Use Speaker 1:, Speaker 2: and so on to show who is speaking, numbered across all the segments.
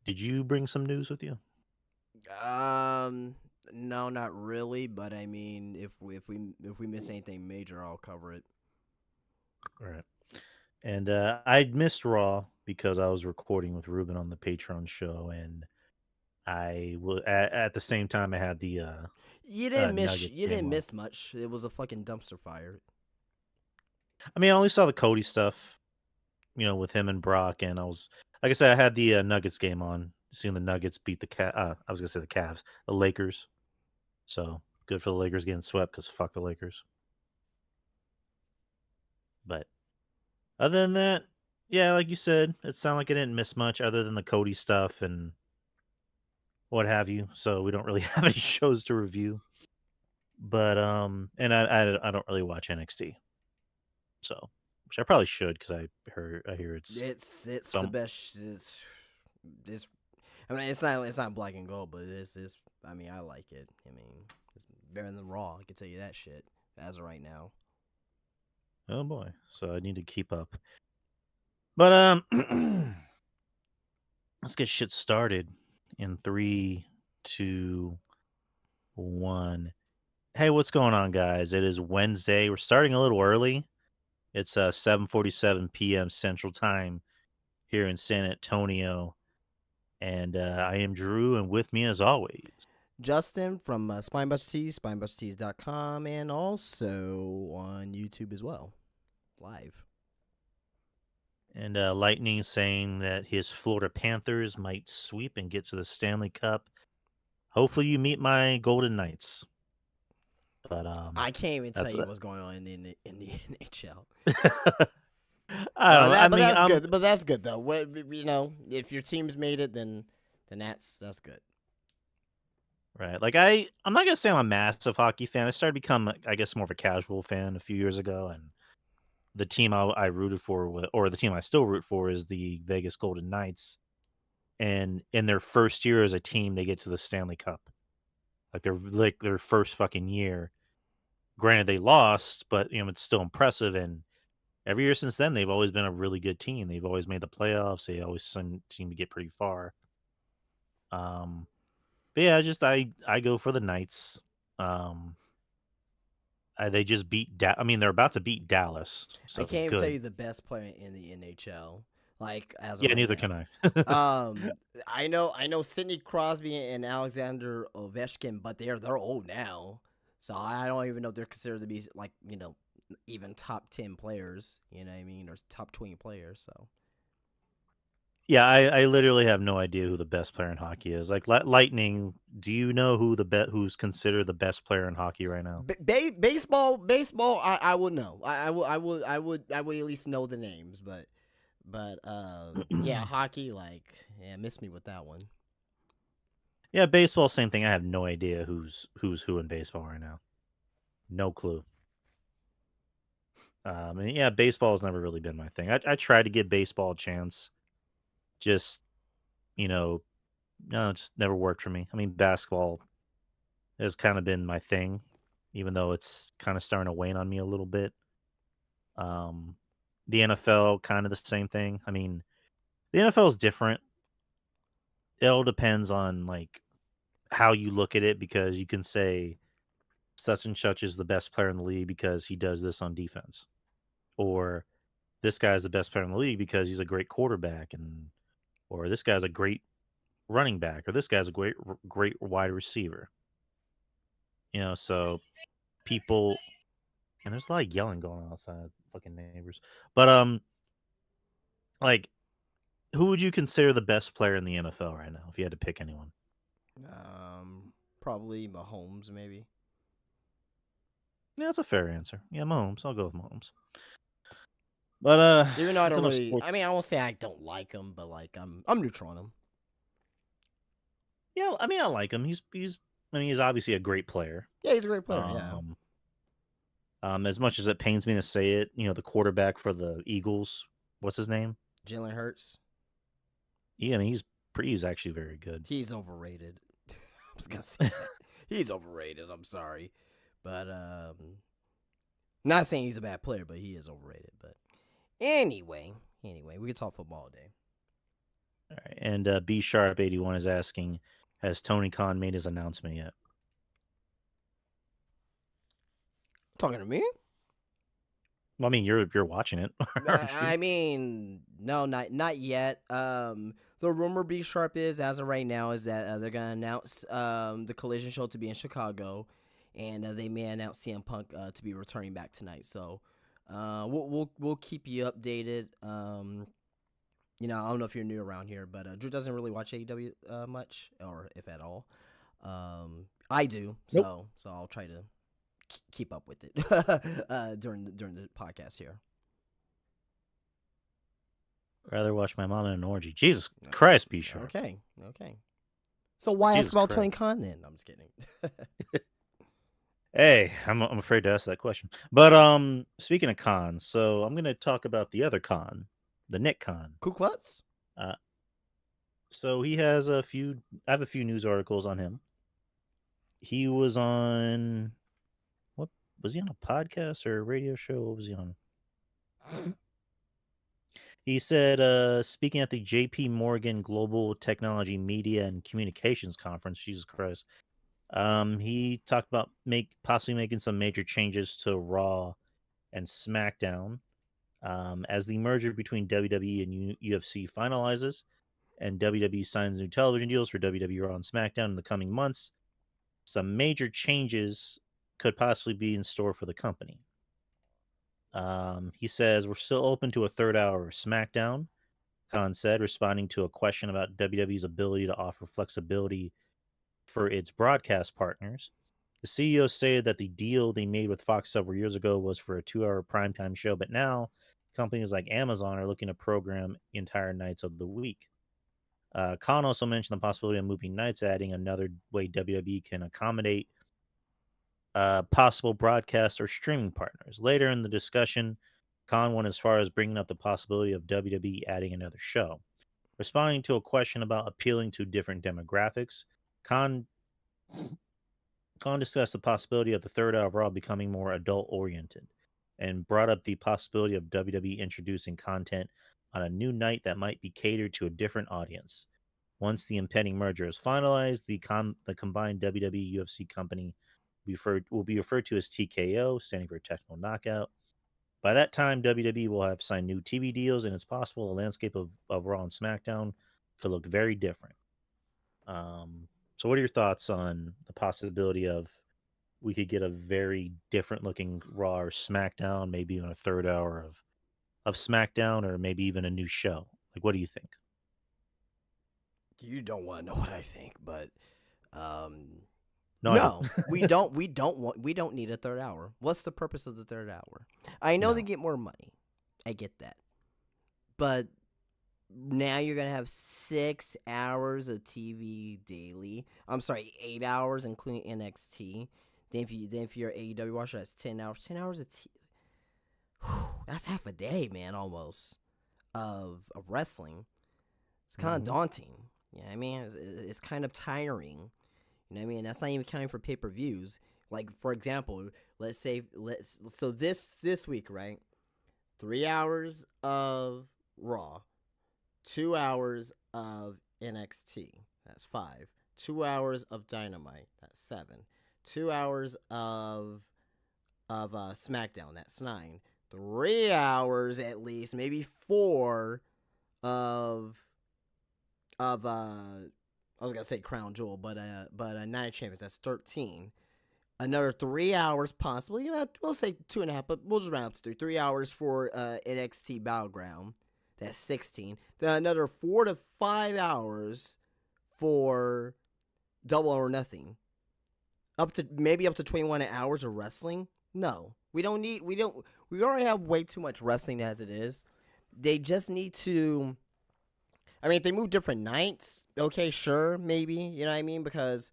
Speaker 1: Did you bring some news with you?
Speaker 2: Um, no, not really. But I mean, if we miss anything major, I'll cover it.
Speaker 1: All right. And I missed Raw because I was recording with Ruben on the Patreon show, and at the same time I had the Nuggets
Speaker 2: You
Speaker 1: game
Speaker 2: didn't
Speaker 1: on.
Speaker 2: miss much. It was a fucking dumpster fire.
Speaker 1: I mean, I only saw the Cody stuff, with him and Brock, and like I said, I had the Nuggets game on, seeing the Nuggets beat I was gonna say the Cavs, the Lakers. So good for the Lakers getting swept because fuck the Lakers. But other than that, yeah, like you said, it sounded like I didn't miss much other than the Cody stuff and what have you. So we don't really have any shows to review. But and I don't really watch NXT, so which I probably should because I hear it's
Speaker 2: It's the
Speaker 1: some.
Speaker 2: best. It's I mean, it's not black and gold, but it's. I mean, I like it. I mean, it's better than Raw. I can tell you that shit as of right now.
Speaker 1: Oh boy, so I need to keep up. But let's get shit started in three, two, one. Hey, what's going on, guys? It is Wednesday. We're starting a little early. It's 7:47 p.m. Central Time here in San Antonio, and I am Drew, and with me as always.
Speaker 2: Justin from Spinebuster Tees, spinebustertees.com, and also on YouTube as well, live.
Speaker 1: And Lightning saying that his Florida Panthers might sweep and get to the Stanley Cup. Hopefully, you meet my Golden Knights. But
Speaker 2: I can't even tell
Speaker 1: that's
Speaker 2: you what's going on in the NHL.
Speaker 1: I don't
Speaker 2: But
Speaker 1: know. I
Speaker 2: that but
Speaker 1: mean,
Speaker 2: that's good. But that's good though. If your team's made it, then that's good.
Speaker 1: right. Like I'm not gonna say I'm a massive hockey fan. I started to become, I guess, more of a casual fan a few years ago, and the team I rooted for, or the team I still root for, is the Vegas Golden Knights. And in their first year as a team, they get to the Stanley Cup. Like their first fucking year. Granted, they lost, but it's still impressive. And every year since then, they've always been a really good team. They've always made the playoffs. They always seem to get pretty far. Um, but yeah, I go for the Knights. Um, they just beat. I mean, they're about to beat Dallas,
Speaker 2: I
Speaker 1: so
Speaker 2: can't even tell
Speaker 1: good.
Speaker 2: you the best player in the NHL, like as of
Speaker 1: Yeah,
Speaker 2: right
Speaker 1: neither
Speaker 2: now.
Speaker 1: can I.
Speaker 2: I know Sidney Crosby and Alexander Ovechkin, but they're old now, so I don't even know if they're considered to be like even top 10 players. You know what I mean, or top 20 players. So
Speaker 1: Yeah, I literally have no idea who the best player in hockey is. Like Lightning, do you know who's considered the best player in hockey right now?
Speaker 2: baseball, I would know. I would at least know the names, but yeah, hockey, like, yeah, miss me with that one.
Speaker 1: Yeah, baseball, same thing. I have no idea who's who in baseball right now. No clue. And yeah, baseball has never really been my thing. I tried to give baseball a chance, just you know, no, it just never worked for me. I mean, basketball has kind of been my thing, even though it's kind of starting to wane on me a little bit. Um, the NFL, kind of the same thing. I mean, the NFL is different. It all depends on like how you look at it because you can say such and such is the best player in the league because he does this on defense, or this guy's the best player in the league because he's a great quarterback, or this guy's a great running back, or this guy's a great wide receiver. So people, and there's a lot of yelling going on outside, fucking neighbors. But like, who would you consider the best player in the NFL right now if you had to pick anyone?
Speaker 2: Probably Mahomes, maybe.
Speaker 1: Yeah, that's a fair answer. Yeah, Mahomes. I'll go with Mahomes. But
Speaker 2: Even though I
Speaker 1: that's
Speaker 2: don't
Speaker 1: enough
Speaker 2: really,
Speaker 1: sports.
Speaker 2: I mean, I won't say I don't like him, but like I'm neutral on him.
Speaker 1: Yeah, I mean, I like him. I mean, he's obviously a great player.
Speaker 2: Yeah, he's a great player. Yeah,
Speaker 1: Um, as much as it pains me to say it, the quarterback for the Eagles, what's his name?
Speaker 2: Jalen Hurts,
Speaker 1: Yeah, I mean, he's actually very good.
Speaker 2: he's overrated. I was gonna say that. He's overrated. I'm sorry, but not saying he's a bad player, but he is overrated. But anyway, we can talk football all day.
Speaker 1: All right. And B Sharp 81 is asking, has Tony Khan made his announcement yet?
Speaker 2: Talking to me?
Speaker 1: Well, I mean, you're watching it, aren't you?
Speaker 2: I mean, no, not yet. The rumor B Sharp is as of right now is that they're gonna announce the Collision show to be in Chicago, and they may announce CM Punk to be returning back tonight. So, we'll keep you updated. I don't know if you're new around here, but Drew doesn't really watch AEW much, or if at all. I do,
Speaker 1: Nope.
Speaker 2: so I'll try to keep up with it during the podcast here.
Speaker 1: Rather watch my mom in an orgy. Jesus Christ, B Sharp.
Speaker 2: Okay. So why ask
Speaker 1: Jesus
Speaker 2: about
Speaker 1: Christ.
Speaker 2: Tony Khan then? I'm just kidding.
Speaker 1: Hey, I'm afraid to ask that question. But speaking of cons, so I'm gonna talk about the other con, the Nick Khan.
Speaker 2: Ku Klux?
Speaker 1: Uh, so he has a few. I have a few news articles on him. He was on what was he on a podcast or a radio show? What was he on? He said, speaking at the J.P. Morgan Global Technology Media and Communications Conference. Jesus Christ. He talked about possibly making some major changes to Raw and SmackDown as the merger between WWE and UFC finalizes, and WWE signs new television deals for WWE Raw and SmackDown in the coming months. Some major changes could possibly be in store for the company. He says we're still open to a third hour of SmackDown. Khan said, responding to a question about WWE's ability to offer flexibility for its broadcast partners. The CEO stated that the deal they made with Fox several years ago was for a 2 hour primetime show, but now companies like Amazon are looking to program entire nights of the week. Khan also mentioned the possibility of moving nights, adding another way WWE can accommodate possible broadcast or streaming partners. Later in the discussion, Khan went as far as bringing up the possibility of WWE adding another show. Responding to a question about appealing to different demographics, Khan discussed the possibility of the third hour of Raw becoming more adult oriented and brought up the possibility of WWE introducing content on a new night that might be catered to a different audience. Once the impending merger is finalized, the combined WWE UFC company will be referred to as TKO, standing for Technical Knockout. By that time, WWE will have signed new TV deals, and it's possible the landscape of Raw and SmackDown could look very different. So, what are your thoughts on the possibility of we could get a very different looking Raw or SmackDown, maybe even a third hour of SmackDown, or maybe even a new show? Like, what do you think?
Speaker 2: You don't want to know what I think, but um,
Speaker 1: No, I do.
Speaker 2: no, we don't need a third hour. What's the purpose of the third hour? I know they
Speaker 1: No.
Speaker 2: get more money. I get that. But now you're gonna have 6 hours of TV daily. I'm sorry, 8 hours including NXT. Then if you're AEW watcher, that's 10 hours. 10 hours of that's half a day, man, almost of wrestling. It's kind of
Speaker 1: Hmm.
Speaker 2: daunting. Yeah, I mean, it's kind of tiring. You know what I mean? That's not even counting for pay-per-views. Like, for example, so this week, right? 3 hours of Raw, 2 hours of NXT. That's 5. 2 hours of Dynamite. That's 7. 2 hours of SmackDown. That's 9. 3 hours at least, maybe 4 of I was gonna say Crown Jewel, but Night Champions. That's 13. Another 3 hours, possibly. We'll say 2.5, but we'll just round up to 3. 3 hours for NXT Battleground. That's 16. Then another 4 to 5 hours for Double or Nothing. Up to 21 hours of wrestling. No, we already have way too much wrestling as it is. They just need to. I mean, if they move different nights, okay, sure, maybe. You know what I mean? Because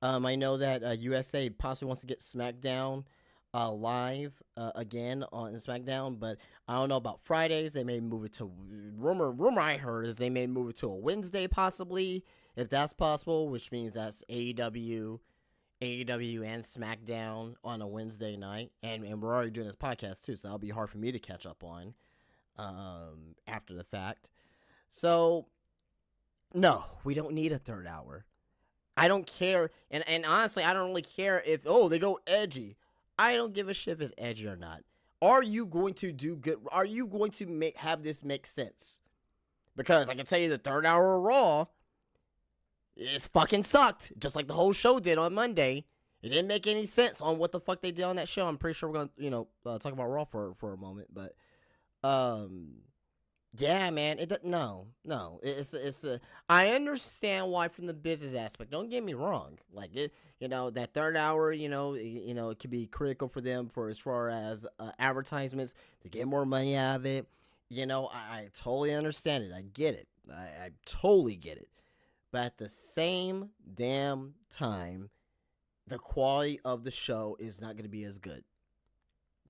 Speaker 2: I know that USA possibly wants to get SmackDown live again on SmackDown, but I don't know about Fridays. They may move it to rumor I heard is they may move it to a Wednesday possibly, if that's possible, which means that's AEW and SmackDown on a Wednesday night, and we're already doing this podcast too, so that'll be hard for me to catch up on after the fact. So No, we don't need a third hour. I don't care, and honestly, I don't really care if they go edgy. I don't give a shit if it's edgy or not. Are you going to do good? Are you going to have this make sense? Because I can tell you, the third hour of Raw, it's fucking sucked, just like the whole show did on Monday. It didn't make any sense on what the fuck they did on that show. I'm pretty sure we're gonna talk about Raw for a moment, but yeah, man. It's a. I understand why from the business aspect. Don't get me wrong. Like it, that third hour. It can be critical for them for as far as advertisements to get more money out of it. I totally understand it. I get it. I totally get it. But at the same damn time, the quality of the show is not going to be as good.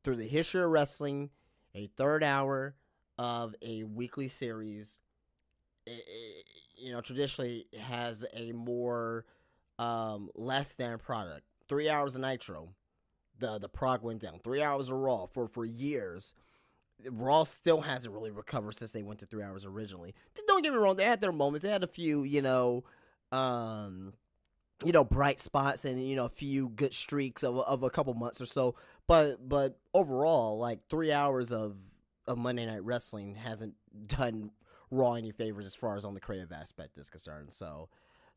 Speaker 2: Through the history of wrestling, a third hour of a weekly series, traditionally has a more less than product. 3 hours of Nitro, the prog went down. 3 hours of Raw for years. Raw still hasn't really recovered since they went to 3 hours originally. Don't get me wrong; they had their moments. They had a few, bright spots and a few good streaks of a couple months or so. But overall, like 3 hours of Monday Night Wrestling hasn't done Raw any favors as far as on the creative aspect is concerned. So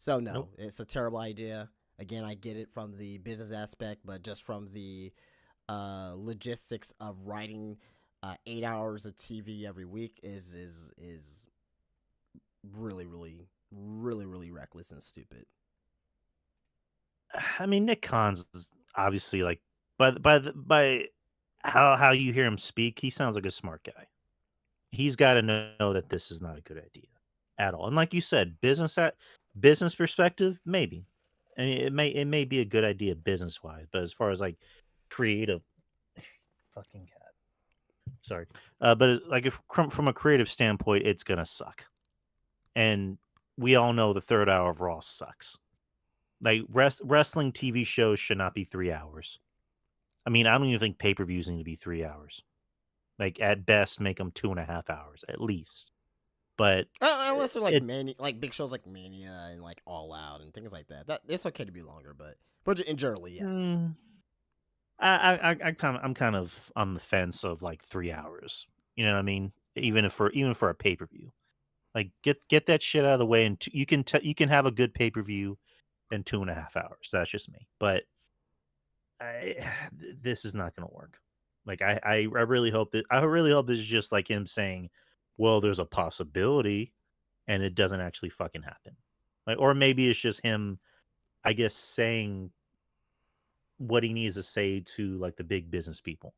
Speaker 2: no,
Speaker 1: Nope.
Speaker 2: it's a terrible idea. Again, I get it from the business aspect, but just from the logistics of writing 8 hours of TV every week is really, really, really, really reckless and stupid.
Speaker 1: I mean, Nick Khan's obviously like by how you hear him speak, he sounds like a smart guy. He's got to know that this is not a good idea at all. And like you said, business perspective, maybe. I mean, it may be a good idea business wise, but as far as like creative, fucking cat. Sorry, but like if from a creative standpoint, it's gonna suck. And we all know the third hour of Raw sucks. Like wrestling TV shows should not be 3 hours. I mean, I don't even think pay per views need to be 3 hours. Like at best, make them 2.5 hours at least. But
Speaker 2: Unless they're like
Speaker 1: it,
Speaker 2: Mania, like big shows like Mania and like All Out and things like that. That it's okay to be longer, but generally, yes.
Speaker 1: mm, I'm kind of on the fence of like 3 hours. You know what I mean? Even for a pay per view, like get that shit out of the way, and you can have a good pay per view in 2.5 hours. That's just me. But I this is not going to work. Like I really hope this is just like him saying, "Well, there's a possibility," and it doesn't actually fucking happen. Like, or maybe it's just him, I guess, saying what he needs to say to like the big business people.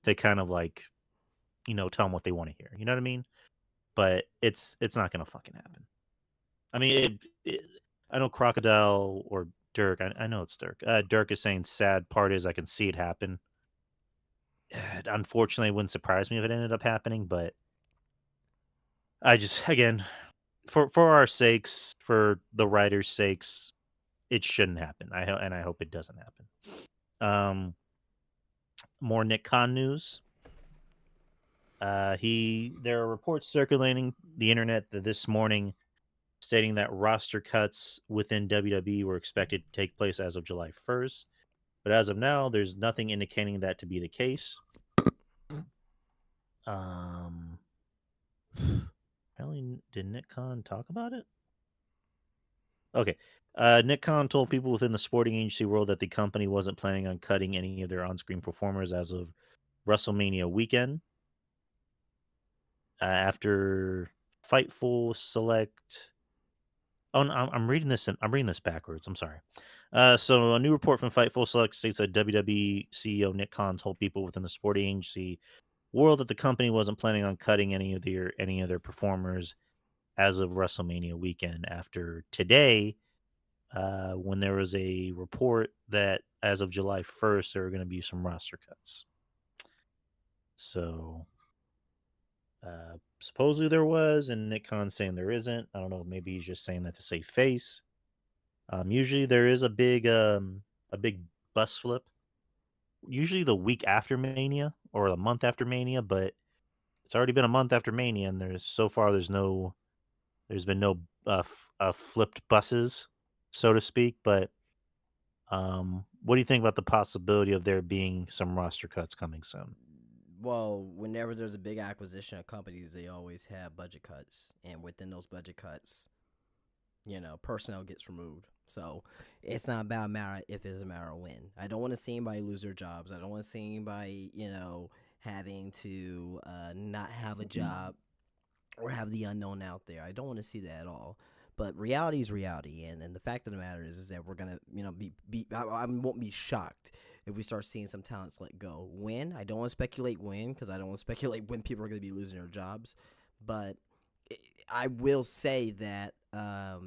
Speaker 1: They kind of like tell him what they want to hear. You know what I mean? But it's not going to fucking happen. I mean, I know Crocodile or Dirk. I know it's Dirk. Dirk is saying sad part is I can see it happen. Unfortunately, it wouldn't surprise me if it ended up happening, but I just again for our sakes, for the writers' sakes, it shouldn't happen. I hope it doesn't happen. More Nick Khan news. There are reports circulating the internet that this morning stating that roster cuts within WWE were expected to take place as of July 1st, but as of now, there's nothing indicating that to be the case. Um, apparently, did Nick Khan talk about it? Okay. Nick Khan told people within the sporting agency world that the company wasn't planning on cutting any of their on-screen performers as of WrestleMania weekend. After Fightful Select. Oh, no, I'm reading this. I'm reading this backwards. I'm sorry. So a new report from Fightful Select states that WWE CEO Nick Khan told people within the sporting agency world that the company wasn't planning on cutting any of their performers as of WrestleMania weekend. After today, when there was a report that as of July 1st there were going to be some roster cuts. So supposedly there was, and Nick Khan's saying there isn't. I don't know. Maybe he's just saying that to save face. Usually there is a big bus flip. Usually the week after Mania or the month after Mania, but it's already been a month after Mania, and there's been no flipped buses, so to speak. But what do you think about the possibility of there being some roster cuts coming soon?
Speaker 2: Well, whenever there's a big acquisition of companies, they always have budget cuts, and within those budget cuts, personnel gets removed. So it's not about a matter if, it's a matter of when. I don't want to see anybody lose their jobs. I don't want to see anybody, having to not have a job or have the unknown out there. I don't want to see that at all. But reality is reality, and the fact of the matter is that we're gonna, I won't be shocked if we start seeing some talents let go. When? I don't want to speculate when, because I don't want to speculate when people are gonna be losing their jobs. But I will say that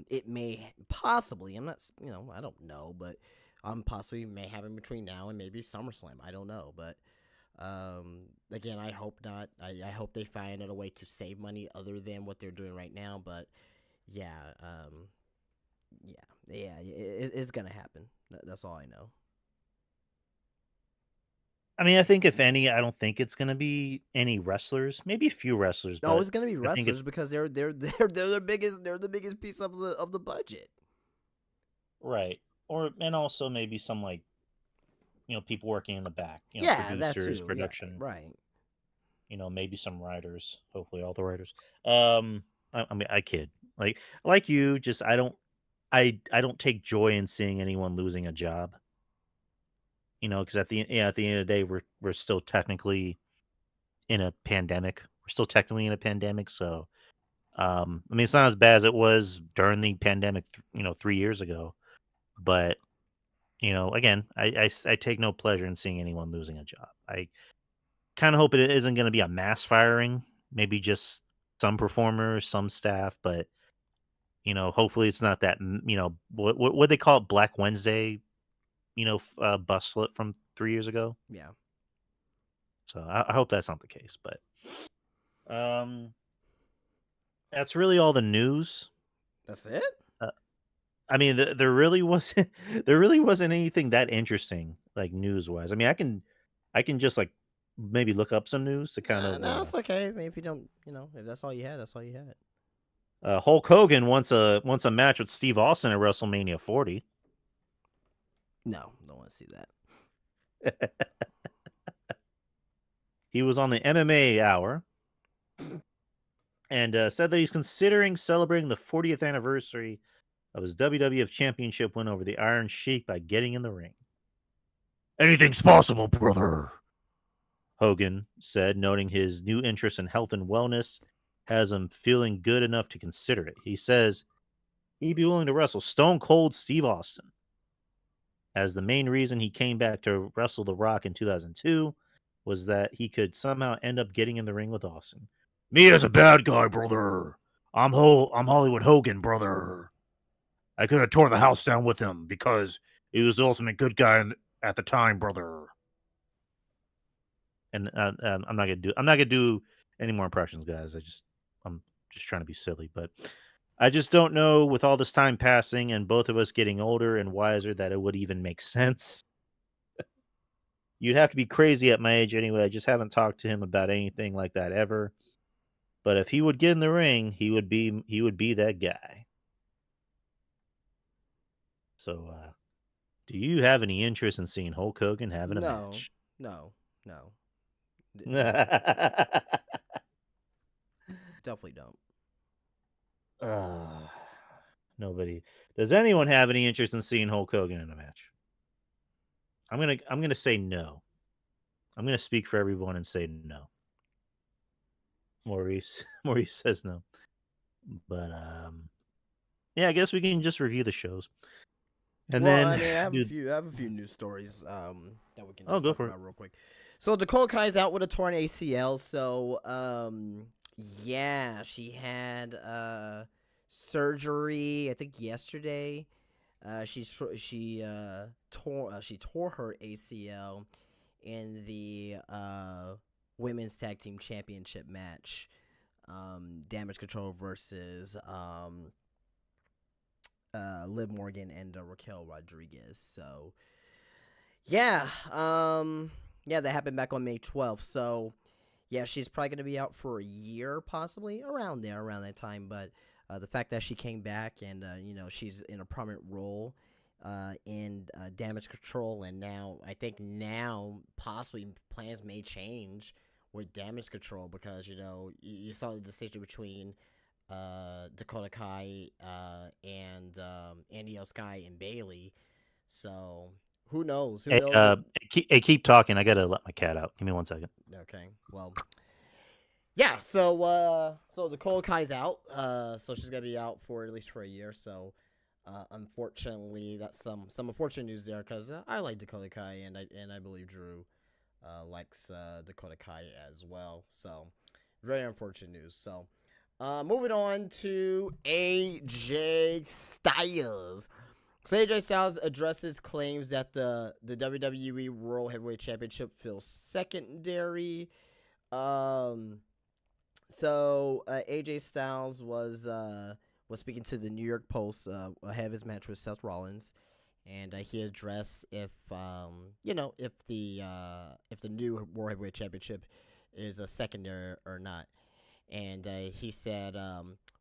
Speaker 2: it may possibly. I'm not, I don't know, but possibly may happen between now and maybe SummerSlam. I don't know, but again, I hope not. I hope they find a way to save money other than what they're doing right now. But yeah, it's gonna happen. That's all I know.
Speaker 1: I mean, I think if any, I don't think it's gonna be any wrestlers. Maybe a few wrestlers,
Speaker 2: No,
Speaker 1: but
Speaker 2: it's gonna be
Speaker 1: I think
Speaker 2: wrestlers
Speaker 1: it's
Speaker 2: because they're the biggest piece of the budget.
Speaker 1: right. And also maybe some like people working in the back,
Speaker 2: Yeah, that
Speaker 1: producers,
Speaker 2: too. Yeah,
Speaker 1: production,
Speaker 2: right.
Speaker 1: maybe some writers. Hopefully, all the writers. I mean, I kid. Like you, just I don't take joy in seeing anyone losing a job. Because at the end of the day, we're still technically in a pandemic. We're still technically in a pandemic, so I mean, it's not as bad as it was during the pandemic, 3 years ago. But again, I take no pleasure in seeing anyone losing a job. I kind of hope it isn't going to be a mass firing. Maybe just some performers, some staff, but hopefully it's not that. What they call it, Black Wednesday. Bus slip from 3 years ago.
Speaker 2: Yeah,
Speaker 1: So I hope that's not the case. But um, that's really all the news.
Speaker 2: that's it.
Speaker 1: Uh, I mean, there really wasn't there really wasn't anything that interesting, like news wise. I mean, I can just like maybe look up some news to kind
Speaker 2: Nah,
Speaker 1: of
Speaker 2: no, it's okay. I mean, if you don't, if that's all you had, that's all you had.
Speaker 1: Hulk Hogan wants a match with Steve Austin at WrestleMania 40.
Speaker 2: No, don't want to see that.
Speaker 1: He was on the MMA Hour and said that he's considering celebrating the 40th anniversary of his WWF Championship win over the Iron Sheik by getting in the ring. Anything's possible, brother, Hogan said, noting his new interest in health and wellness has him feeling good enough to consider it. He says he'd be willing to wrestle Stone Cold Steve Austin, as the main reason he came back to wrestle The Rock in 2002 was that he could somehow end up getting in the ring with Austin. Me as a bad guy, brother. I'm Hollywood Hogan, brother. I could have tore the house down with him because he was the ultimate good guy at the time, brother. And I'm not gonna do any more impressions, guys. I'm just trying to be silly, but I just don't know with all this time passing and both of us getting older and wiser that it would even make sense. You'd have to be crazy at my age anyway. I just haven't talked to him about anything like that ever. But if he would get in the ring, he would be that guy. So, do you have any interest in seeing Hulk Hogan having a
Speaker 2: No,
Speaker 1: match?
Speaker 2: no, no, no. Definitely don't.
Speaker 1: uh, Nobody. Does anyone have any interest in seeing Hulk Hogan in a match? I'm gonna say no. I'm gonna speak for everyone and say no. Maurice Maurice says no. But yeah, I guess we can just review the shows. And
Speaker 2: Well, I
Speaker 1: then
Speaker 2: mean,
Speaker 1: dude,
Speaker 2: I have a few news stories that we can
Speaker 1: oh,
Speaker 2: just
Speaker 1: go
Speaker 2: talk
Speaker 1: for it.
Speaker 2: about real quick. So Dakota Kai's out with a torn ACL. So yeah, she had surgery. I think yesterday. She tore her ACL in the women's tag team championship match. Damage Control versus Liv Morgan and Raquel Rodriguez. So yeah, that happened back on May 12th. So yeah, she's probably gonna be out for a year, possibly around that time. But The fact that she came back and she's in a prominent role in Damage Control, and now I think possibly plans may change with Damage Control because you saw the decision between Dakota Kai and Io Sky and Bailey. So who knows? Who
Speaker 1: Hey,
Speaker 2: knows?
Speaker 1: keep talking. I gotta let my cat out. Give me 1 second.
Speaker 2: Okay. Well, yeah. So Dakota Kai's out. So she's gonna be out for at least for a year. So, unfortunately, that's some unfortunate news there because I like Dakota Kai and I believe Drew likes Dakota Kai as well. So, very unfortunate news. So, moving on to AJ Styles. So AJ Styles addresses claims that the WWE World Heavyweight Championship feels secondary. So AJ Styles was speaking to the New York Post ahead of his match with Seth Rollins, and he addressed if the new World Heavyweight Championship is a secondary or not, and he said,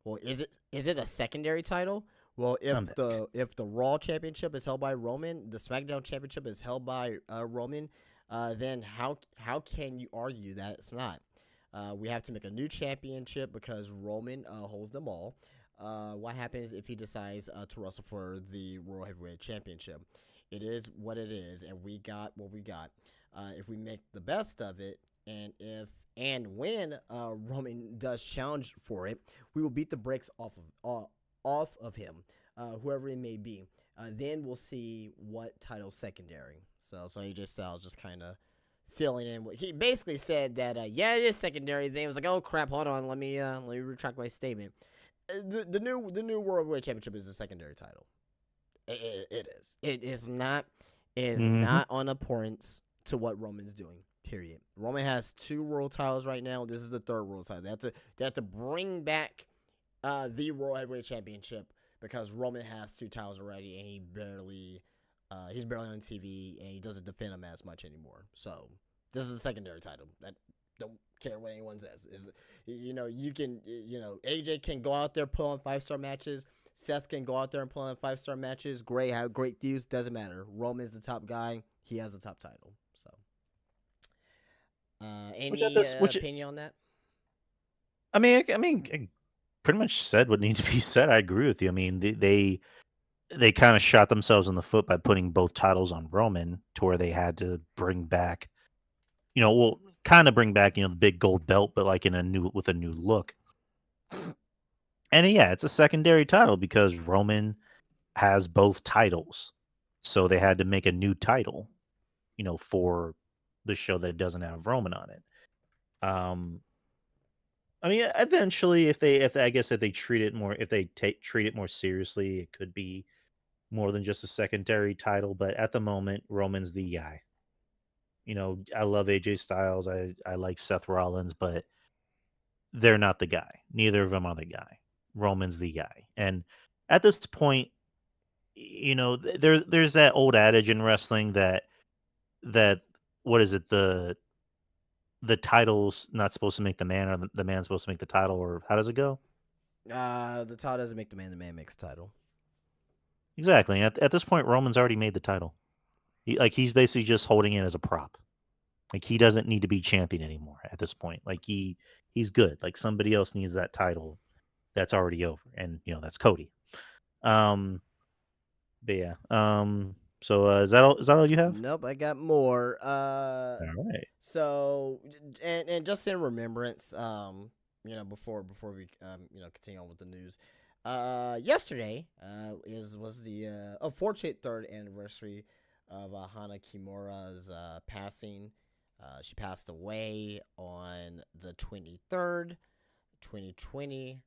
Speaker 2: well, is it a secondary title? Well, if the Raw Championship is held by Roman, the SmackDown Championship is held by Roman, then how can you argue that it's not? We have to make a new championship because Roman holds them all. What happens if he decides to wrestle for the World Heavyweight Championship? It is what it is, and we got what we got. If we make the best of it, and when Roman does challenge for it, we will beat the brakes off of him, whoever it may be. Then we'll see what title's secondary. So AJ Styles just kind of filling in. He basically said that yeah, it is secondary. Then he was like, oh crap, hold on, let me retract my statement. The new World Heavyweight Championship is a secondary title. It is. It is not. Is not on importance to what Roman's doing. Period. Roman has 2 world titles right now. This is the 3rd world title. They have to bring back the World Heavyweight Championship because Roman has 2 titles already, and he's barely on TV, and he doesn't defend them as much anymore. So this is a secondary title. That don't care what anyone says. AJ can go out there, put on 5-star matches. Seth can go out there and put on 5-star matches. Have great feuds. Doesn't matter. Roman's the top guy. He has the top title. So, any opinion on that?
Speaker 1: I mean, I pretty much said what needs to be said. I agree with you. I mean, they kind of shot themselves in the foot by putting both titles on Roman to where they had to bring back, kind of bring back, the big gold belt, but like with a new look. And yeah, it's a secondary title because Roman has both titles. So they had to make a new title, for the show that doesn't have Roman on it. I mean, eventually, if they treat it more, if they treat it more seriously, it could be more than just a secondary title. But at the moment, Roman's the guy. I love AJ Styles. I like Seth Rollins, but they're not the guy. Neither of them are the guy. Roman's the guy. And at this point, there's that old adage in wrestling that what is it, the title's not supposed to make the man, or the man's supposed to make the title, or how does it go?
Speaker 2: The title doesn't make the man makes the title.
Speaker 1: Exactly. At this point, Roman's already made the title. He's basically just holding it as a prop. Like, he doesn't need to be champion anymore at this point. Like, he's good. Like, somebody else needs that title that's already over, and that's Cody. But yeah. So is that all you have?
Speaker 2: Nope, I got more.
Speaker 1: All right.
Speaker 2: So and just in remembrance, before we continue on with the news, yesterday was the unfortunate 3rd anniversary of Hana Kimura's passing. She passed away on the 23rd, 2020.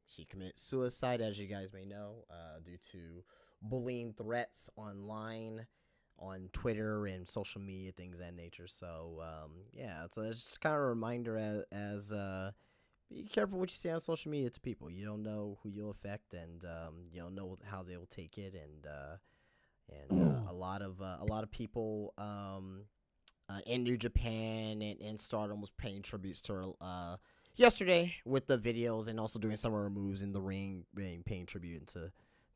Speaker 2: She committed suicide, as you guys may know, due to bullying threats online, on Twitter and social media, things of that nature. So, yeah, so it's just kind of a reminder as be careful what you say on social media to people. You don't know who you'll affect, and you don't know how they will take it, and a lot of people in New Japan and Stardom was paying tributes to her, yesterday with the videos and also doing some of her moves in the ring, paying tribute to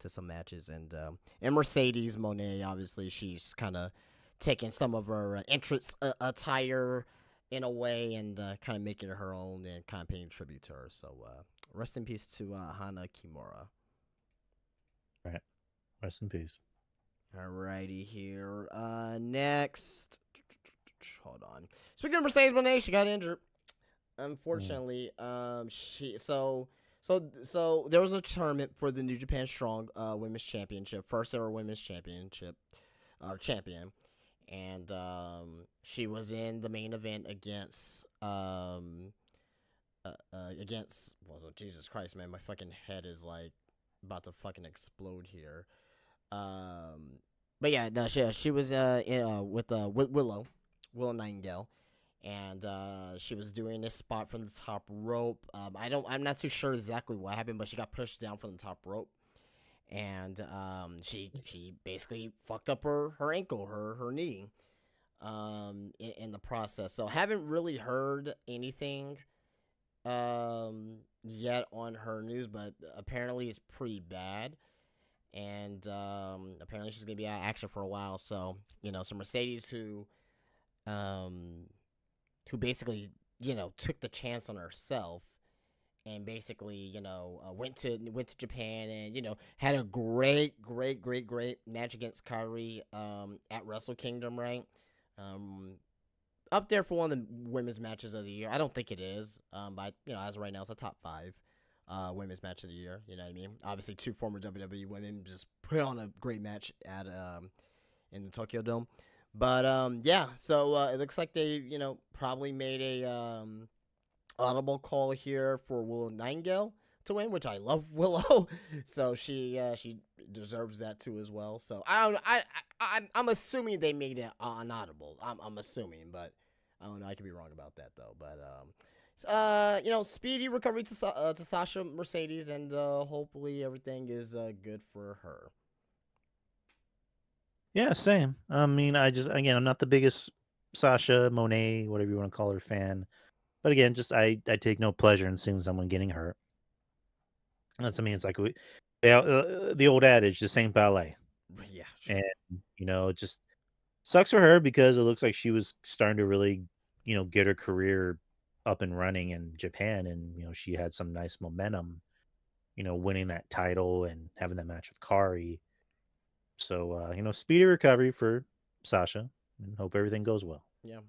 Speaker 2: some matches. And Mercedes Monet, obviously, she's kind of taking some of her entrance attire in a way and kind of making it her own and kind of paying tribute to her. So rest in peace to Hana Kimura.
Speaker 1: Right. Rest in peace.
Speaker 2: Alrighty here. Next. Hold on. Speaking of Mercedes Moné, she got injured. Unfortunately, so there was a tournament for the New Japan Strong Women's Championship, first ever Women's Championship, champion, and she was in the main event against well, Jesus Christ, man, my fucking head is like about to fucking explode here. But yeah, no, she was with Willow Nightingale, and she was doing this spot from the top rope. I'm not too sure exactly what happened, but she got pushed down from the top rope, and she basically fucked up her ankle, her knee, in the process. So haven't really heard anything yet on her news, but apparently it's pretty bad. And apparently she's gonna be out of action for a while. So so Mercedes, who basically took the chance on herself and basically went to Japan and had a great match against Kairi at Wrestle Kingdom, right? Up there for one of the women's matches of the year. I don't think it is, but as of right now, it's a top 5 women's match of the year. You know what I mean? Obviously, 2 former WWE women just put on a great match at in the Tokyo Dome. But yeah, so it looks like they probably made a audible call here for Willow Nightingale to win, which I love Willow, so she deserves that too as well. So I'm assuming they made it an audible. I'm assuming, but I don't know. I could be wrong about that though. But speedy recovery to Sasha Mercedes, and hopefully everything is good for her.
Speaker 1: Yeah, same. I mean, I'm not the biggest Sasha Monet, whatever you want to call her, fan. But again, I take no pleasure in seeing someone getting hurt. That's, I mean, it's like the old adage, the same ballet.
Speaker 2: Yeah,
Speaker 1: And it just sucks for her because it looks like she was starting to really, get her career up and running in Japan, and she had some nice momentum, winning that title and having that match with Kari. So speedy recovery for Sasha, and hope everything goes well.
Speaker 2: yeah.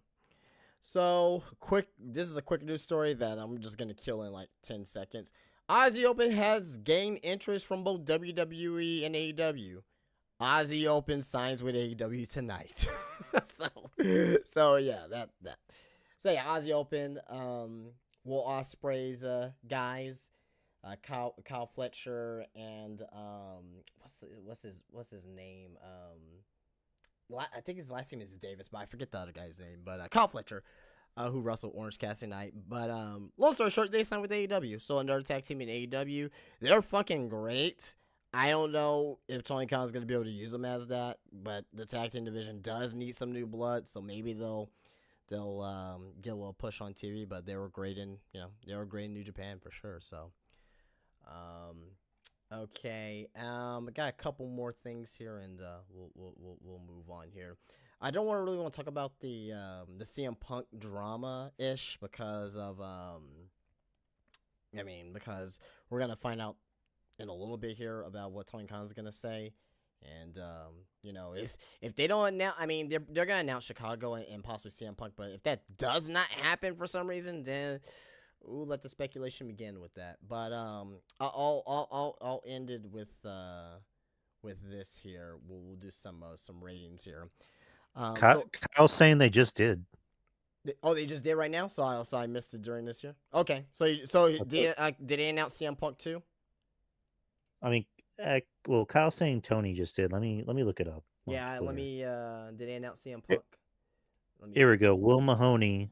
Speaker 2: So this is a quick news story that I'm just gonna kill in like 10 seconds. Aussie Open has gained interest from both WWE and AEW. Aussie Open signs with AEW tonight. so yeah, that. So yeah, Aussie Open, Will Ospreay's guys, Kyle Fletcher and what's his name? I think his last name is Davis, but I forget the other guy's name. But Kyle Fletcher, who wrestled Orange Cassidy night. But long story short, they signed with AEW. So another tag team in AEW. They're fucking great. I don't know if Tony Khan's going to be able to use them as that, but the tag team division does need some new blood, so maybe they'll get a little push on TV. But they were great in New Japan for sure. So, okay, I got a couple more things here, and we'll move on here. I don't really want to talk about the CM Punk drama ish because of because we're gonna find out in a little bit here about what Tony Khan's gonna say, and if they don't announce, I mean they're gonna announce Chicago and possibly CM Punk, but if that does not happen for some reason, then let the speculation begin with that. But I'll end it with this here. We'll do some ratings here.
Speaker 1: Kyle's saying they just did.
Speaker 2: They just did right now. So I missed it during this year. Okay, so did they announce CM Punk too?
Speaker 1: I mean, well, Kyle's saying Tony just did. Let me look it up.
Speaker 2: Yeah, let me. Did they announce CM Punk?
Speaker 1: Here we go. Will Mahoney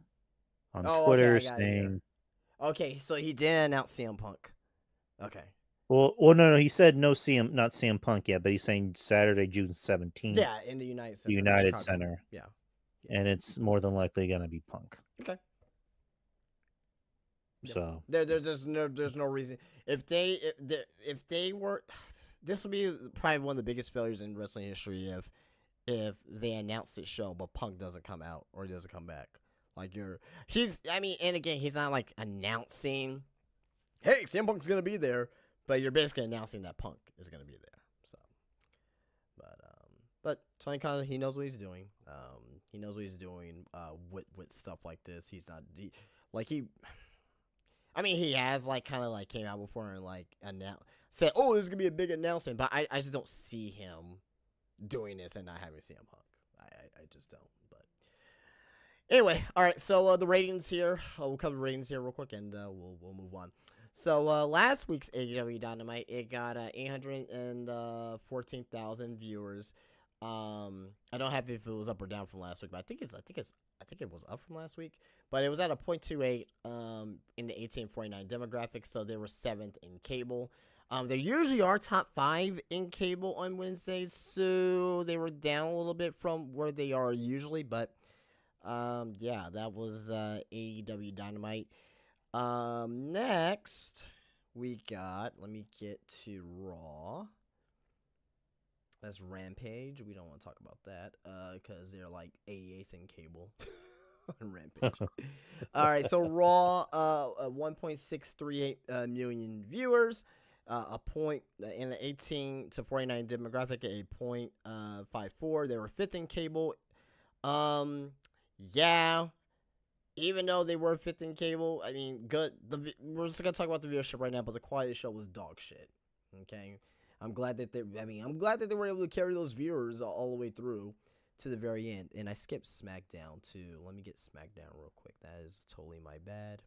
Speaker 1: on Twitter saying.
Speaker 2: Okay, so he did announce CM Punk. Okay.
Speaker 1: Well, no, he said not CM Punk yet, but he's saying Saturday, June 17th.
Speaker 2: Yeah, in the United Center.
Speaker 1: United Center.
Speaker 2: Yeah.
Speaker 1: And it's more than likely going to be Punk.
Speaker 2: Okay. Yep.
Speaker 1: So
Speaker 2: There's no reason if they were, this would be probably one of the biggest failures in wrestling history if they announce this show but Punk doesn't come out or he doesn't come back. Like and again, he's not like announcing, hey, CM Punk's gonna be there, but you're basically announcing that Punk is gonna be there. So, but Tony Khan, he knows what he's doing. He knows what he's doing with stuff like this. He's not he has like kind of like came out before and like said, oh, this is gonna be a big announcement, but I just don't see him doing this and not having CM Punk. I just don't. But anyway, all right. So the ratings here, we'll cover the ratings here real quick, and we'll move on. So last week's AEW Dynamite, it got 814,000 viewers. I don't have if it was up or down from last week, but I think it was up from last week. But it was at a 0.28 in the 1849 demographic, so they were 7th in cable. They usually are top 5 in cable on Wednesdays, so they were down a little bit from where they are usually. But yeah, that was AEW Dynamite. Next we got, let me get to Raw. That's Rampage. We don't want to talk about that because they're like 88th in cable on Rampage. All right, so Raw, 1.638 million viewers, a point in the 18 to 49 demographic, a 0.54. They were 5th in cable. Yeah. Even though they were 5th in cable, I mean, good. We're just gonna talk about the viewership right now, but the quality of the show was dog shit. Okay, I'm glad that they were able to carry those viewers all the way through to the very end. And I skipped SmackDown too. Let me get SmackDown real quick. That is totally my bad.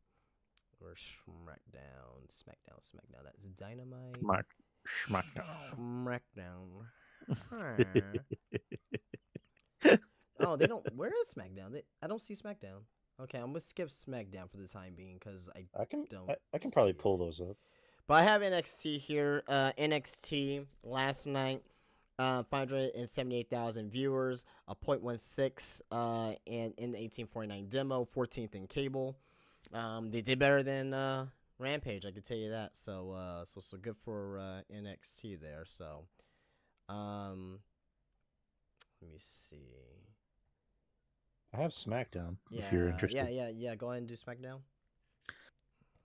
Speaker 2: Or SmackDown. That's Dynamite. SmackDown. Oh, they don't. Where is SmackDown? I don't see SmackDown. Okay, I'm gonna skip SmackDown for the time being because I can
Speaker 1: probably pull those up.
Speaker 2: But I have NXT here. NXT last night, 578,000 viewers, a 0.16 in the 1849 demo, 14th in cable. They did better than Rampage, I can tell you that. So good for NXT there. So, let me see.
Speaker 1: I have SmackDown if you're interested.
Speaker 2: Yeah. Go ahead and do SmackDown.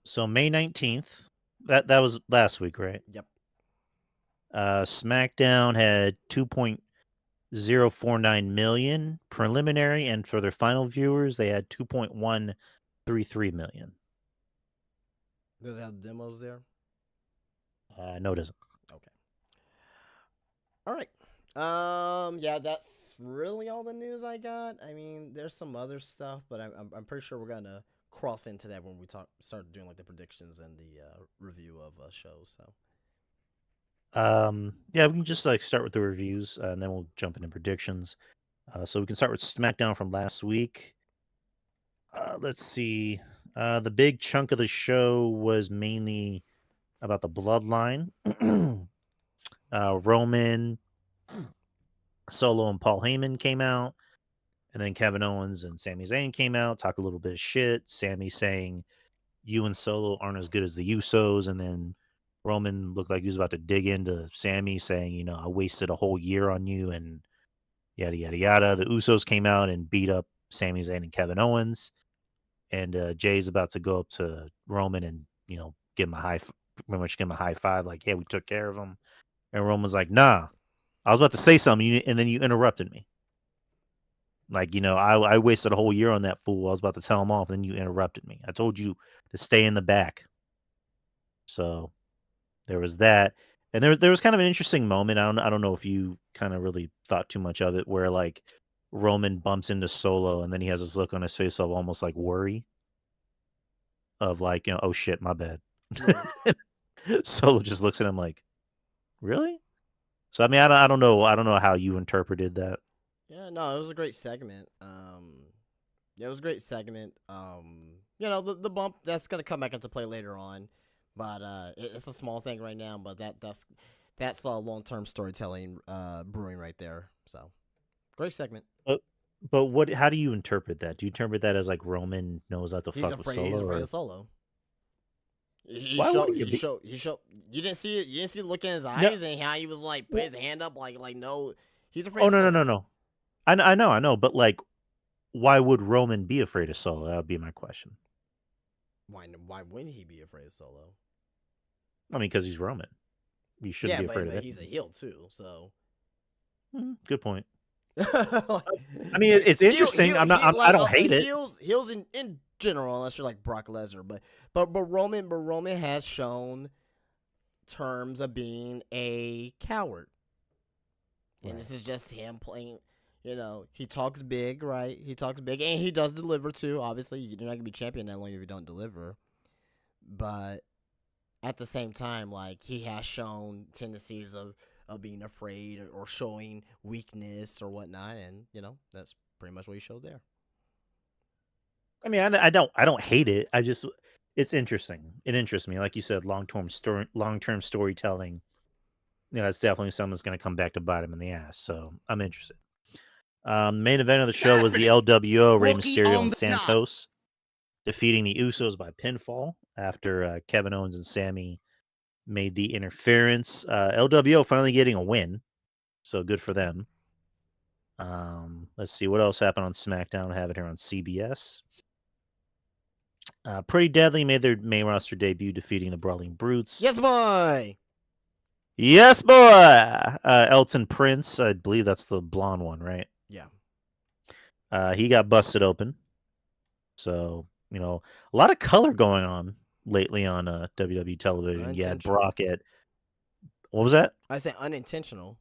Speaker 1: So May 19th, that was last week, right?
Speaker 2: Yep.
Speaker 1: SmackDown had 2.049 million preliminary, and for their final viewers, they had 2.133 million.
Speaker 2: Does it have demos there?
Speaker 1: No, it doesn't.
Speaker 2: Okay. All right. Yeah, that's really all the news I got. I mean, there's some other stuff, but I'm pretty sure we're gonna cross into that when we start doing like the predictions and the review of shows. So.
Speaker 1: Yeah, we can just like start with the reviews, and then we'll jump into predictions. So we can start with SmackDown from last week. Let's see. The big chunk of the show was mainly about the bloodline. Roman, Solo, and Paul Heyman came out, and then Kevin Owens and Sami Zayn came out, talk a little bit of shit. Sami saying, "You and Solo aren't as good as the Usos," and then Roman looked like he was about to dig into Sami, saying, I wasted a whole year on you, and yada, yada, yada. The Usos came out and beat up Sami Zayn and Kevin Owens. And Jay's about to go up to Roman and, give him pretty much give him a high five, like, yeah, we took care of him. And Roman's like, nah, I was about to say something, and then you interrupted me. Like, I wasted a whole year on that fool. I was about to tell him off, and then you interrupted me. I told you to stay in the back. So there was that. And there was kind of an interesting moment. I don't know if you kind of really thought too much of it, where like Roman bumps into Solo, and then he has this look on his face of almost like worry, of like, oh shit, my bad. Right. Solo just looks at him like, really? So I mean, I don't know how you interpreted that.
Speaker 2: Yeah, no, it was a great segment. Yeah, it was a great segment. The bump that's gonna come back into play later on, but it's a small thing right now. But that's long-term storytelling brewing right there. So great segment.
Speaker 1: But how do you interpret that? Do you interpret that as like Roman knows how to fuck with Solo?
Speaker 2: He's afraid of Solo.
Speaker 1: Why would he
Speaker 2: He
Speaker 1: be?
Speaker 2: showed. You didn't see it. You didn't see the look in his
Speaker 1: No.
Speaker 2: eyes and how he was like put his hand up like no. He's afraid
Speaker 1: Oh
Speaker 2: of
Speaker 1: no, no,
Speaker 2: Solo.
Speaker 1: no, no. I know. But like, why would Roman be afraid of Solo? That would be my question.
Speaker 2: Why wouldn't he be afraid of Solo?
Speaker 1: I mean, because he's Roman. You shouldn't
Speaker 2: Yeah,
Speaker 1: be afraid of
Speaker 2: but
Speaker 1: it.
Speaker 2: he's a heel too, so.
Speaker 1: Good point.
Speaker 2: Like,
Speaker 1: I mean, it's interesting. I don't hate it.
Speaker 2: heels in general, unless you're like Brock Lesnar, but Roman has shown terms of being a coward, and
Speaker 1: Right.
Speaker 2: this is just him playing. You know, he talks big, right? He talks big, and he does deliver too. Obviously, you're not gonna be champion that long if you don't deliver. But at the same time, like he has shown tendencies of being afraid or showing weakness or whatnot, and that's pretty much what he showed there.
Speaker 1: I mean, I don't hate it. I just it's interesting. It interests me. Like you said, long term storytelling. That's definitely something that's going to come back to bite him in the ass. So I'm interested. Main event of the show was the LWO, Rey
Speaker 2: Rookie
Speaker 1: Mysterio
Speaker 2: on
Speaker 1: and
Speaker 2: the top.
Speaker 1: Santos defeating the Usos by pinfall after Kevin Owens and Sammy made the interference. LWO finally getting a win, so good for them. Let's see what else happened on SmackDown. I have it here on CBS. Pretty Deadly made their main roster debut, defeating the Brawling Brutes.
Speaker 2: Yes, boy.
Speaker 1: Yes, boy. Elton Prince, I believe that's the blonde one, right?
Speaker 2: Yeah.
Speaker 1: He got busted open. So a lot of color going on lately on WWE television. You had Brock at what was that?
Speaker 2: I say unintentional.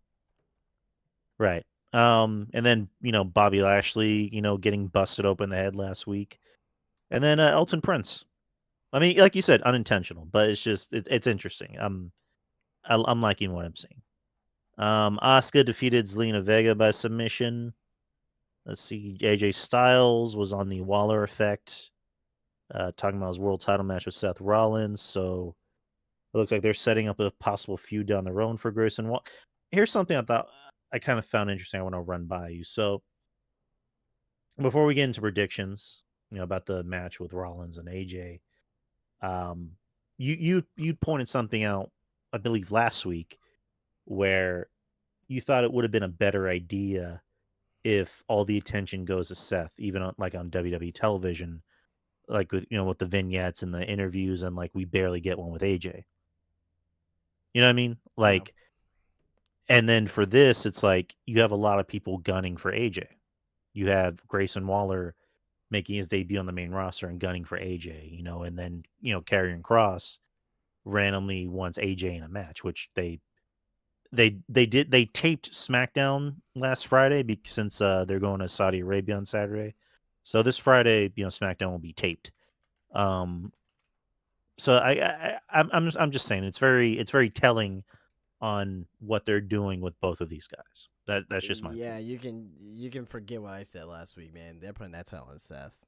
Speaker 1: Right. And then Bobby Lashley, getting busted open the head last week, and then Elton Prince. I mean, like you said, unintentional, but it's just it's interesting. I'm liking what I'm seeing. Asuka defeated Zelina Vega by submission. Let's see, AJ Styles was on the Waller effect, talking about his world title match with Seth Rollins. So it looks like they're setting up a possible feud down the road for Grayson Waller. Here's something I thought I kind of found interesting. I want to run by you. So before we get into predictions, about the match with Rollins and AJ, you pointed something out, I believe last week, where you thought it would have been a better idea if all the attention goes to Seth, even on WWE television, like with the vignettes and the interviews, and like we barely get one with AJ. You know what I mean?
Speaker 2: Yeah.
Speaker 1: Like, and then for this, it's like you have a lot of people gunning for AJ. You have Grayson Waller making his debut on the main roster and gunning for AJ, and then Karrion Kross randomly wants AJ in a match, which they taped SmackDown last Friday since they're going to Saudi Arabia on Saturday. So this Friday, SmackDown will be taped. So I'm just saying it's very telling on what they're doing with both of these guys. That's just my
Speaker 2: Yeah,
Speaker 1: opinion.
Speaker 2: you can forget what I said last week, man. They're putting that title on Seth.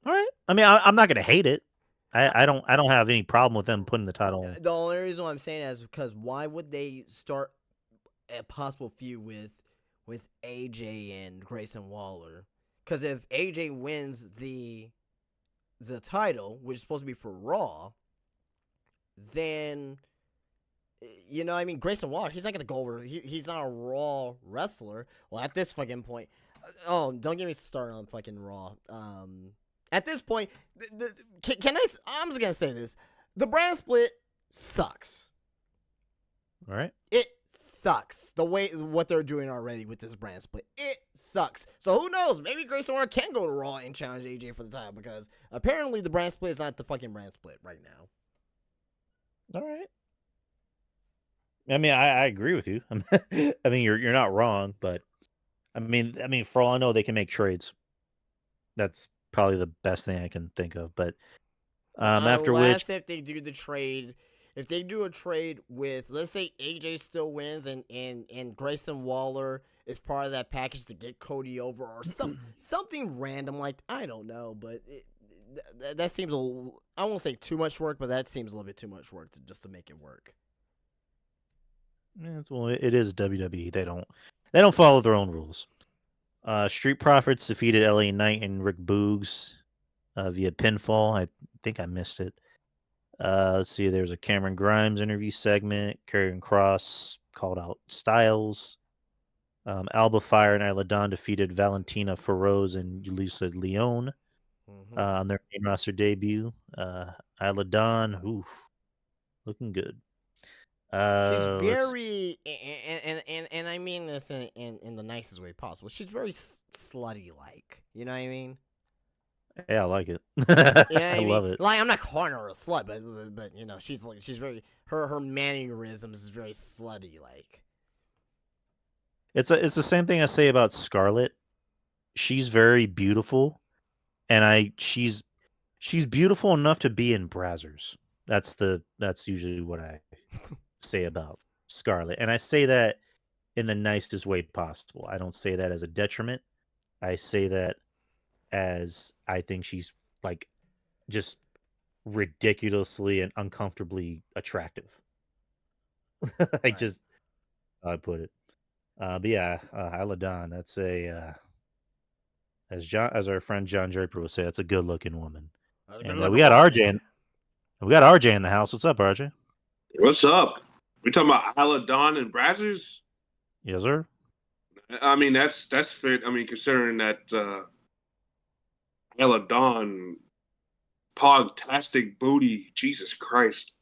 Speaker 1: All right. I mean, I'm not gonna hate it. I don't have any problem with them putting the title.
Speaker 2: The only reason why I'm saying that is because why would they start a possible feud with AJ and Grayson Waller? Because if AJ wins the title, which is supposed to be for Raw, then I mean Grayson Waller, he's not gonna go over. He's not a Raw wrestler. Well, at this fucking point, oh, don't get me started on fucking Raw. At this point, I'm just gonna say this: the brand split sucks.
Speaker 1: All right.
Speaker 2: It sucks the way what they're doing already with this brand split. It sucks. So who knows? Maybe Grayson Waller can go to Raw and challenge AJ for the title because apparently the brand split is not the fucking brand split right now.
Speaker 1: All right. I mean, I agree with you. I mean, you're not wrong, but I mean, for all I know, they can make trades. That's probably the best thing I can think of. But after which,
Speaker 2: Unless if they do the trade, if they do a trade with, let's say AJ still wins and Grayson Waller is part of that package to get Cody over or something random like I don't know, but that seems I won't say too much work, but that seems a little bit too much work just to make it work.
Speaker 1: well, it is WWE. They don't follow their own rules. Street Profits defeated LA Knight and Rick Boogs. via pinfall. I think I missed it. Let's see. There's a Cameron Grimes interview segment. Karrion Kross called out Styles. Alba Fire and Isla Dawn defeated Valentina Feroz and Yulisa Leone on their main roster debut. Isla Dawn, oof, looking good.
Speaker 2: She's very, and I mean this in the nicest way possible. She's very slutty like. You know what I mean?
Speaker 1: Yeah, I like it.
Speaker 2: Yeah,
Speaker 1: I love it.
Speaker 2: Like I'm not calling her a slut, but you know, she's very her mannerisms is very slutty like.
Speaker 1: It's the same thing I say about Scarlett. She's very beautiful, and she's beautiful enough to be in Brazzers. That's usually what I say about Scarlett, and I say that in the nicest way possible. I don't say that as a detriment. I say that as I think she's like just ridiculously and uncomfortably attractive. I just I put it. But yeah, Isla Dawn, that's as our friend John Draper would say, that's a good looking woman. And we got RJ in the house. What's up, RJ?
Speaker 3: What's up? We talking about Isla Dawn and Brazzers?
Speaker 1: Yes, sir.
Speaker 3: I mean, that's fit. I mean, considering that Isla Dawn pogtastic booty, Jesus Christ.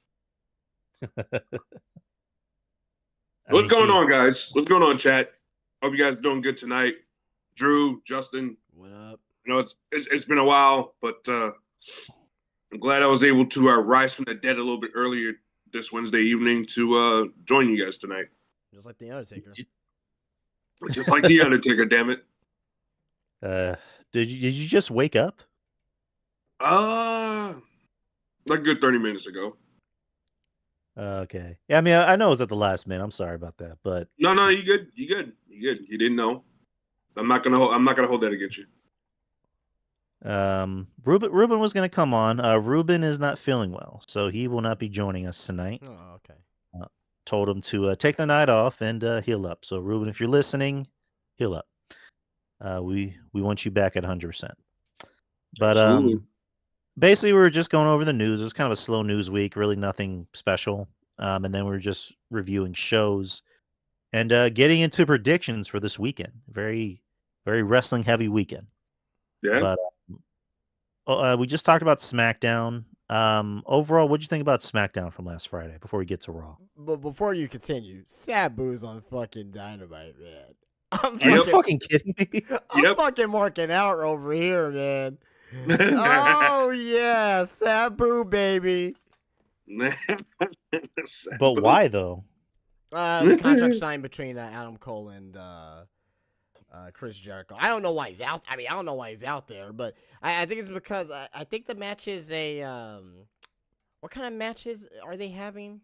Speaker 3: What's going on, guys? What's going on, chat? Hope you guys are doing good tonight. Drew, Justin,
Speaker 2: what up?
Speaker 3: You know, it's been a while, but I'm glad I was able to rise from the dead a little bit earlier this Wednesday evening to join you guys tonight.
Speaker 2: Just like the Undertaker.
Speaker 3: Just like the Undertaker, damn it.
Speaker 1: Did you just wake up?
Speaker 3: Like a good 30 minutes ago.
Speaker 1: Okay. Yeah, I mean, I know it was at the last minute. I'm sorry about that, but
Speaker 3: no, you good. You You didn't know. I'm not gonna hold that against you.
Speaker 1: Ruben was gonna come on. Ruben is not feeling well, so he will not be joining us tonight.
Speaker 2: Oh, okay.
Speaker 1: Told him to take the night off and heal up. So Ruben, if you're listening, heal up. We want you back at 100%. But
Speaker 3: Absolutely.
Speaker 1: Basically, we were just going over the news. It was kind of a slow news week, really nothing special. And then we were just reviewing shows and getting into predictions for this weekend. Very, very wrestling heavy weekend.
Speaker 3: Yeah.
Speaker 1: But we just talked about SmackDown. Overall, what'd you think about SmackDown from last Friday before we get to Raw?
Speaker 2: But before you continue, Sabu's on fucking Dynamite, man.
Speaker 1: Are you fucking kidding me?
Speaker 2: I'm fucking marking out over here, man. Oh yeah, Sabu baby.
Speaker 1: But why though?
Speaker 2: The contract signed between Adam Cole and Chris Jericho. I don't know why he's out. I mean, I don't know why he's out there, but I think it's because I think the match is a what kind of matches are they having?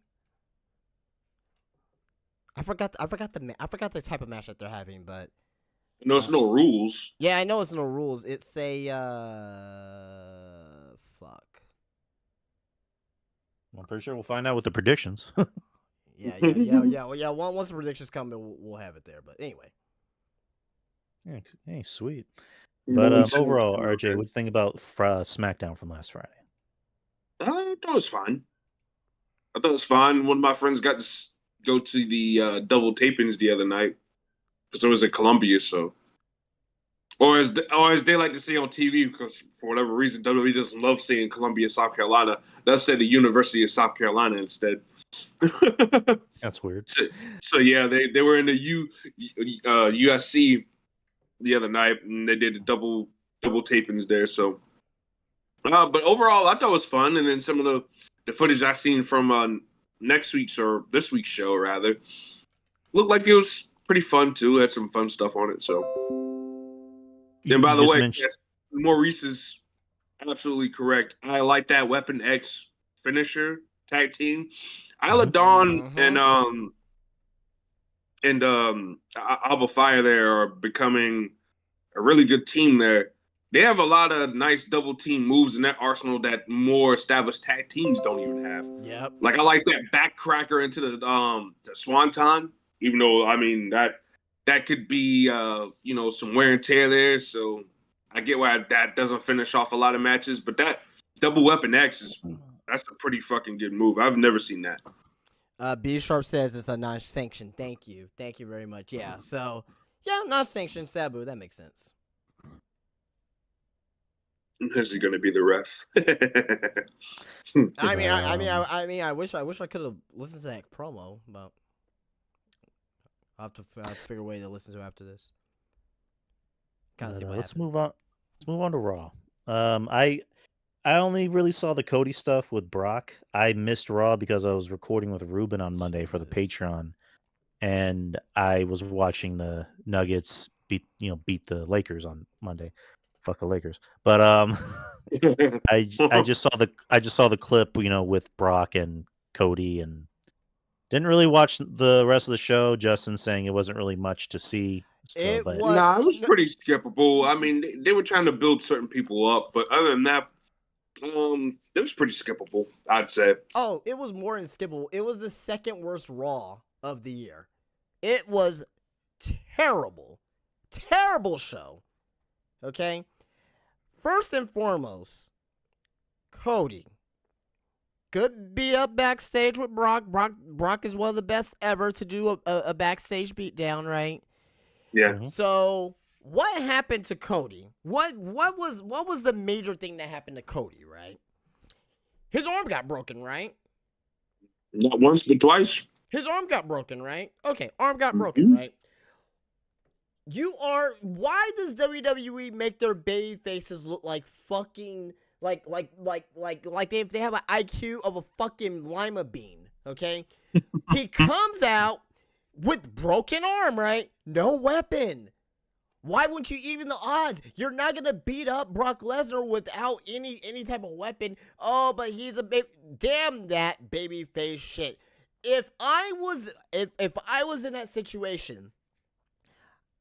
Speaker 2: I forgot the type of match that they're having, but
Speaker 3: no, it's no rules.
Speaker 2: Yeah, I know it's no rules. It's a fuck.
Speaker 1: I'm pretty sure we'll find out with the predictions.
Speaker 2: Yeah. Well, yeah. Once the predictions come, we'll have it there. But anyway.
Speaker 1: Yeah, hey, sweet. But overall, RJ, what do you think about SmackDown from last Friday?
Speaker 3: I thought it was fine. One of my friends got to go to the double tapings the other night because it was in Columbia, so. Or as they like to say on TV, because for whatever reason WWE doesn't love saying Columbia, South Carolina. They'll say the University of South Carolina instead.
Speaker 1: That's weird.
Speaker 3: So yeah, they were in the USC the other night, and they did a double tapings there. So, but overall, I thought it was fun. And then some of the footage I seen from this week's show rather looked like it was pretty fun too. Had some fun stuff on it. So, and by the way, yes, Maurice is absolutely correct. I like that Weapon X finisher tag team. Isla Dawn and Alba Fire there are becoming a really good team there. They have a lot of nice double team moves in that arsenal that more established tag teams don't even have.
Speaker 2: Yep.
Speaker 3: Like I like that backcracker into the Swanton, even though I mean that could be some wear and tear there. So I get why that doesn't finish off a lot of matches, but that double weapon X that's a pretty fucking good move. I've never seen that.
Speaker 2: B Sharp says it's a non-sanctioned. Thank you very much. Yeah, so non-sanctioned Sabu. That makes sense.
Speaker 3: This is going to be the ref.
Speaker 2: I wish I could have listened to that promo, but I'll have to figure a way to listen to it after this.
Speaker 1: Let's move on. Let's move on to Raw. I only really saw the Cody stuff with Brock. I missed Raw because I was recording with Ruben on Monday for the Patreon, and I was watching the Nuggets beat the Lakers on Monday. Fuck the Lakers. But I just saw the clip, with Brock and Cody, and didn't really watch the rest of the show. Justin saying it wasn't really much to see.
Speaker 3: It was pretty skippable. I mean, they were trying to build certain people up, but other than that, it was pretty skippable, I'd say.
Speaker 2: Oh, it was more than skippable. It was the second worst Raw of the year. It was terrible. Terrible show. Okay? First and foremost, Cody. Good beat up backstage with Brock. Brock is one of the best ever to do a backstage beat down, right?
Speaker 3: Yeah.
Speaker 1: Mm-hmm.
Speaker 2: So what happened to Cody? What was the major thing that happened to Cody, right? His arm got broken, right?
Speaker 3: Not once, but twice.
Speaker 2: His arm got broken, right? Okay, arm got broken, right? Why does WWE make their baby faces look like fucking like they have an IQ of a fucking lima bean, okay? He comes out with broken arm, right? No weapon. Why wouldn't you even the odds? You're not gonna beat up Brock Lesnar without any type of weapon. Oh, but he's a baby. Damn that baby face shit. If I was in that situation,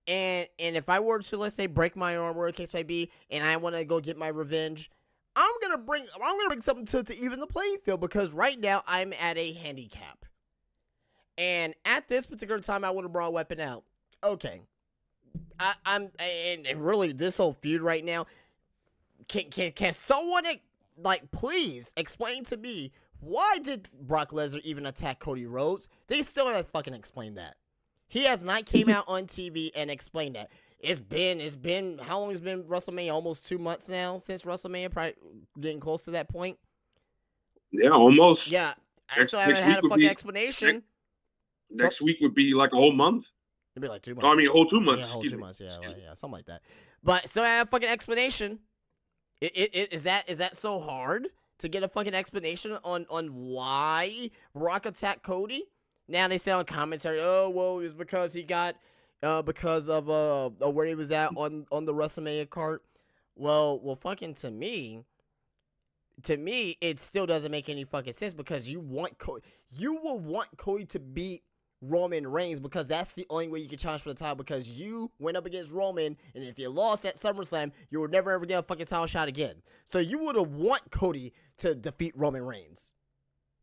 Speaker 2: and if I were to, let's say, break my arm, whatever the case may be, and I want to go get my revenge, I'm gonna bring something to even the playing field, because right now I'm at a handicap. And at this particular time, I would have brought a weapon out. Okay. And really, this whole feud right now, can someone, please explain to me, why did Brock Lesnar even attack Cody Rhodes? They still haven't fucking explained that. He has not came out on TV and explained that. It's been, how long has been WrestleMania? Almost 2 months now since WrestleMania, probably getting close to that point.
Speaker 3: Yeah, almost.
Speaker 2: Yeah, I still haven't had a fucking explanation.
Speaker 3: Next week would be like a whole month.
Speaker 2: It'd be like 2 months.
Speaker 3: I mean, a whole 2 months.
Speaker 2: Yeah, a whole 2 months. Yeah, something like that. But so I have a fucking explanation. Is that so hard to get a fucking explanation on why Brock attacked Cody? Now they say on commentary, oh well, it's because he got because of where he was at on the WrestleMania cart. Well, fucking to me, it still doesn't make any fucking sense, because you will want Cody to beat Roman Reigns, because that's the only way you can challenge for the title, because you went up against Roman, and if you lost at SummerSlam, you will never ever get a fucking title shot again. So you would have want Cody to defeat Roman Reigns.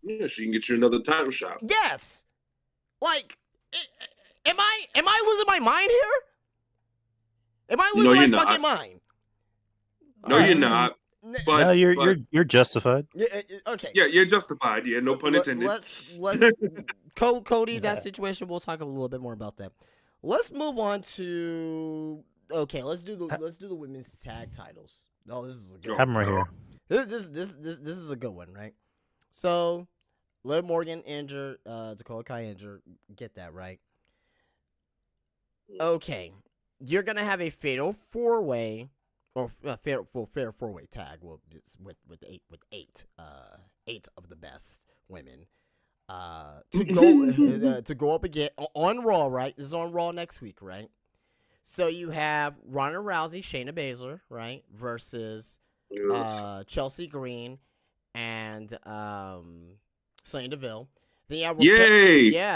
Speaker 3: Yeah, so you can get you another title shot.
Speaker 2: Yes. Like, am I losing my mind here? Am I losing my fucking mind?
Speaker 3: No, you're not. But
Speaker 1: no, you're justified.
Speaker 2: Yeah, okay.
Speaker 3: Yeah, you're justified. Yeah, no pun intended.
Speaker 2: Let's Cody, that situation. We'll talk a little bit more about that. Let's move on to let's do the women's tag titles. Oh, this is a good one.
Speaker 1: Have them right here.
Speaker 2: This is a good one, right? So, Liv Morgan injured, Dakota Kai injured. Get that right. Okay, you're gonna have a fatal 4-way. Or fair 4-way tag. Well, it's with eight of the best women to go up again on Raw. Right, this is on Raw next week, right? So you have Ronda Rousey, Shayna Baszler, right, versus Chelsea Green and Sonya Deville. Then you have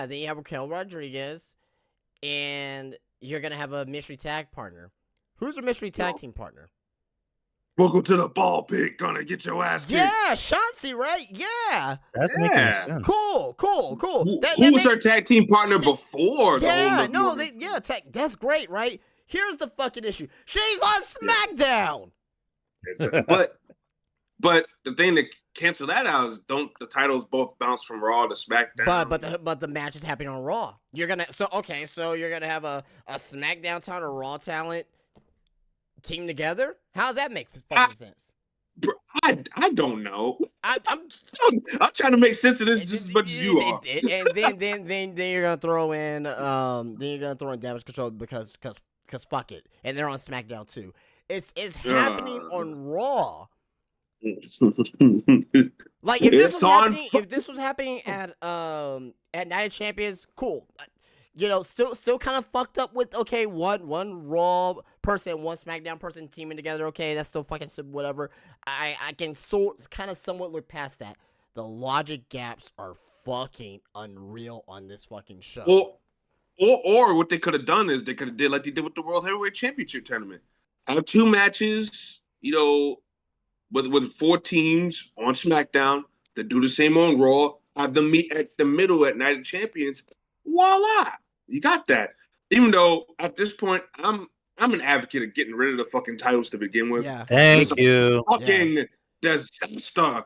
Speaker 2: then you have Raquel Rodriguez, and you're gonna have a mystery tag partner. Who's your mystery tag team partner?
Speaker 3: Welcome to the ball pit. Gonna get your ass kicked.
Speaker 2: Yeah, Shotzi, right? Yeah.
Speaker 1: That's making sense.
Speaker 2: Cool.
Speaker 3: Who was her tag team partner before?
Speaker 2: Yeah, that's great, right? Here's the fucking issue. She's on SmackDown.
Speaker 3: But the thing that cancel that out is don't the titles both bounce from Raw to SmackDown?
Speaker 2: But the match is happening on Raw. You're gonna so you're gonna have a SmackDown talent or Raw talent team together. How does that make fucking sense?
Speaker 3: Bro, I don't know.
Speaker 2: I'm
Speaker 3: trying to make sense of this just as much as you are.
Speaker 2: And then you're gonna throw in Damage Control because fuck it, and they're on SmackDown too. It's happening on Raw. Like if this was happening at Night of Champions, cool. Still kind of fucked up with one Raw person, one SmackDown person teaming together. Okay, that's still fucking whatever. I can kind of somewhat look past that. The logic gaps are fucking unreal on this fucking show.
Speaker 3: Or what they could have done is they could have did like they did with the World Heavyweight Championship tournament. Have 2 matches, with 4 teams on SmackDown that do the same on Raw. Have them meet at the middle at Night of Champions. Voila, you got that. Even though at this point I'm an advocate of getting rid of the fucking titles to begin with.
Speaker 2: Yeah.
Speaker 1: Thank you.
Speaker 3: Fucking disaster.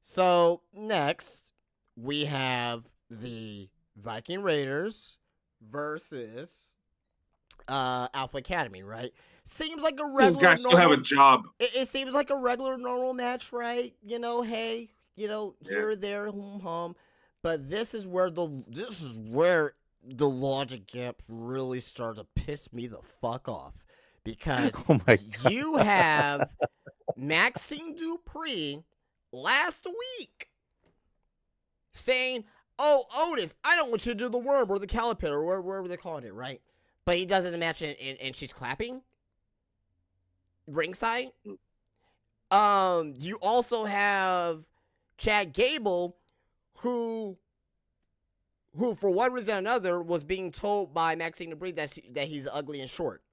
Speaker 2: So next we have the Viking Raiders versus Alpha Academy, right? Seems like a regular.
Speaker 3: These guys still have a job.
Speaker 2: It seems like a regular normal match, right? Hey, here, there, hum. But this is where the logic gaps really start to piss me the fuck off, because you have Maxine Dupree last week saying, "Oh, Otis, I don't want you to do the worm or the caliper or wherever they're calling it, right?" But he does it in the match and she's clapping ringside. You also have Chad Gable, who for one reason or another was being told by Maxine Dupree that he's ugly and short.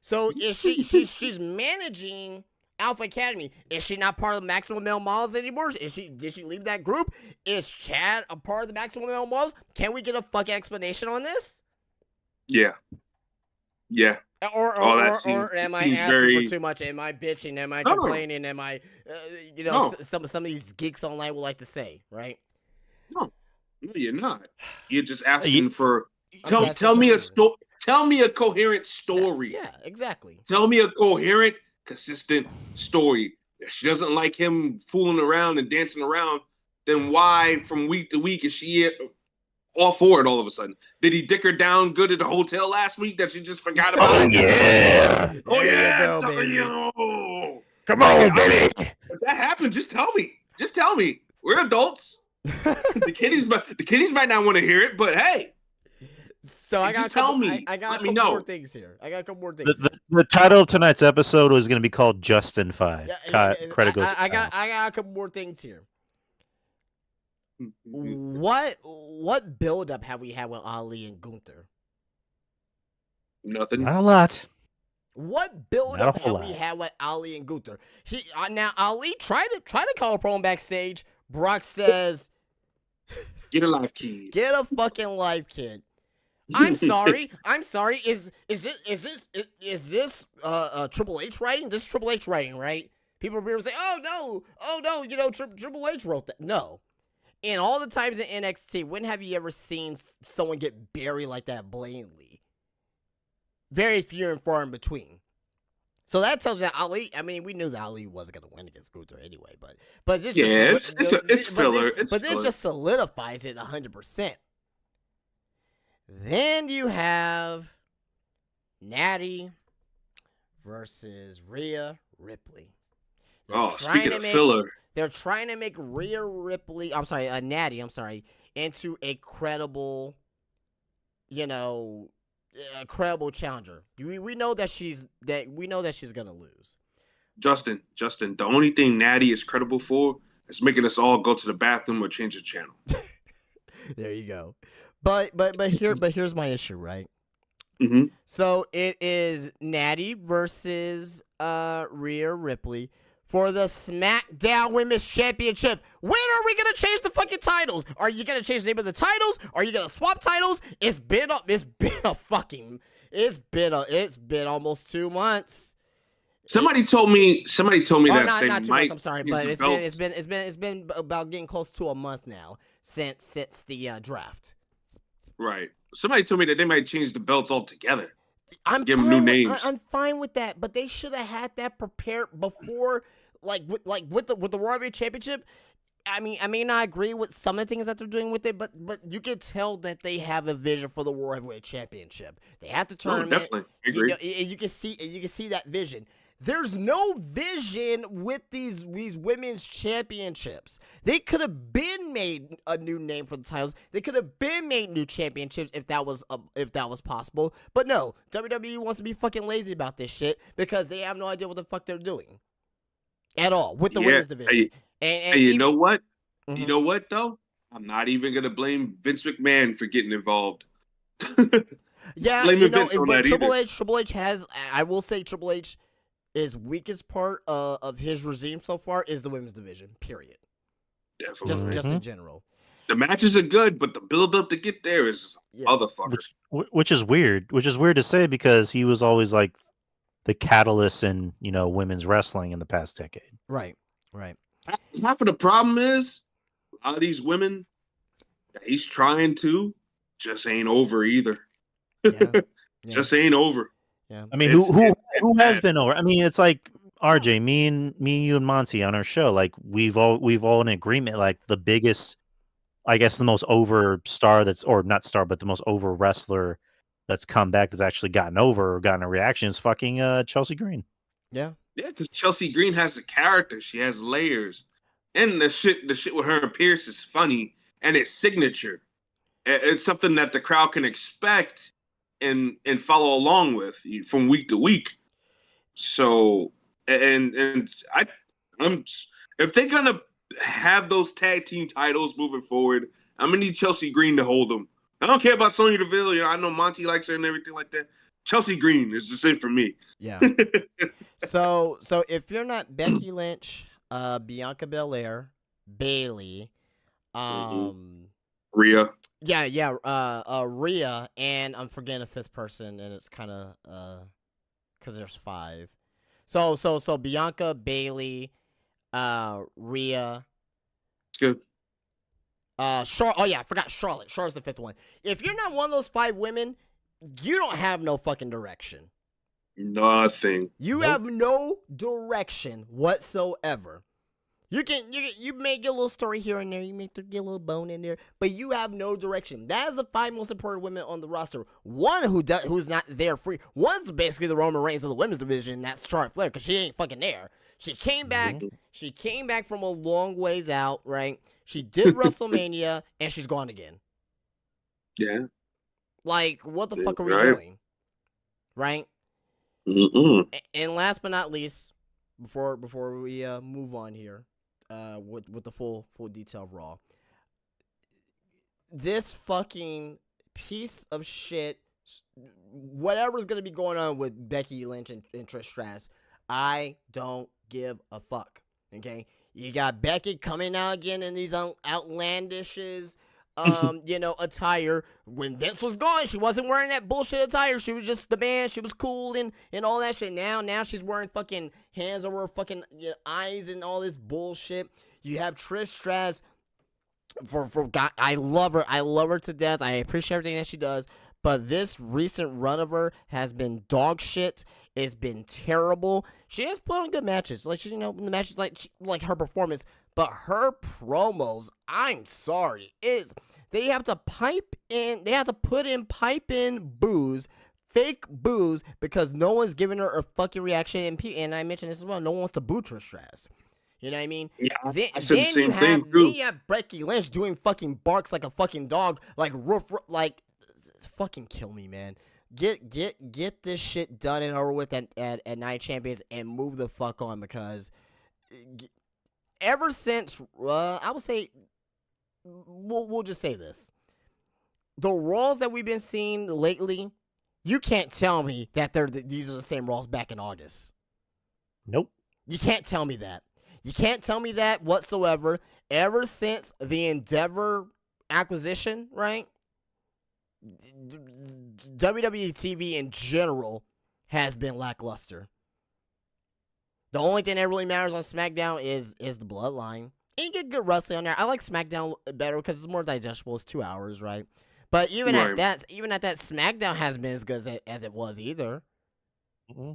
Speaker 2: So is she's managing Alpha Academy? Is she not part of the Maximum Male Models anymore? Did she leave that group? Is Chad a part of the Maximum Male Models? Can we get a fucking explanation on this?
Speaker 3: Yeah.
Speaker 2: Or am I asking for too much? Am I bitching? Am I complaining? Am I, some of these geeks online will like to say, right?
Speaker 3: No, you're not. You're just asking for. Tell me a coherent story.
Speaker 2: Yeah, exactly.
Speaker 3: Tell me a coherent, consistent story. If she doesn't like him fooling around and dancing around, then why from week to week is she all for it all of a sudden? Did he dick her down good at the hotel last week that she just forgot about it?
Speaker 1: Yeah.
Speaker 3: Oh, yeah.
Speaker 1: Come on, baby.
Speaker 3: If that happened, just tell me. Just tell me. We're adults. The kiddies might not want to hear it, but hey.
Speaker 2: So I got a couple more things here.
Speaker 1: The title of tonight's episode was going to be called Justin 5. Credit goes.
Speaker 2: I got a couple more things here. What build-up have we had with Ali and Gunther?
Speaker 3: Nothing.
Speaker 1: Not a lot.
Speaker 2: What build-up have we had with Ali and Gunther? Now Ali tried to call a promo backstage. Brock says,
Speaker 3: "Get a life, kid.
Speaker 2: Get a fucking life, kid." I'm sorry. Is this Triple H writing? This is Triple H writing, right? People will say, "Oh no, Triple H wrote that." No. In all the times in NXT, when have you ever seen someone get buried like that blatantly? Very few and far in between. So that tells you that Ali. I mean, we knew that Ali wasn't going to win against Gunther anyway, but this
Speaker 3: it's filler.
Speaker 2: This just solidifies it 100%. Then you have Natty versus Rhea Ripley.
Speaker 3: Speaking of filler.
Speaker 2: They're trying to make Natty, into a credible, a credible challenger. We know that she's gonna lose.
Speaker 3: Justin, the only thing Natty is credible for is making us all go to the bathroom or change the channel.
Speaker 2: There you go. But here's my issue, right?
Speaker 3: Mm-hmm.
Speaker 2: So it is Natty versus Rhea Ripley for the SmackDown Women's Championship. When are we gonna change the fucking titles? Are you gonna change the name of the titles? Are you gonna swap titles? It's been a It's been almost 2 months.
Speaker 3: Somebody told me that
Speaker 2: not
Speaker 3: they
Speaker 2: 2
Speaker 3: might.
Speaker 2: months. I'm sorry,
Speaker 3: use
Speaker 2: but
Speaker 3: the
Speaker 2: it's been about getting close to a month now since the draft.
Speaker 3: Right. Somebody told me that they might change the belts altogether.
Speaker 2: Give
Speaker 3: them new names.
Speaker 2: I'm fine with that, but they should have had that prepared before, with the Royal Rumble Championship. I mean, I may not agree with some of the things that they're doing with it, but you can tell that they have a vision for the World Heavyweight Championship. They have the tournament.
Speaker 3: No, definitely, I agree.
Speaker 2: You can see that vision. There's no vision with these women's championships. They could have been made a new name for the titles. They could have been made new championships if that was possible. But no, WWE wants to be fucking lazy about this shit because they have no idea what the fuck they're doing at all with the women's division. And
Speaker 3: you know what? Mm-hmm. You know what though? I'm not even gonna blame Vince McMahon for getting involved.
Speaker 2: Yeah, Triple H has. I will say Triple H. His weakest part of his regime so far is the women's division. Period.
Speaker 3: Definitely.
Speaker 2: Just in general.
Speaker 3: The matches are good, but the build up to get there is motherfucker.
Speaker 1: Which is weird. Which is weird to say because he was always like the catalyst in women's wrestling in the past decade.
Speaker 2: Right.
Speaker 3: Half of the problem is a lot of these women that he's trying to just ain't over either.
Speaker 2: Yeah.
Speaker 3: Just ain't over.
Speaker 2: Yeah.
Speaker 1: I mean, who has been over? I mean, it's like RJ, me and you and Monty on our show. Like we've all in agreement. Like the biggest, I guess, the most over star not star, but the most over wrestler that's come back that's actually gotten over or gotten a reaction is fucking Chelsea Green.
Speaker 2: Yeah.
Speaker 3: Yeah, because Chelsea Green has a character. She has layers, and the shit with her and Pierce is funny and it's signature. It's something that the crowd can expect and follow along with from week to week. So I'm if they're gonna have those tag team titles moving forward, I'm gonna need Chelsea Green to hold them. I don't care about Sonya Deville. I know Monty likes her and everything like that. Chelsea Green is just it for me.
Speaker 2: Yeah. So if you're not Becky Lynch, Bianca Belair, Bayley,
Speaker 3: Rhea.
Speaker 2: Yeah, Rhea, and I'm forgetting a fifth person, and it's kind of because there's 5. So Bianca, Bayley, Rhea.
Speaker 3: It's good.
Speaker 2: Charlotte. Oh yeah, I forgot Charlotte. Charlotte's the 5th one. If you're not one of those 5 women, you don't have no fucking direction.
Speaker 3: Nothing.
Speaker 2: You have no direction whatsoever. You may get a little story here and there. You may get a little bone in there, but you have no direction. That is the 5 most important women on the roster. One who's not there free. One's basically the Roman Reigns of the women's division. That's Charlotte Flair because she ain't fucking there. She came back. She came back from a long ways out. Right. She did WrestleMania and she's gone again.
Speaker 3: Yeah.
Speaker 2: Like what the fuck are we doing? Right. And last but not least, before we move on here. With the full detail of Raw. This fucking piece of shit, whatever's gonna be going on with Becky Lynch and Trish Stratus, I don't give a fuck. Okay, you got Becky coming out again in these outlandishes, attire. When Vince was gone, she wasn't wearing that bullshit attire. She was just the man. She was cool and all that shit. Now she's wearing fucking hands over her fucking eyes and all this bullshit. You have Trish Stratus. For God, I love her. I love her to death. I appreciate everything that she does. But this recent run of her has been dog shit. It's been terrible. She has put on good matches. Like the matches, like her performance. But her promos, I'm sorry, they have to put in booze, fake booze, because no one's giving her a fucking reaction. And I mentioned this as well. No one wants to boo Trish Stratus. You know what I mean?
Speaker 3: Yeah, I said the same thing too.
Speaker 2: Then you have Becky Lynch doing fucking barks like a fucking dog, like fucking kill me, man. Get this shit done and over with at Night Champions and move the fuck on, because ever since I would say we'll just say this. The Raws that we've been seeing lately, you can't tell me that these are the same Raws back in August.
Speaker 1: Nope.
Speaker 2: You can't tell me that. You can't tell me that whatsoever. Ever since the Endeavor acquisition, right? WWE TV in general has been lackluster. The only thing that really matters on SmackDown is the bloodline. And you get good wrestling on there. I like SmackDown better because it's more digestible. It's 2 hours, right? But even at that, SmackDown hasn't been as good as it was either.
Speaker 1: Mm-hmm.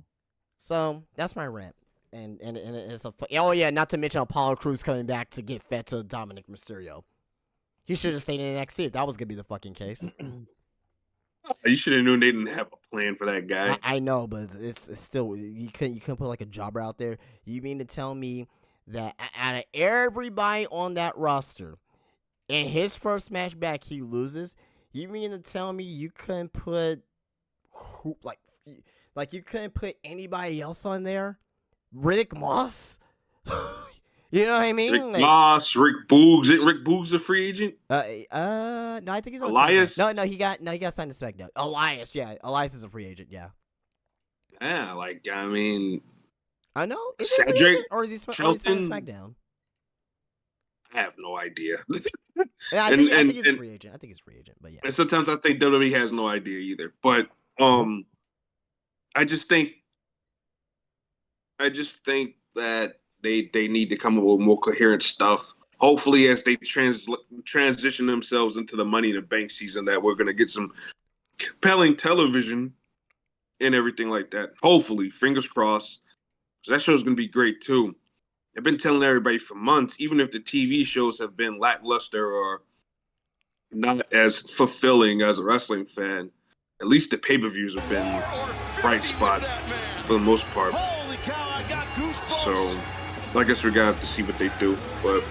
Speaker 2: So that's my rant. And it's oh yeah, not to mention Apollo Crews coming back to get fed to Dominic Mysterio. He should have stayed in NXT if that was gonna be the fucking case.
Speaker 3: You should have known they didn't have a plan for that guy.
Speaker 2: I know, but it's still you couldn't put like a jobber out there. You mean to tell me that out of everybody on that roster, in his first match back he loses? You mean to tell me you couldn't put like you couldn't put anybody else on there? Riddick Moss? You know what I mean?
Speaker 3: Rick Moss, Rick Boogs. Isn't Rick Boogs a free agent?
Speaker 2: No, I think he's on
Speaker 3: Elias.
Speaker 2: SmackDown. No, he got signed to SmackDown. Elias is a free agent. Yeah.
Speaker 3: Yeah, I mean,
Speaker 2: I know. Is
Speaker 3: Cedric,
Speaker 2: or is he signed to
Speaker 3: Shelton.
Speaker 2: SmackDown?
Speaker 3: I have no idea.
Speaker 2: Yeah, I think he's a free agent. I think he's a free agent, but yeah.
Speaker 3: And sometimes I think WWE has no idea either. But I just think that they need to come up with more coherent stuff. Hopefully, as they transition themselves into the Money in the Bank season, that we're going to get some compelling television and everything like that. Hopefully, fingers crossed. That show's going to be great too. I've been telling everybody for months, even if the TV shows have been lackluster or not as fulfilling as a wrestling fan, at least the pay-per-views have been a bright spot for the most part. So I guess we got to see what they do. But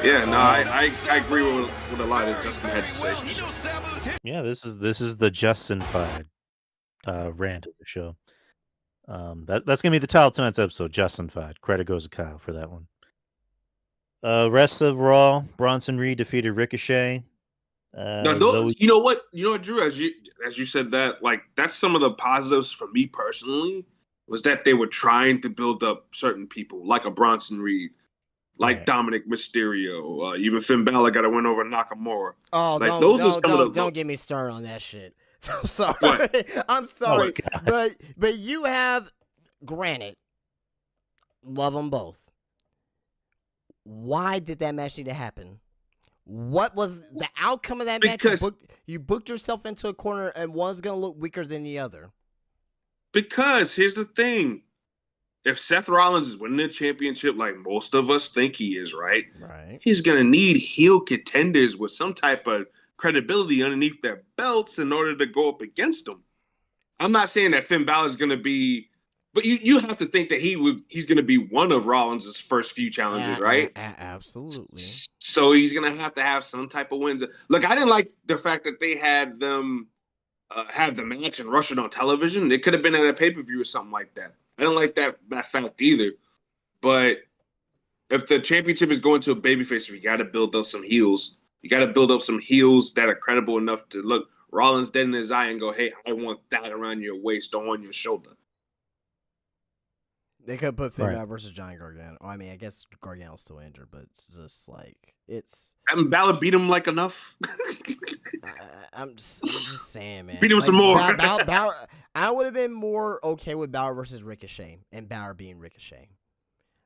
Speaker 3: yeah, no, I agree with a lot that Justin had to say.
Speaker 1: Yeah, this is the Justified rant of the show. That's gonna be the title of tonight's episode. Justified. Credit goes to Kyle for that one. Rest of Raw, Bronson Reed defeated Ricochet.
Speaker 3: You know what, Drew? As you said that, that's some of the positives for me personally. Was that they were trying to build up certain people, like a Bronson Reed, like Dominic Mysterio, even Finn Balor got a win over Nakamura.
Speaker 2: Oh, don't get me started on that shit. I'm sorry.
Speaker 3: What?
Speaker 2: I'm sorry, but you have, granted, love them both. Why did that match need to happen? What was the outcome of that match? You booked yourself into a corner, and one's gonna look weaker than the other.
Speaker 3: Because here's the thing. If Seth Rollins is winning the championship like most of us think he is, right? He's going to need heel contenders with some type of credibility underneath their belts in order to go up against them. I'm not saying that Finn Balor is going to be, but you have to think that he's going to be one of Rollins' first few challenges, right?
Speaker 2: Absolutely.
Speaker 3: So he's going to have some type of wins. Look, I didn't like the fact that they had them have the match and rush it on television. It could have been at a pay-per-view or something like that. I don't like that fact either. But if the championship is going to a babyface, you got to build up some heels. You got to build up some heels that are credible enough to look Rollins dead in his eye and go, hey, I want that around your waist or on your shoulder.
Speaker 2: They could put Finn Balor versus Johnny Gargano. I mean, I guess Gargano's still injured, but it's just
Speaker 3: Haven't Balor beat him enough?
Speaker 2: I'm just saying, man.
Speaker 3: Beat him some more.
Speaker 2: Balor, I would have been more okay with Balor versus Ricochet and Balor being Ricochet.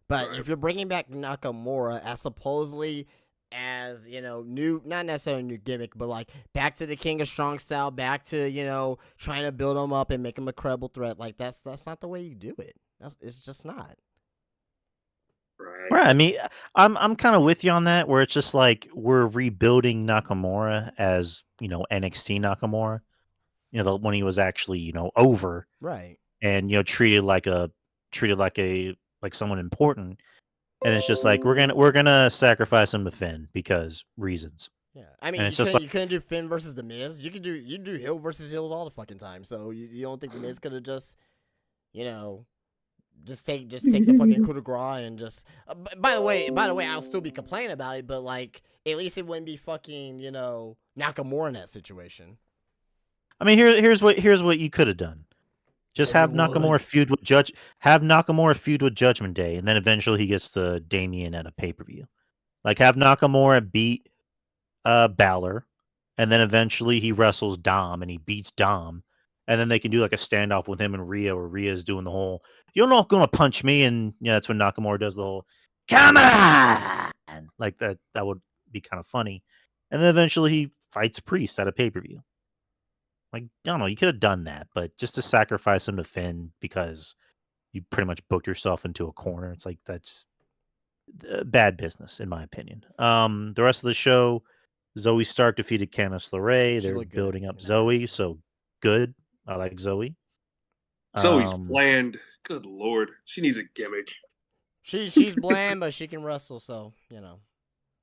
Speaker 2: But if you're bringing back Nakamura as supposedly as, not necessarily a new gimmick, but back to the King of Strong style, back to, trying to build him up and make him a credible threat, that's not the way you do it. It's just not.
Speaker 1: Right. I mean, I'm kind of with you on that, where it's just we're rebuilding Nakamura as NXT Nakamura, when he was actually over,
Speaker 2: right,
Speaker 1: and treated like someone important, and it's just we're gonna sacrifice him to Finn because reasons.
Speaker 2: Yeah, I mean, you couldn't do Finn versus the Miz. You do heel versus heels all the fucking time. So you don't think the Miz could have just Just take the fucking coup de grace and just. By the way, I'll still be complaining about it, but at least it wouldn't be fucking Nakamura in that situation.
Speaker 1: I mean, here's what you could have done. Just have Nakamura feud with Judgment Day, and then eventually he gets to Damian at a pay-per-view. Have Nakamura beat Balor, and then eventually he wrestles Dom and he beats Dom, and then they can do like a standoff with him and Rhea, where Rhea is doing the whole "You're not gonna punch me," and that's when Nakamura does the whole "Come on!" like that. That would be kind of funny, and then eventually he fights Priest at a pay-per-view. Like, I don't know, you could have done that, but just to sacrifice him to Finn because you pretty much booked yourself into a corner, it's like that's bad business, in my opinion. The rest of the show, Zoe Stark defeated Candice LeRae. They're building up Zoe, so good. I like Zoe.
Speaker 3: Zoe's bland. Good lord, she needs a gimmick.
Speaker 2: She's bland, but she can wrestle, so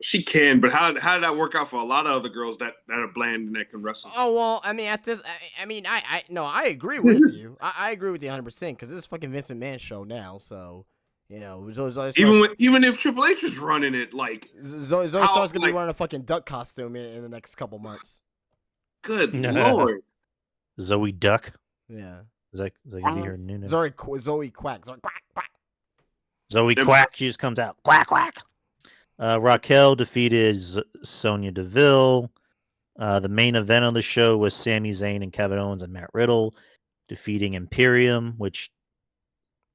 Speaker 3: She can, but how did that work out for a lot of other girls that are bland and that can wrestle?
Speaker 2: Oh well, I mean, I agree with you. I agree with you 100% because this is fucking Vince McMahon's show now, so
Speaker 3: even if Triple H is running it, like
Speaker 2: Zoe Stark's gonna be wearing a fucking duck costume in the next couple months.
Speaker 3: Good lord,
Speaker 1: Zoe Duck.
Speaker 2: Yeah,
Speaker 1: is that gonna be her new name?
Speaker 2: Zoe Quack. Zoe Quack Quack.
Speaker 1: Zoe Quack. She just comes out quack quack. Raquel defeated Sonya Deville. The main event of the show was Sami Zayn and Kevin Owens and Matt Riddle defeating Imperium, which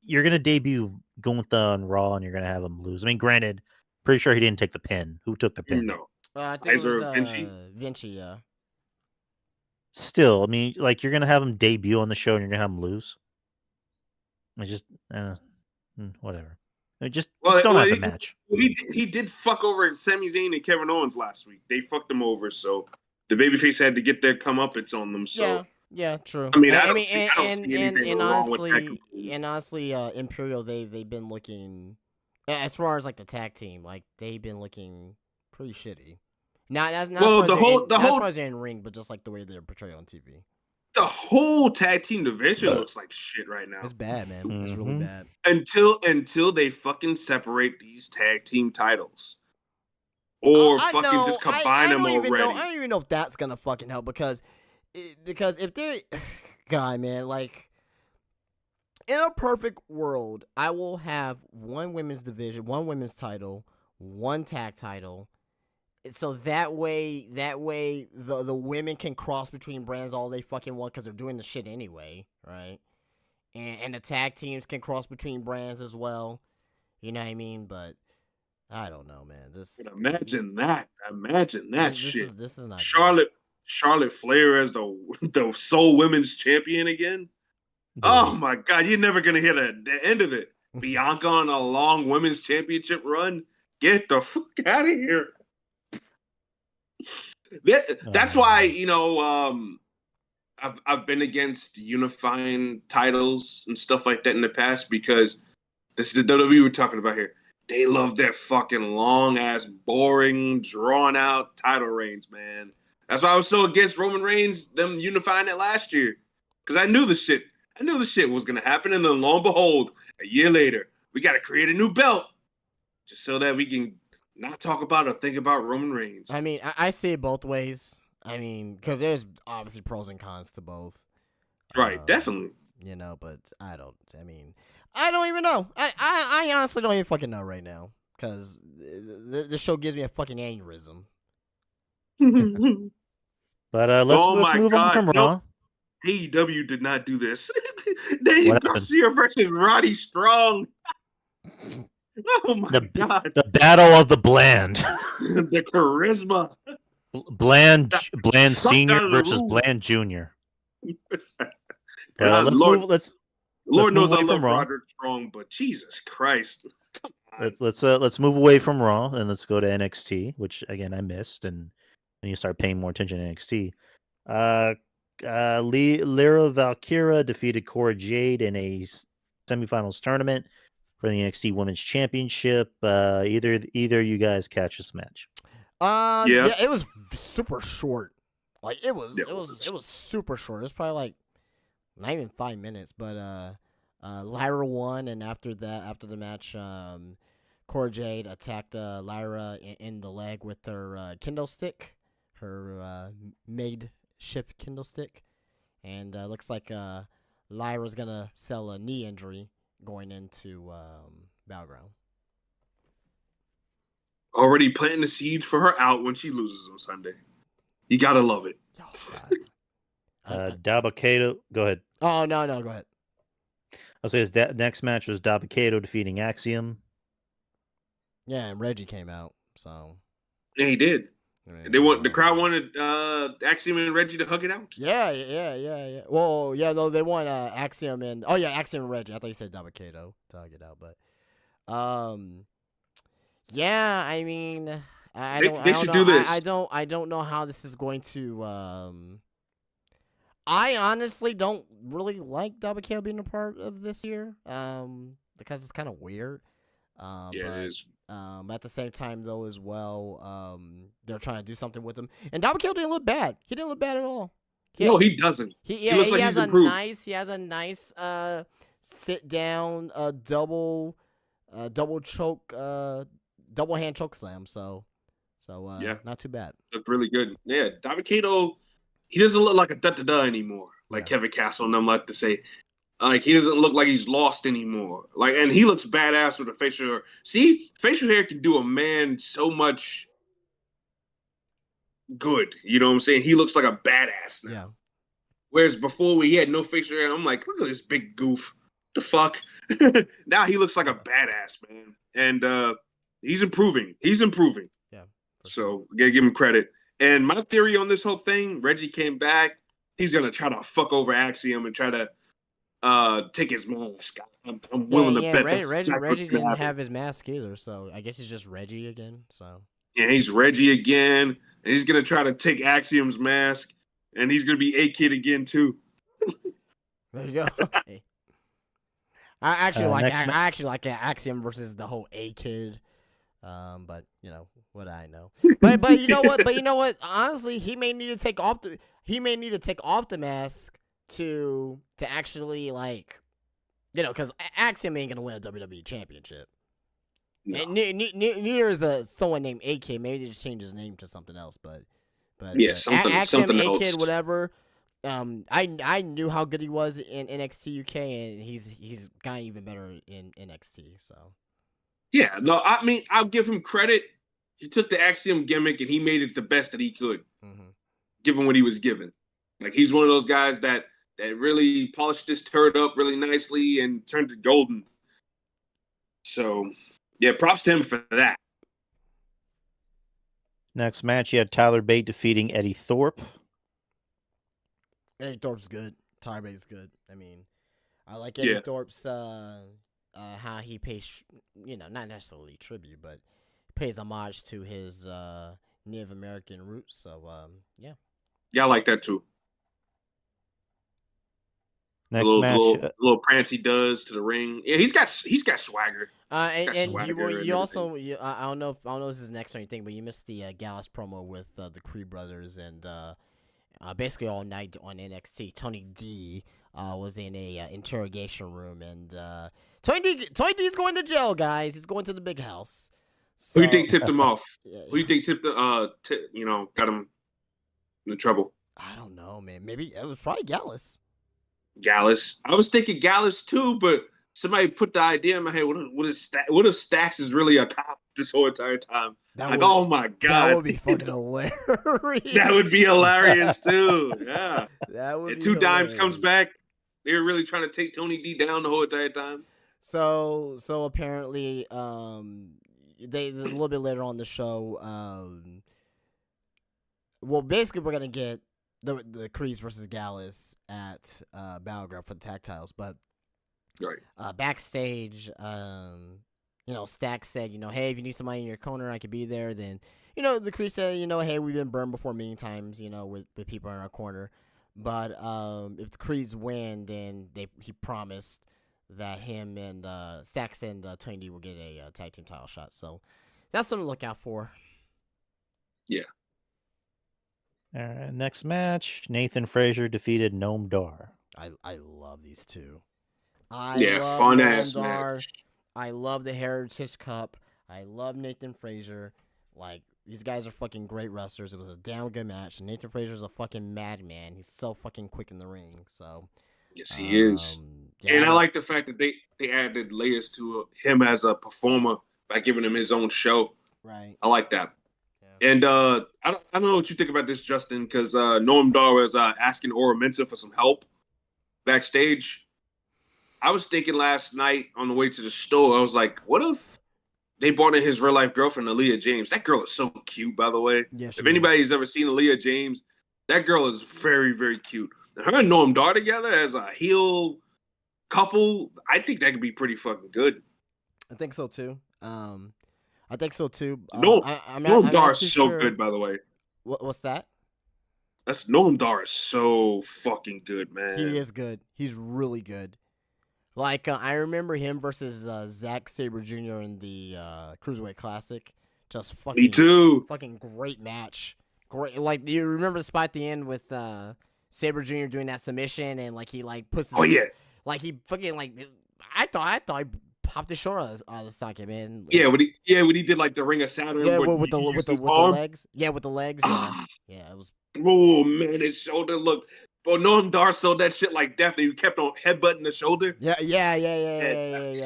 Speaker 1: you're going to debut Gunther on Raw and you're going to have him lose. I mean, granted, pretty sure he didn't take the pin. Who took the pin?
Speaker 3: No.
Speaker 2: I think it was Vinci, yeah.
Speaker 1: Still, I mean, like, you're going to have him debut on the show and you're going to have him lose? I just, whatever. I mean, just don't have the match.
Speaker 3: He did fuck over Sami Zayn and Kevin Owens last week. They fucked him over, so the babyface had to get their comeuppance on them. So
Speaker 2: yeah, true.
Speaker 3: I mean, I don't see anything wrong with that.
Speaker 2: And honestly, Imperial they've been looking, as far as like the tag team, like they've been looking pretty shitty. Not as far as they're in ring, but just like the way they're portrayed on TV.
Speaker 3: The whole tag team division looks like shit right now.
Speaker 2: It's bad, man. Mm-hmm. It's really bad.
Speaker 3: Until they fucking separate these tag team titles. Or just combine them already.
Speaker 2: I don't even know if that's gonna fucking help because if they're God, man, like in a perfect world, I will have one women's division, one women's title, one tag title. So that way the women can cross between brands all they fucking want because they're doing the shit anyway, right? And the tag teams can cross between brands as well. You know what I mean? But I don't know, man.
Speaker 3: Imagine that shit.
Speaker 2: This is not
Speaker 3: Charlotte Flair as the sole women's champion again. Oh my god, you're never gonna hear the end of it. Bianca on a long women's championship run. Get the fuck out of here. That's why I've been against unifying titles and stuff like that in the past because this is the WWE we're talking about here. They love their fucking long ass, boring, drawn out title reigns, man. That's why I was so against Roman Reigns them unifying it last year because I knew the shit was gonna happen, and then lo and behold, a year later, we got to create a new belt just so that we can not talk about or think about Roman Reigns.
Speaker 2: I mean, I see it both ways. I mean, because there's obviously pros and cons to both.
Speaker 3: Right, definitely.
Speaker 2: But I don't even know. I honestly don't even fucking know right now because the show gives me a fucking aneurysm.
Speaker 1: But let's move on from Raw.
Speaker 3: AEW did not do this. Dave Garcia versus Roddy Strong. Oh my god!
Speaker 1: The battle of the bland.
Speaker 3: The charisma.
Speaker 1: Bland Senior versus Bland Junior.
Speaker 3: Lord knows I love Roderick Strong, but Jesus Christ! Come on.
Speaker 1: Let's move away from Raw and let's go to NXT, which again I missed, and when you start paying more attention to NXT. Lyra Valkyria defeated Cora Jade in a semifinals tournament for the NXT Women's Championship. Either you guys catch this match?
Speaker 2: Yeah, it was super short. Like it was super short. It was probably like not even 5 minutes. But Lyra won, and after the match, Cora Jade attacked Lyra in the leg with her Kindle stick, her makeshift Kindle stick, and looks like Lyra's gonna sell a knee injury going into Battleground.
Speaker 3: Already planting the seeds for her out when she loses on Sunday. You gotta love it.
Speaker 2: Oh, God.
Speaker 1: Dabakato. Go ahead.
Speaker 2: Oh, no, go ahead.
Speaker 1: I'll say his next match was Dabakato defeating Axiom.
Speaker 2: Yeah, and Reggie came out, so.
Speaker 3: Yeah, he did.
Speaker 2: I mean,
Speaker 3: The crowd wanted Axiom and Reggie to hug it out.
Speaker 2: Yeah. Well, yeah, though they want Axiom and Axiom and Reggie. I thought you said Dabakato to hug it out, but yeah, I mean,
Speaker 3: They should do this.
Speaker 2: I don't know how this is going to. I honestly don't really like Dabakato being a part of this year, because it's kind of weird.
Speaker 3: Yeah,
Speaker 2: but,
Speaker 3: it is.
Speaker 2: At the same time, though, as well, they're trying to do something with him. And Dabakato didn't look bad. He didn't look bad at all.
Speaker 3: No, he doesn't.
Speaker 2: He
Speaker 3: looks like
Speaker 2: has
Speaker 3: he's improved.
Speaker 2: He has a nice sit down double choke double hand choke slam. So
Speaker 3: yeah,
Speaker 2: not too bad.
Speaker 3: Looked really good. Yeah, Dabakato, he doesn't look like a da-da-da anymore, like Kevin Castle and them like to say. Like, he doesn't look like he's lost anymore. Like, and he looks badass with a facial hair. See, facial hair can do a man so much good. You know what I'm saying? He looks like a badass now.
Speaker 2: Yeah.
Speaker 3: Whereas before he had no facial hair, I'm like, look at this big goof. What the fuck? Now he looks like a badass, man. And he's improving.
Speaker 2: Yeah.
Speaker 3: So, gotta give him credit. And my theory on this whole thing, Reggie came back. He's going to try to fuck over Axiom and try to take his mask. I'm willing to bet
Speaker 2: Reggie didn't have his mask either, so I guess he's just Reggie again. So
Speaker 3: yeah, he's Reggie again, and he's gonna try to take Axiom's mask, and he's gonna be A-Kid again too.
Speaker 2: There you go. Hey. I actually like Axiom versus the whole A-Kid. But you know what I know. But you know what? Honestly, he may need to take off the mask to actually, like, you know, because Axiom ain't gonna win a WWE championship. No. And neither is someone named AK. Maybe they just change his name to something else. But
Speaker 3: yeah, something else.
Speaker 2: AK, whatever. I knew how good he was in NXT UK, and he's gotten even better in NXT. So
Speaker 3: yeah, no, I mean, I'll give him credit. He took the Axiom gimmick and he made it the best that he could, given what he was given. Like, he's one of those guys that really polished this turd up really nicely and turned it golden. So, yeah, props to him for that.
Speaker 1: Next match, you had Tyler Bate defeating Eddie Thorpe.
Speaker 2: Eddie Thorpe's good. Tyler Bate's good. I mean, I like Eddie Thorpe's how he pays, you know, not necessarily tribute, but pays homage to his Native American roots. So, yeah.
Speaker 3: Yeah, I like that too.
Speaker 1: Next
Speaker 3: match, little prance he does to the ring. Yeah, he's got swagger.
Speaker 2: You also I don't know if this is next or anything, but you missed the Gallus promo with the Creed brothers and basically all night on NXT. Tony D was in a interrogation room, and Tony D's going to jail, guys. He's going to the big house. So,
Speaker 3: who do you think tipped him off? Who do you think tipped got him in trouble?
Speaker 2: I don't know, man. Maybe it was probably Gallus.
Speaker 3: I was thinking Gallus too, but somebody put the idea in my head. What if Stax is really a cop this whole entire time? Oh my god,
Speaker 2: that would be fucking hilarious.
Speaker 3: That would be hilarious too. Yeah,
Speaker 2: that would.
Speaker 3: And Two Dimes comes back. They're really trying to take Tony D down the whole entire time.
Speaker 2: So apparently, they a little bit later on the show. Well, basically, we're gonna get the Creeds versus Gallus at Battleground for the tag titles, but backstage, Stax said, hey, if you need somebody in your corner, I could be there. Then, the Creeds said, hey, we've been burned before many times, with people in our corner, but if the Creeds win, then he promised that him and Stax and Tony D will get a tag team title shot. So that's something to look out for.
Speaker 3: Yeah.
Speaker 1: All right, next match, Nathan Frazier defeated Noam Dar.
Speaker 2: I love these two.
Speaker 3: Fun ass match.
Speaker 2: I love the Heritage Cup. I love Nathan Frazier. Like, these guys are fucking great wrestlers. It was a damn good match. Nathan Frazier's a fucking madman. He's so fucking quick in the ring. So
Speaker 3: yes, he is. Yeah, and I like the fact that they added layers to him as a performer by giving him his own show.
Speaker 2: Right.
Speaker 3: I like that.
Speaker 2: Yeah.
Speaker 3: And I don't know what you think about this, Justin, because Noam Dar was asking Ora Mensah for some help backstage. I was thinking last night on the way to the store, I was like, what if they brought in his real life girlfriend, Aaliyah James? That girl is so cute, by the way.
Speaker 2: Yeah,
Speaker 3: If anybody's ever seen Aaliyah James, that girl is very, very cute. Her and Noam Dar together as a heel couple, I think that could be pretty fucking good.
Speaker 2: I think so too. I think so too.
Speaker 3: Noam Dar is so good, by the way.
Speaker 2: What's that?
Speaker 3: Noam Dar is so fucking good, man.
Speaker 2: He is good. He's really good. Like I remember him versus Zack Sabre Jr. in the Cruiserweight Classic. Just fucking.
Speaker 3: Me too.
Speaker 2: Fucking great match. Great. Like, do you remember the spot at the end with Sabre Jr. doing that submission and like he like puts. Like he fucking like. I thought he popped his shoulder out of the socket, man.
Speaker 3: Yeah, when he did like the Ring of Saturn.
Speaker 2: Yeah, with the legs. Yeah, with the legs. Yeah, yeah, it was.
Speaker 3: Oh man, his shoulder looked. Bro, Noam Dar sold that shit like definitely. He kept on headbutting the shoulder.
Speaker 2: Yeah.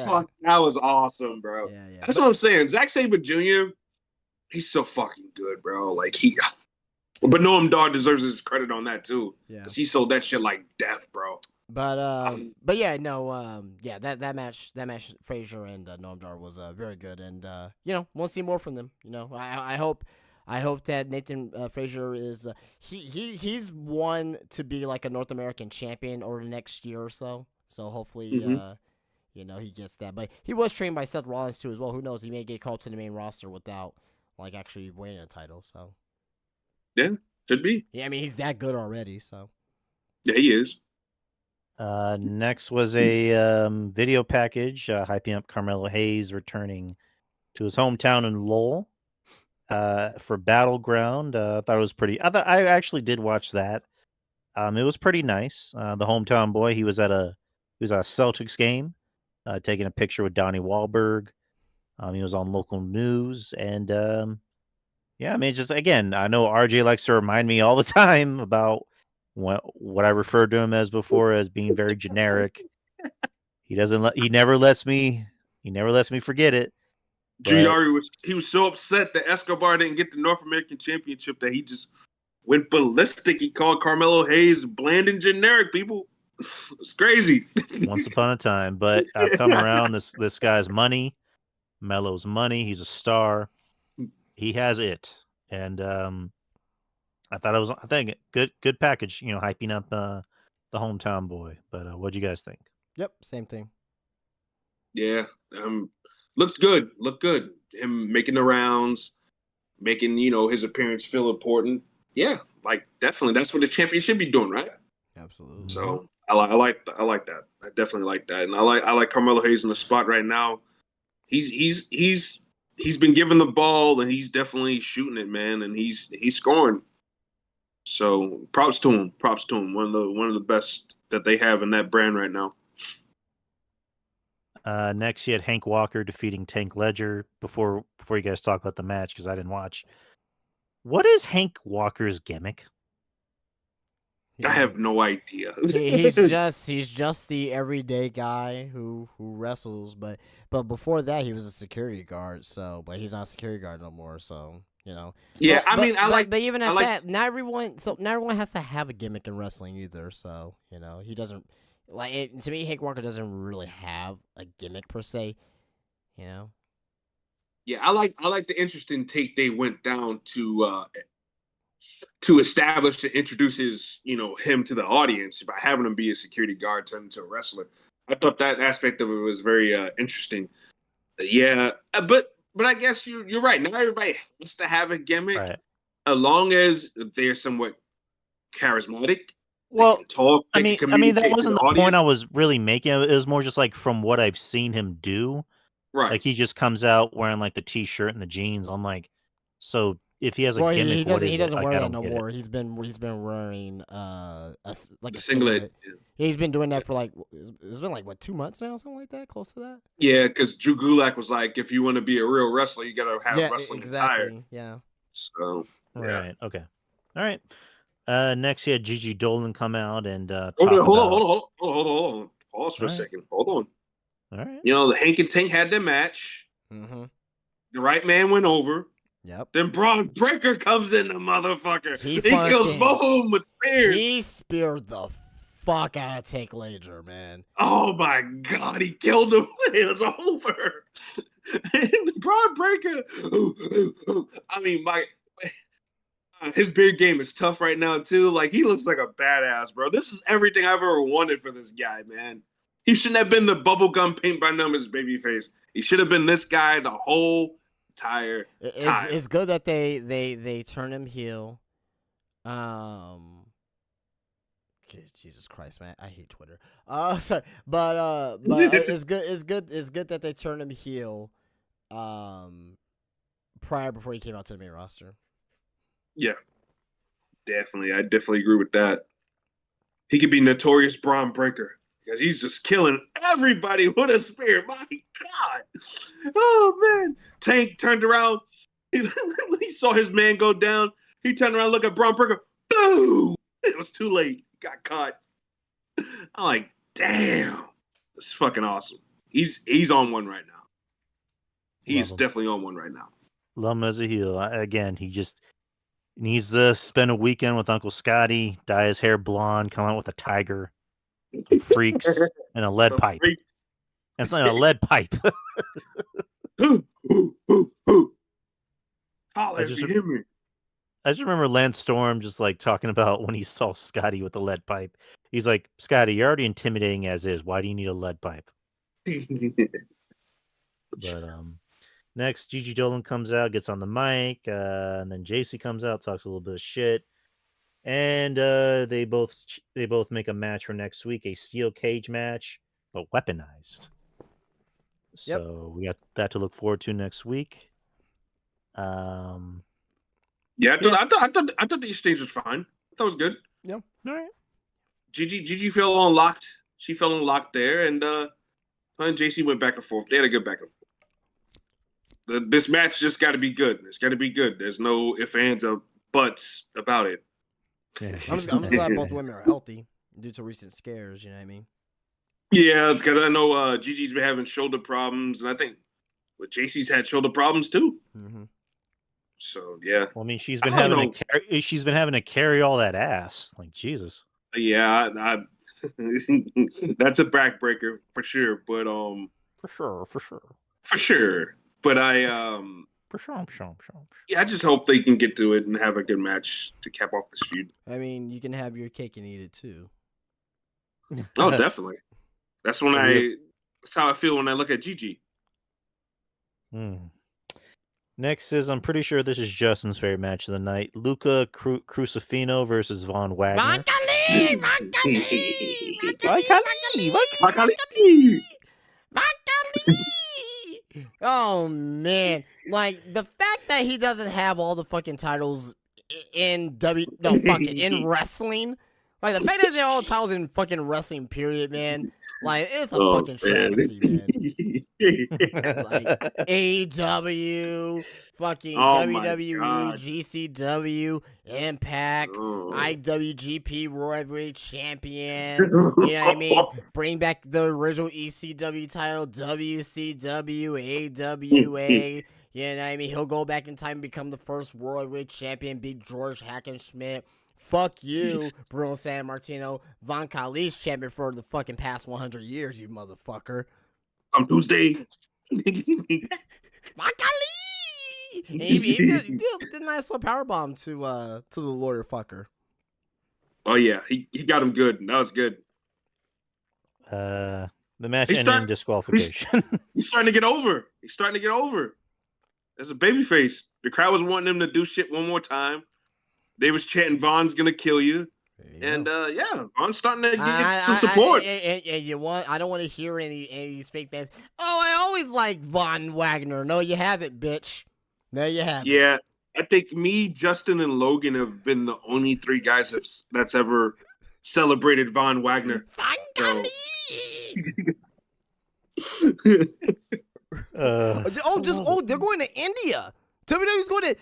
Speaker 3: Fuck, that was awesome, bro.
Speaker 2: Yeah.
Speaker 3: That's what I'm saying. Zack Sabre Jr. He's so fucking good, bro. Like but Noam Dar deserves his credit on that too.
Speaker 2: Yeah,
Speaker 3: because he sold that shit like death, bro.
Speaker 2: But yeah, no, that match, Frazier and Noam Dar was very good, and we'll see more from them. I hope that Nathan Frazier is he's one to be like a North American champion over the next year or so. So hopefully, he gets that. But he was trained by Seth Rollins too as well. Who knows? He may get called to the main roster without like actually winning a title. So
Speaker 3: yeah, could be.
Speaker 2: Yeah, I mean he's that good already. So
Speaker 3: yeah, he is.
Speaker 1: Next was a video package hyping up Carmelo Hayes returning to his hometown in Lowell for Battleground. I thought it was pretty. I actually did watch that. It was pretty nice. The hometown boy. He was at a Celtics game, taking a picture with Donnie Wahlberg. He was on local news, and yeah, I mean, just again, I know RJ likes to remind me all the time about what I referred to him as before as being very generic. He never lets me forget it.
Speaker 3: Giuliani was so upset that Escobar didn't get the North American Championship that he just went ballistic. He called Carmelo Hayes bland and generic. People, it's crazy.
Speaker 1: Once upon a time, but I've come around. This guy's money, Melo's money. He's a star. He has it, and I thought it was good package. Hyping up the hometown boy. But what'd you guys think?
Speaker 2: Yep, same thing.
Speaker 3: Yeah, looked good. Him making the rounds, making his appearance feel important. Yeah, like definitely that's what the champion should be doing, right?
Speaker 2: Absolutely.
Speaker 3: So I like that. I definitely like that, and I like Carmelo Hayes in the spot right now. He's been given the ball and he's definitely shooting it, man, and he's scoring. So props to him. One of the best that they have in that brand right now.
Speaker 1: Next, you had Hank Walker defeating Tank Ledger. Before you guys talk about the match, because I didn't watch. What is Hank Walker's gimmick?
Speaker 3: I have no idea.
Speaker 2: he's just the everyday guy who wrestles, but before that he was a security guard. So, but he's not a security guard no more. So.
Speaker 3: Yeah,
Speaker 2: but even at that, not everyone has to have a gimmick in wrestling either. So, he doesn't like it. To me, Hank Walker doesn't really have a gimmick per se. Yeah,
Speaker 3: I like the interesting take they went down to establish to introduce him to the audience by having him be a security guard turned into a wrestler. I thought that aspect of it was very interesting. Yeah, but I guess you're right. Not everybody has to have a gimmick,
Speaker 1: right,
Speaker 3: as long as they're somewhat charismatic.
Speaker 1: Well,
Speaker 3: talk.
Speaker 1: I mean, that wasn't the point I was really making. It was more just like from what I've seen him do.
Speaker 3: Right.
Speaker 1: Like he just comes out wearing like the t-shirt and the jeans. I'm like, so if he has a gimmick,
Speaker 2: he doesn't wear that no more. He's been wearing a
Speaker 3: singlet.
Speaker 2: He's been doing that for like it's been like 2 months now, something like that, close to that.
Speaker 3: Yeah, because Drew Gulak was like, if you want to be a real wrestler, you gotta have wrestling attire.
Speaker 2: Yeah.
Speaker 3: So
Speaker 1: right, okay, all right. Next, you had Gigi Dolan come out and
Speaker 3: hold on. Pause for a second. Hold on.
Speaker 1: All right.
Speaker 3: The Hank and Tank had their match.
Speaker 2: Mm-hmm.
Speaker 3: The right man went over.
Speaker 2: Yep.
Speaker 3: Then Braun Breaker comes in, the motherfucker.
Speaker 2: He
Speaker 3: kills both of them with spears.
Speaker 2: He speared the fuck out of Take Lager, man.
Speaker 3: Oh my god, he killed him. It was over. And Braun Breaker. I mean, his big game is tough right now too. Like, he looks like a badass, bro. This is everything I've ever wanted for this guy, man. He shouldn't have been the bubblegum paint by numbers babyface. He should have been this guy the whole entire time.
Speaker 2: It's good that they turn him heel. Jesus Christ, man, I hate Twitter. Sorry, but it's good that they turned him heel. Before he came out to the main roster.
Speaker 3: Yeah, definitely. I definitely agree with that. He could be Notorious Braun Breaker because he's just killing everybody with a spear. My God. Oh, man. Tank turned around. He saw his man go down. He turned around, looked at Braun Breaker. Boom. It was too late. Got caught. I'm like, damn. That's fucking awesome. He's on one right now. He's definitely on one right now.
Speaker 1: Love him as a heel. Again, he just needs to spend a weekend with Uncle Scotty, dye his hair blonde, come out with a tiger, some freaks, and a lead pipe. And it's like a lead pipe. I just remember Lance Storm just like talking about when he saw Scotty with the lead pipe. He's like, Scotty, you're already intimidating as is. Why do you need a lead pipe? But next, Gigi Dolan comes out, gets on the mic, and then JC comes out, talks a little bit of shit, and they both make a match for next week, a steel cage match, but weaponized.
Speaker 2: Yep.
Speaker 1: So we got that to look forward to next week.
Speaker 3: I thought the exchange was fine. I thought it was good.
Speaker 2: Yeah.
Speaker 1: All right.
Speaker 3: Gigi felt unlocked. She felt unlocked there, and JC went back and forth. They had a good back and forth. This match just got to be good. It's got to be good. There's no ifs, ands, or buts about it.
Speaker 1: Yeah.
Speaker 2: I'm just glad both women are healthy due to recent scares. You know what I mean?
Speaker 3: Yeah, because I know Gigi's been having shoulder problems, and I think JC's had shoulder problems too.
Speaker 2: Mm-hmm.
Speaker 3: So yeah.
Speaker 1: Well, I mean, she's been having to carry all that ass. Like, Jesus.
Speaker 3: Yeah, that's a backbreaker for sure. But for sure. But yeah, I just hope they can get to it and have a good match to cap off this feud.
Speaker 2: I mean, you can have your cake and eat it too.
Speaker 3: Oh, definitely. That's how I feel when I look at Gigi.
Speaker 1: Next is, I'm pretty sure this is Justin's favorite match of the night. Luca Crucifino versus Von Wagner.
Speaker 2: Oh man, like the fact that he doesn't have all the fucking titles in in wrestling, like the fact that he doesn't have all the titles in fucking wrestling, period, man. Like, it's a fucking travesty, man. Like AEW, fucking WWE, GCW, Impact, IWGP World Heavyweight Champion. You know what I mean? Bring back the original ECW title, WCW, AWA. You know what I mean? He'll go back in time and become the first World Heavyweight Champion, beat George Hackenschmidt. Fuck you, Bruno Sammartino. Von Kali's champion for the fucking past 100 years, you motherfucker.
Speaker 3: On Tuesday.
Speaker 2: Von Kali! He did a nice little powerbomb to the lawyer fucker.
Speaker 3: Oh, yeah. He got him good. That was good.
Speaker 1: The match ended in disqualification.
Speaker 3: He's starting to get over. As a babyface. The crowd was wanting him to do shit one more time. They was chanting, Von's gonna kill you. And Von's starting to get some support.
Speaker 2: And I don't want to hear any of these fake fans. Oh, I always like Von Wagner. No, you haven't, bitch. No, you haven't.
Speaker 3: Yeah, I think me, Justin, and Logan have been the only three guys that's ever celebrated Von Wagner.
Speaker 2: Von they're going to India. WWE's going to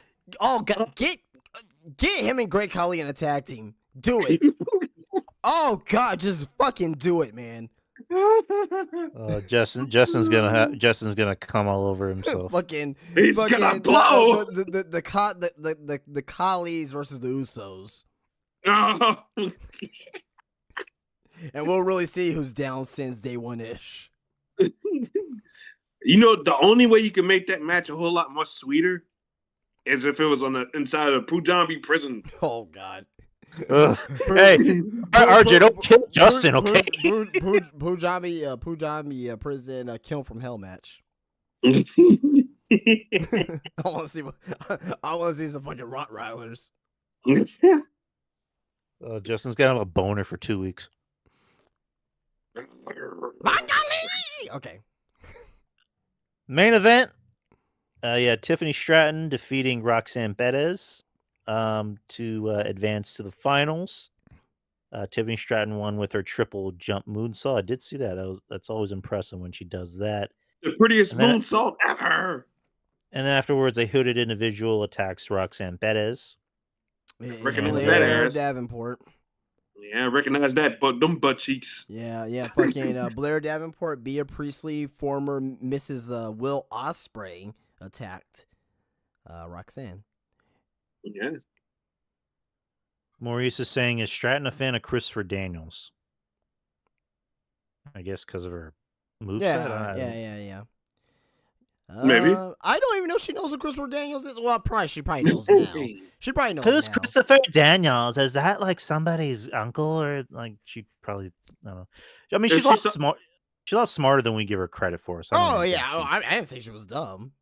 Speaker 2: get him and Great Khali in a tag team. Do it. Oh God, just fucking do it, man.
Speaker 1: Justin's gonna come all over himself.
Speaker 2: fucking
Speaker 3: He's
Speaker 2: fucking
Speaker 3: gonna blow.
Speaker 2: the colleagues versus the Usos,
Speaker 3: Oh.
Speaker 2: and we'll really see who's down since day one ish.
Speaker 3: You know, the only way you can make that match a whole lot more sweeter is if it was on the inside of Punjabi prison.
Speaker 2: Oh God.
Speaker 1: Hey, RJ, don't kill Justin, okay?
Speaker 2: Punjabi prison kill from hell match. I want to see some fucking Rottweilers.
Speaker 1: Justin's gonna have a boner for 2 weeks.
Speaker 2: Okay.
Speaker 1: Main event. Tiffany Stratton defeating Roxanne Perez to advance to the finals. Tiffany Stratton won with her triple jump moonsault. I did see that. That's always impressive when she does that.
Speaker 3: The prettiest moonsault ever.
Speaker 1: And then afterwards, a hooded individual attacks Roxanne Perez.
Speaker 3: Recognize
Speaker 2: Blair
Speaker 3: that
Speaker 2: Davenport.
Speaker 3: Yeah, recognize that, but them butt cheeks.
Speaker 2: Yeah, fucking Blair Davenport, Bea Priestley, former Mrs. Will Ospreay attacked Roxanne.
Speaker 3: Yeah.
Speaker 1: Maurice is saying, is Stratton a fan of Christopher Daniels? I guess because of her moveset.
Speaker 2: Yeah.
Speaker 3: Maybe.
Speaker 2: I don't even know if she knows who Christopher Daniels is. Well, she probably knows now. She probably knows
Speaker 1: Who's
Speaker 2: now.
Speaker 1: Christopher Daniels? Is that like somebody's uncle or like she probably? I don't know. I mean, she's a lot smart. She's a lot smarter than we give her credit for. So
Speaker 2: I didn't say she was dumb.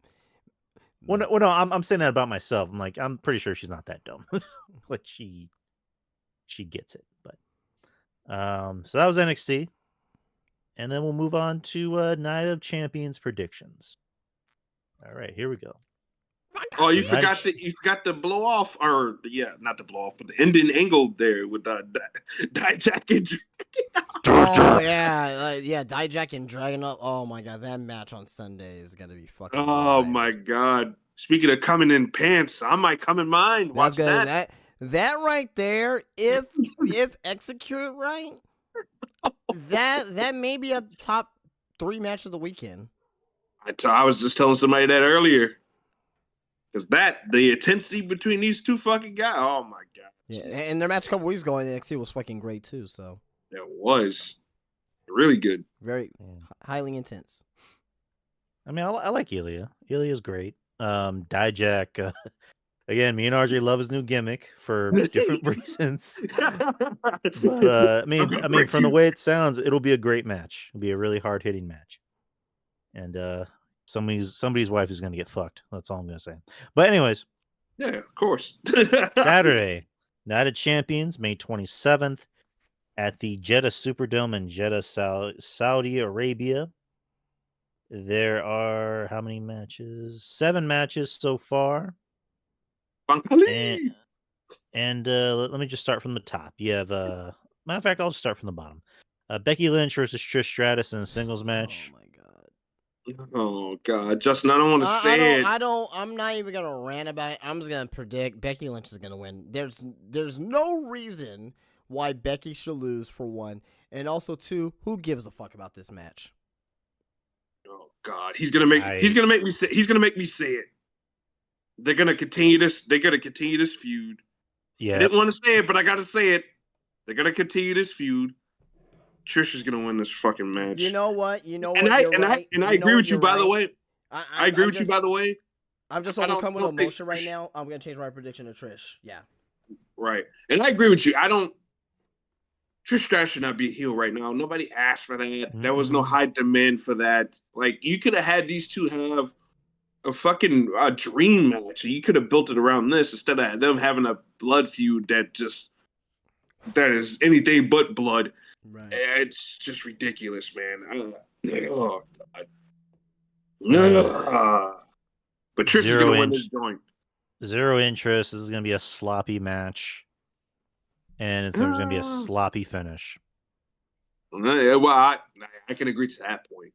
Speaker 1: Well, no, I'm saying that about myself. I'm like, I'm pretty sure she's not that dumb. Like she gets it. But so that was NXT, and then we'll move on to Night of Champions predictions. All right, here we go.
Speaker 3: Oh, you forgot the blow off, or not the blow off, but the ending angle there with Dijak and
Speaker 2: Dijak and Dragon up. Oh my God, that match on Sunday is gonna be fucking.
Speaker 3: Oh my God! Speaking of coming in pants, I might come in mine. Watch that.
Speaker 2: That right there, if executed right, that may be a top 3 match of the weekend.
Speaker 3: I was just telling somebody that earlier. Because the intensity between these two fucking guys, oh my God.
Speaker 2: Yeah, and their match a couple weeks ago in NXT was fucking great too, so.
Speaker 3: It was. Really good.
Speaker 2: Very highly intense.
Speaker 1: I mean, I like Ilya. Ilya's great. Dijak, again, me and RJ love his new gimmick for different reasons. But I mean, from the way it sounds, it'll be a great match. It'll be a really hard-hitting match. And somebody's wife is going to get fucked. That's all I'm going to say. But anyways.
Speaker 3: Yeah, of course.
Speaker 1: Saturday, Night of Champions, May 27th at the Jeddah Superdome in Jeddah, Saudi Arabia. There are how many matches? 7 matches so far. And let me just start from the top. You have matter of fact, I'll just start from the bottom. Becky Lynch versus Trish Stratus in a singles match.
Speaker 2: Oh my God.
Speaker 3: Oh God, Justin, I don't want to say it.
Speaker 2: I'm not even gonna rant about it. I'm just gonna predict Becky Lynch is gonna win. There's no reason why Becky should lose, for one, and also 2, who gives a fuck about this match?
Speaker 3: Oh God, he's gonna make me say it. They're gonna continue this. They're gonna continue this feud.
Speaker 1: Yeah,
Speaker 3: I didn't want to say it, but I gotta say it. They're gonna continue this feud. Trish is gonna win this fucking match.
Speaker 2: You know what?
Speaker 3: I agree with you. By the way, I agree with you. By the way,
Speaker 2: I'm just overcome with emotion right now. I'm gonna change my prediction to Trish. Yeah.
Speaker 3: Right, and I agree with you. Trish Stratus should not be a heel right now. Nobody asked for that. Mm-hmm. There was no high demand for that. Like, you could have had these two have a fucking dream match. You could have built it around this instead of them having a blood feud that is anything but blood. Right. It's just ridiculous, man. Oh God. But Trish is gonna win this joint.
Speaker 1: Zero interest. This is gonna be a sloppy match, and there's gonna be a sloppy finish.
Speaker 3: Well, I can agree to that point.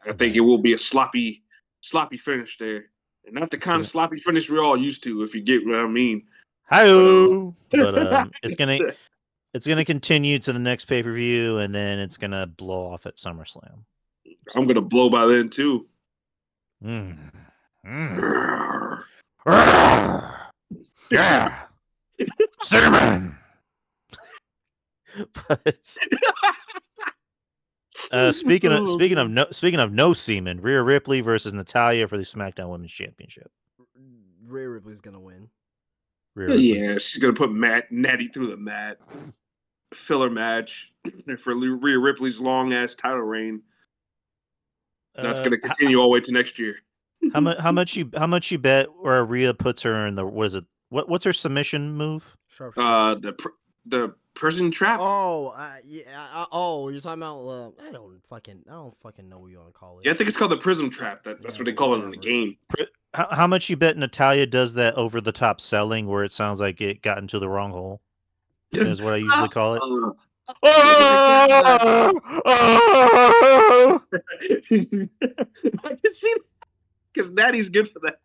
Speaker 3: I think it will be a sloppy finish there, and not the kind of sloppy finish we're all used to. If you get what I mean.
Speaker 1: Hi-oh. But it's gonna. It's gonna continue to the next pay-per-view, and then it's gonna blow off at SummerSlam.
Speaker 3: I'm gonna blow by then too.
Speaker 1: Mm.
Speaker 3: Yeah.
Speaker 1: Cinnamon. But speaking of no semen, Rhea Ripley versus Natalya for the SmackDown Women's Championship.
Speaker 2: Rhea Ripley's gonna win.
Speaker 3: Yeah, she's gonna put Natty through the mat. Filler match for Rhea Ripley's long ass title reign. That's gonna continue all the way to next year.
Speaker 1: How much you bet where Rhea puts her in the what's her submission move?
Speaker 3: The prison trap.
Speaker 2: Oh, yeah. You're talking about. I don't fucking know what you want to call it.
Speaker 3: Yeah, I think it's called the prism trap. That's what they call it in the game.
Speaker 1: How much you bet Natalya does that over the top selling where it sounds like it got into the wrong hole? Is what I usually call it.
Speaker 3: I can see because Natty's good for that.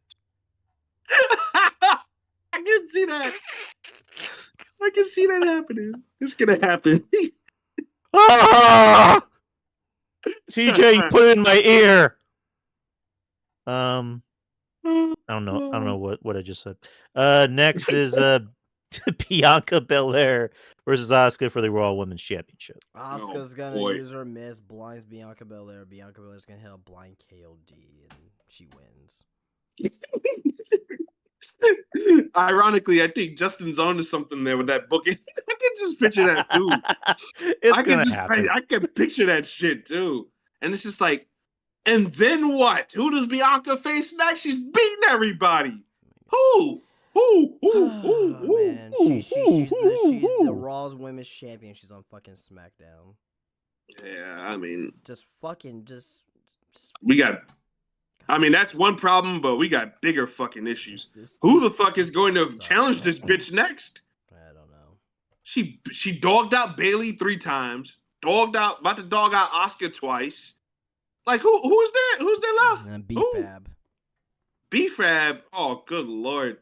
Speaker 3: I can see that. I can see that happening. It's gonna happen.
Speaker 1: TJ, you put it in my ear. I don't know what I just said. Next is Bianca Belair versus Asuka for the Raw Women's Championship.
Speaker 2: Asuka's gonna use her miss, blinds Bianca Belair. Bianca Belair's gonna hit a blind KOD, and she wins.
Speaker 3: Ironically, I think Justin's on to something there with that booking. I can just picture that too. I can picture that shit too. And it's just like, and then what? Who does Bianca face next? She's beating everybody. Who?
Speaker 2: Man. She's the Raw's Women's Champion. She's on fucking SmackDown.
Speaker 3: Yeah, I mean, we got. I mean, that's one problem, but we got bigger fucking issues. Who the fuck is going to challenge this bitch next?
Speaker 2: I don't know.
Speaker 3: She dogged out Bailey 3 times. About to dog out Asuka twice. Like who's there? Who's there left?
Speaker 2: B-Fab.
Speaker 3: B-Fab. Oh, good lord.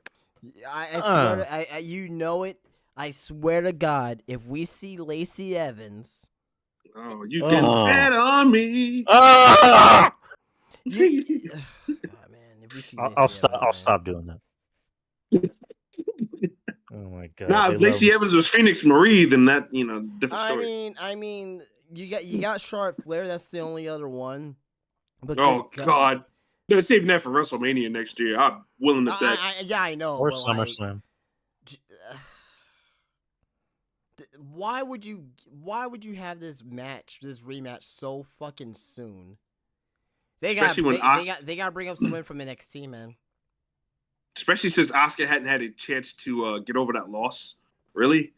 Speaker 2: I swear to, you know it. I swear to God, if we see Lacey Evans.
Speaker 3: Oh, you getting fat on me.
Speaker 2: God, man, if we see
Speaker 1: I'll stop doing that. Oh my God.
Speaker 3: Nah, if Lacey Evans was Phoenix Marie, then that, different story.
Speaker 2: I mean, you got Charlotte Flair. That's the only other one. But
Speaker 3: God. They're saving that for WrestleMania next year. I'm willing to bet.
Speaker 2: I know.
Speaker 1: Or SummerSlam.
Speaker 2: Why would you have this rematch so fucking soon? They got to bring up someone from NXT, man.
Speaker 3: Especially since Asuka hadn't had a chance to get over that loss, really.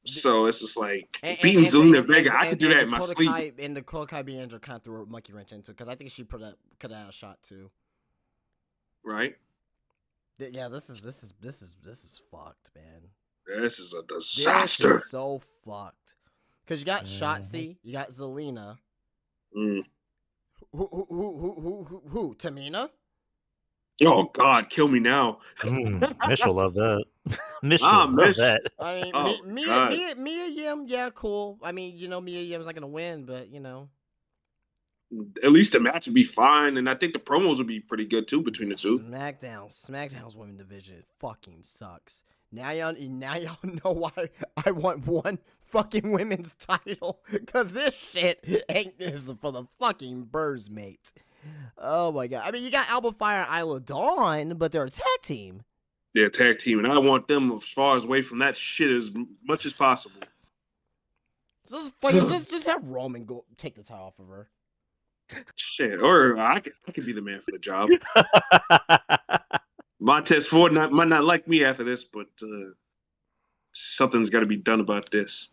Speaker 3: So it's just like beating Zelina Vega. I could do that in my sleep.
Speaker 2: And the Dakota Kai being injured kind of threw a monkey wrench into it because I think she could have had a shot too.
Speaker 3: Right.
Speaker 2: Yeah, this is fucked, man.
Speaker 3: This is a disaster.
Speaker 2: This is so fucked. Because you got Shotzi, you got Zelina.
Speaker 3: Mm.
Speaker 2: Who? Tamina?
Speaker 3: Oh God, kill me now.
Speaker 1: Mish will love that. Mish will love that.
Speaker 2: I mean, Mia Yim, yeah, cool. I mean, Mia Yim's not gonna win, but
Speaker 3: at least the match would be fine, and I think the promos would be pretty good too between the two.
Speaker 2: SmackDown's women's division fucking sucks. Now y'all know why I want one fucking women's title, because this shit is for the fucking birds, mate. Oh my God. I mean, you got Alba Fire and Isla Dawn, but they're a tag team.
Speaker 3: They're a tag team, and I want them as far away from that shit as much as possible.
Speaker 2: So just have Roman go take the title off of her.
Speaker 3: Shit, or I could be the man for the job. Montez Ford might not like me after this, but something's got to be done about this.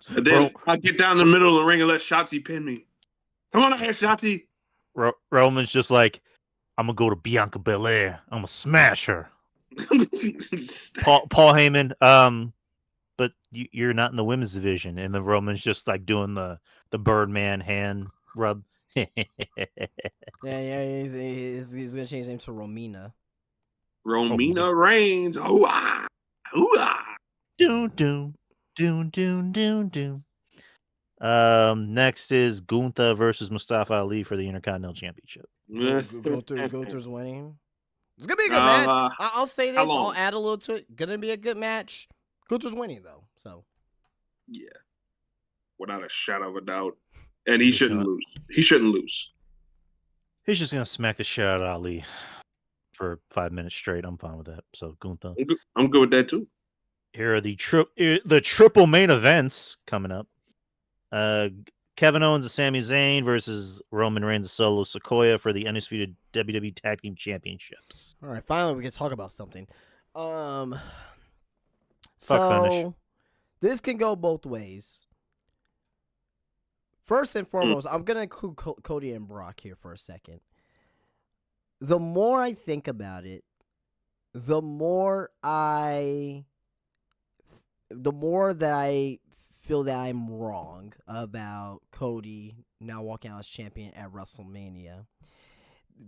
Speaker 3: And then I'll get down the middle of the ring and let Shotzi pin me. Come on out here, Shotzi.
Speaker 1: Roman's just like, I'm going to go to Bianca Belair. I'm going to smash her. Paul Heyman, but you're not in the women's division. And the Roman's just like doing the Birdman hand rub.
Speaker 2: yeah, he's going to change his name to Romina.
Speaker 3: Romina Reigns. Hooah! Hooah!
Speaker 1: Doom. Doon. Next is Gunther versus Mustafa Ali for the Intercontinental Championship.
Speaker 2: Gunther's winning. It's gonna be a good match. I'll say this. I'll add a little to it. Gonna be a good match. Gunther's winning though, so
Speaker 3: yeah, without a shadow of a doubt. And he shouldn't lose. He shouldn't lose.
Speaker 1: He's just gonna smack the shit out of Ali for 5 minutes straight. I'm fine with that. So Gunther.
Speaker 3: I'm good with that too.
Speaker 1: Here are the triple main events coming up. Kevin Owens and Sami Zayn versus Roman Reigns and Solo Sikoa for the undisputed WWE Tag Team Championships.
Speaker 2: All right, finally we can talk about something.
Speaker 1: Finish.
Speaker 2: This can go both ways. First and foremost, I'm gonna include Cody and Brock here for a second. The more I think about it, the more that I feel that I'm wrong about Cody now walking out as champion at WrestleMania.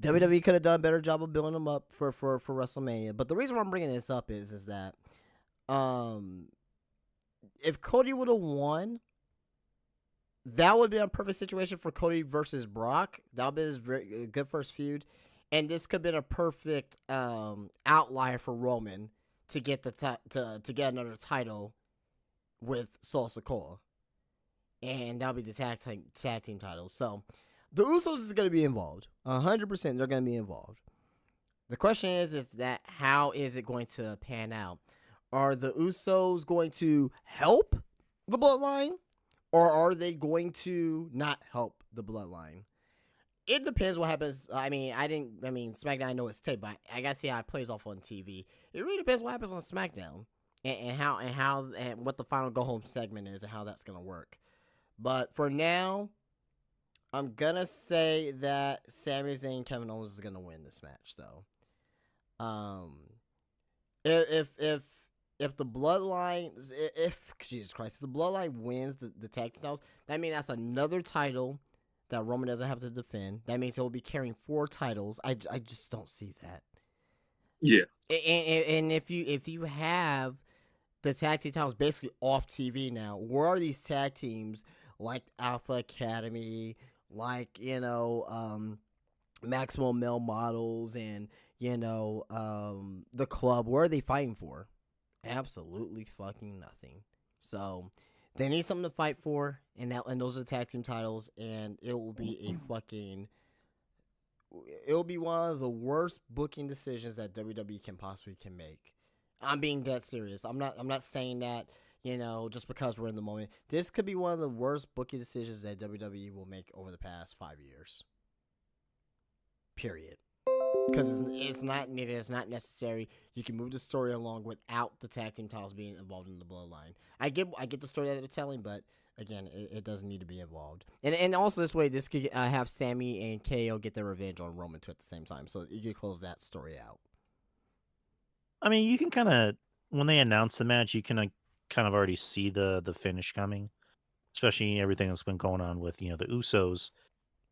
Speaker 2: WWE could have done a better job of building him up for WrestleMania. But the reason why I'm bringing this up is that if Cody would have won, that would be a perfect situation for Cody versus Brock. That would be his very good first feud. And this could have been a perfect outlier for Roman to get to get another title with Solo Sikoa. And that'll be the tag team titles. So the Usos is going to be involved. 100% they're going to be involved. The question is that how is it going to pan out? Are the Usos going to help the Bloodline? Or are they going to not help the Bloodline? It depends what happens. SmackDown, I know it's taped, but I got to see how it plays off on TV. It really depends what happens on SmackDown. And what the final go home segment is and how that's gonna work. But for now, I'm gonna say that Sami Zayn and Kevin Owens is gonna win this match though. If the Bloodline Jesus Christ, if the Bloodline wins the tag team titles, that means that's another title that Roman doesn't have to defend. That means he'll be carrying 4 titles. I just don't see that.
Speaker 3: Yeah.
Speaker 2: And if you have the tag team titles basically off TV now, where are these tag teams like Alpha Academy, like Maximum Male Models, and the Club? Where are they fighting for? Absolutely fucking nothing. So they need something to fight for, and those are the tag team titles, and it will be it'll be one of the worst booking decisions that WWE can make. I'm being dead serious. I'm not saying that, just because we're in the moment. This could be one of the worst booking decisions that WWE will make over the past 5 years. Period. Because it's not needed. It's not necessary. You can move the story along without the tag team titles being involved in the Bloodline. I get the story that they're telling, but again, it doesn't need to be involved. And also this way, this could have Sammy and KO get their revenge on Roman too at the same time. So you can close that story out.
Speaker 1: I mean, you can kind of, when they announce the match, you can kind of already see the finish coming, especially everything that's been going on with, the Usos,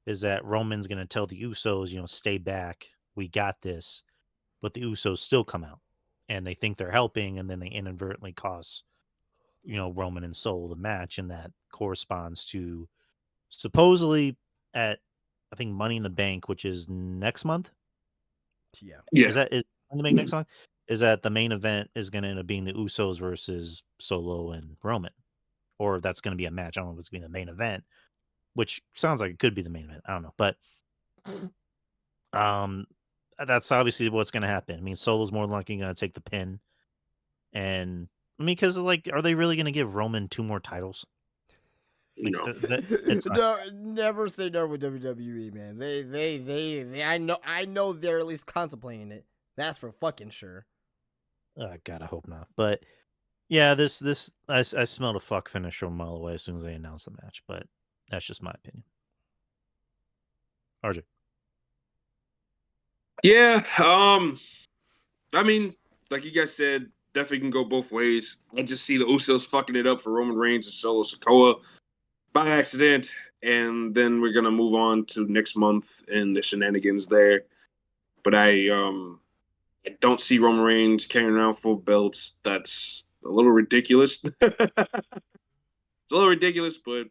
Speaker 1: is that Roman's going to tell the Usos, stay back, we got this, but the Usos still come out, and they think they're helping, and then they inadvertently cost, Roman and Solo the match, and that corresponds to supposedly at, I think, Money in the Bank, which is next month?
Speaker 3: Yeah.
Speaker 1: Is Money in the Bank next month? Is that the main event is going to end up being the Usos versus Solo and Roman. Or that's going to be a match. I don't know if it's going to be the main event, which sounds like it could be the main event. I don't know. But that's obviously what's going to happen. I mean, Solo's more than likely going to take the pin. And, because, are they really going to give Roman 2 more titles?
Speaker 3: No.
Speaker 2: Never say no with WWE, man. They I know they're at least contemplating it. That's for fucking sure.
Speaker 1: God, I hope not. But yeah, this I smelled a fuck finish from a mile away as soon as they announced the match. But that's just my opinion. RJ.
Speaker 3: Yeah. I mean, like you guys said, definitely can go both ways. I just see the Usos fucking it up for Roman Reigns and Solo Sikoa by accident, and then we're gonna move on to next month and the shenanigans there. But I don't see Roman Reigns carrying around full belts. That's a little ridiculous. It's a little ridiculous, but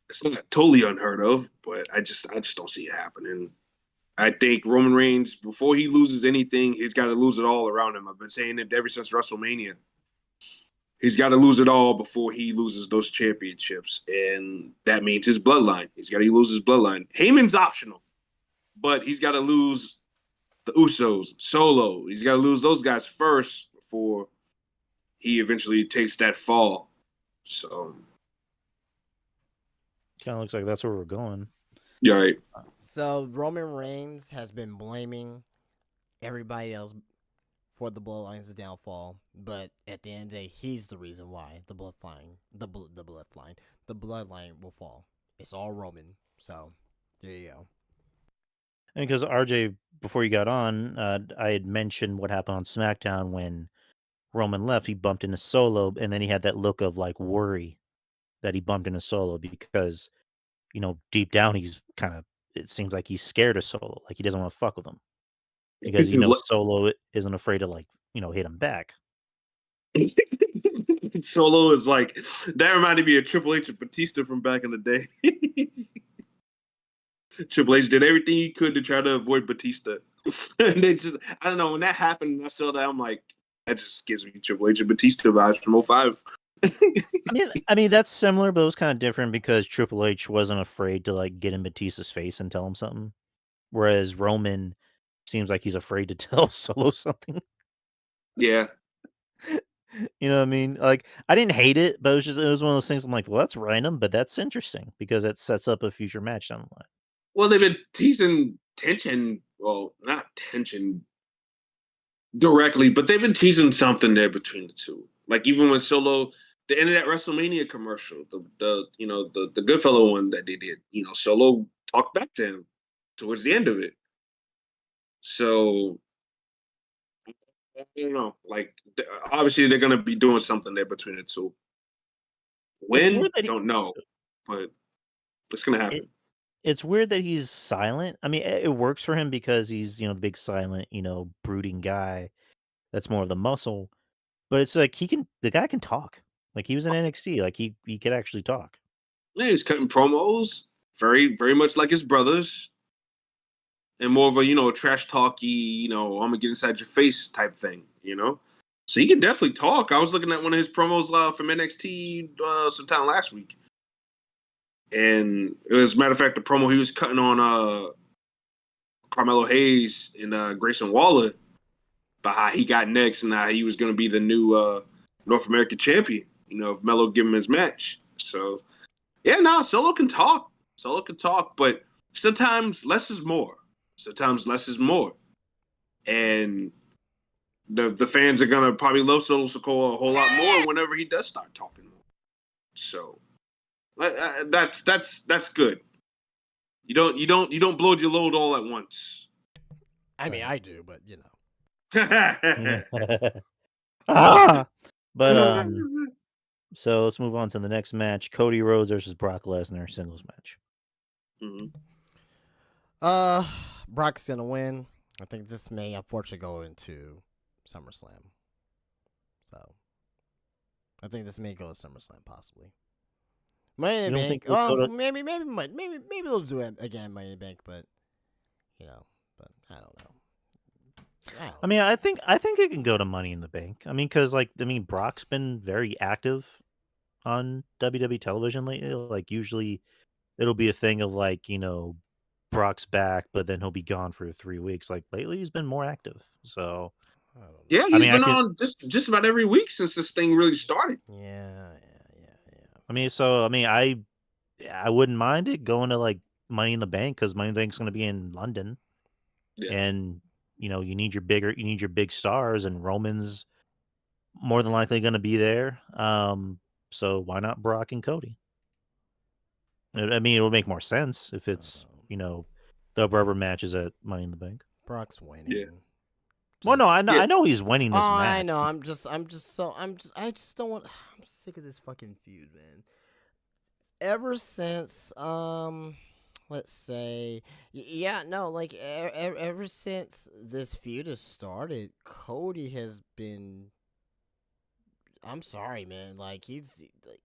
Speaker 3: it's not totally unheard of. But I just don't see it happening. I think Roman Reigns, before he loses anything, he's got to lose it all around him. I've been saying it ever since WrestleMania. He's got to lose it all before he loses those championships, and that means his bloodline. He's got to lose his bloodline. Heyman's optional, but he's got to lose the Usos, Solo. He's got to lose those guys first before he eventually takes that fall. So,
Speaker 1: Kind of looks like that's where we're going.
Speaker 3: yeah, right.
Speaker 2: So Roman Reigns has been blaming everybody else for the Bloodline's downfall, but at the end of the day, he's the reason why the bloodline will fall. It's all Roman. So there you go.
Speaker 1: And because RJ, before you got on, I had mentioned what happened on SmackDown when Roman left. He bumped into Solo, and then he had that look of like worry that he bumped into Solo because, deep down he's kind of. It seems like he's scared of Solo, like he doesn't want to fuck with him because Solo isn't afraid to hit him back.
Speaker 3: Solo is like that. Reminded me of Triple H and Batista from back in the day. Triple H did everything he could to try to avoid Batista. And they just, I don't know, when that happened and I saw that, I'm like, that just gives me Triple H and Batista vibes from 05.
Speaker 1: I mean that's similar, but it was kind of different because Triple H wasn't afraid to get in Batista's face and tell him something, whereas Roman seems like he's afraid to tell Solo something.
Speaker 3: Yeah.
Speaker 1: You know what I mean? Like, I didn't hate it, but it was one of those things I'm like, well, that's random, but that's interesting because it sets up a future match down the line.
Speaker 3: Well, they've been teasing tension. Well, not tension directly, but they've been teasing something there between the two. Like even when Solo, the end of that WrestleMania commercial, the Goodfellow one that they did, Solo talked back to him towards the end of it. So I don't know. Like obviously they're gonna be doing something there between the two. When I don't know, but it's gonna happen.
Speaker 1: It's weird that he's silent. I mean, it works for him because he's the big silent, brooding guy. That's more of the muscle. But it's like the guy can talk. Like he was in NXT. Like he could actually talk.
Speaker 3: Yeah, he's cutting promos, very very much like his brothers, and more of a trash talky, I'm gonna get inside your face type thing, So he can definitely talk. I was looking at one of his promos from NXT sometime last week, and as a matter of fact, the promo he was cutting on Carmelo Hayes and Grayson Waller about how he got next and how he was gonna be the new North American champion. If Melo give him his match. So yeah, no, Solo can talk. But sometimes less is more. And the fans are gonna probably love Solo Sikoa a whole lot more whenever he does start talking more. So that's good. You don't blow your load all at once.
Speaker 2: I mean, I do, but
Speaker 1: But so let's move on to the next match: Cody Rhodes versus Brock Lesnar singles match.
Speaker 2: Brock's gonna win. I think this may unfortunately go into SummerSlam. So I think this may go to SummerSlam possibly. Money in the Bank. Oh, maybe they'll do it again, Money in the Bank, but but I don't know.
Speaker 1: I mean, I think it can go to Money in the Bank. I mean, because Brock's been very active on WWE television lately. Like usually, it'll be a thing of Brock's back, but then he'll be gone for 3 weeks. Like lately, he's been more active. So
Speaker 3: yeah, he's been on just about every week since this thing really started.
Speaker 2: Yeah.
Speaker 1: I wouldn't mind it going to Money in the Bank because Money in the Bank's going to be in London, and you need your big stars, and Roman's more than likely going to be there. So why not Brock and Cody? I mean, it would make more sense if it's the rubber matches at Money in the Bank.
Speaker 2: Brock's winning.
Speaker 3: Yeah.
Speaker 1: Well, no, I know he's winning this match.
Speaker 2: I know. I just don't want. I'm sick of this fucking feud, man. Ever since let's let's say, yeah, no, like ever since this feud has started, Cody has been. I'm sorry, man. Like like,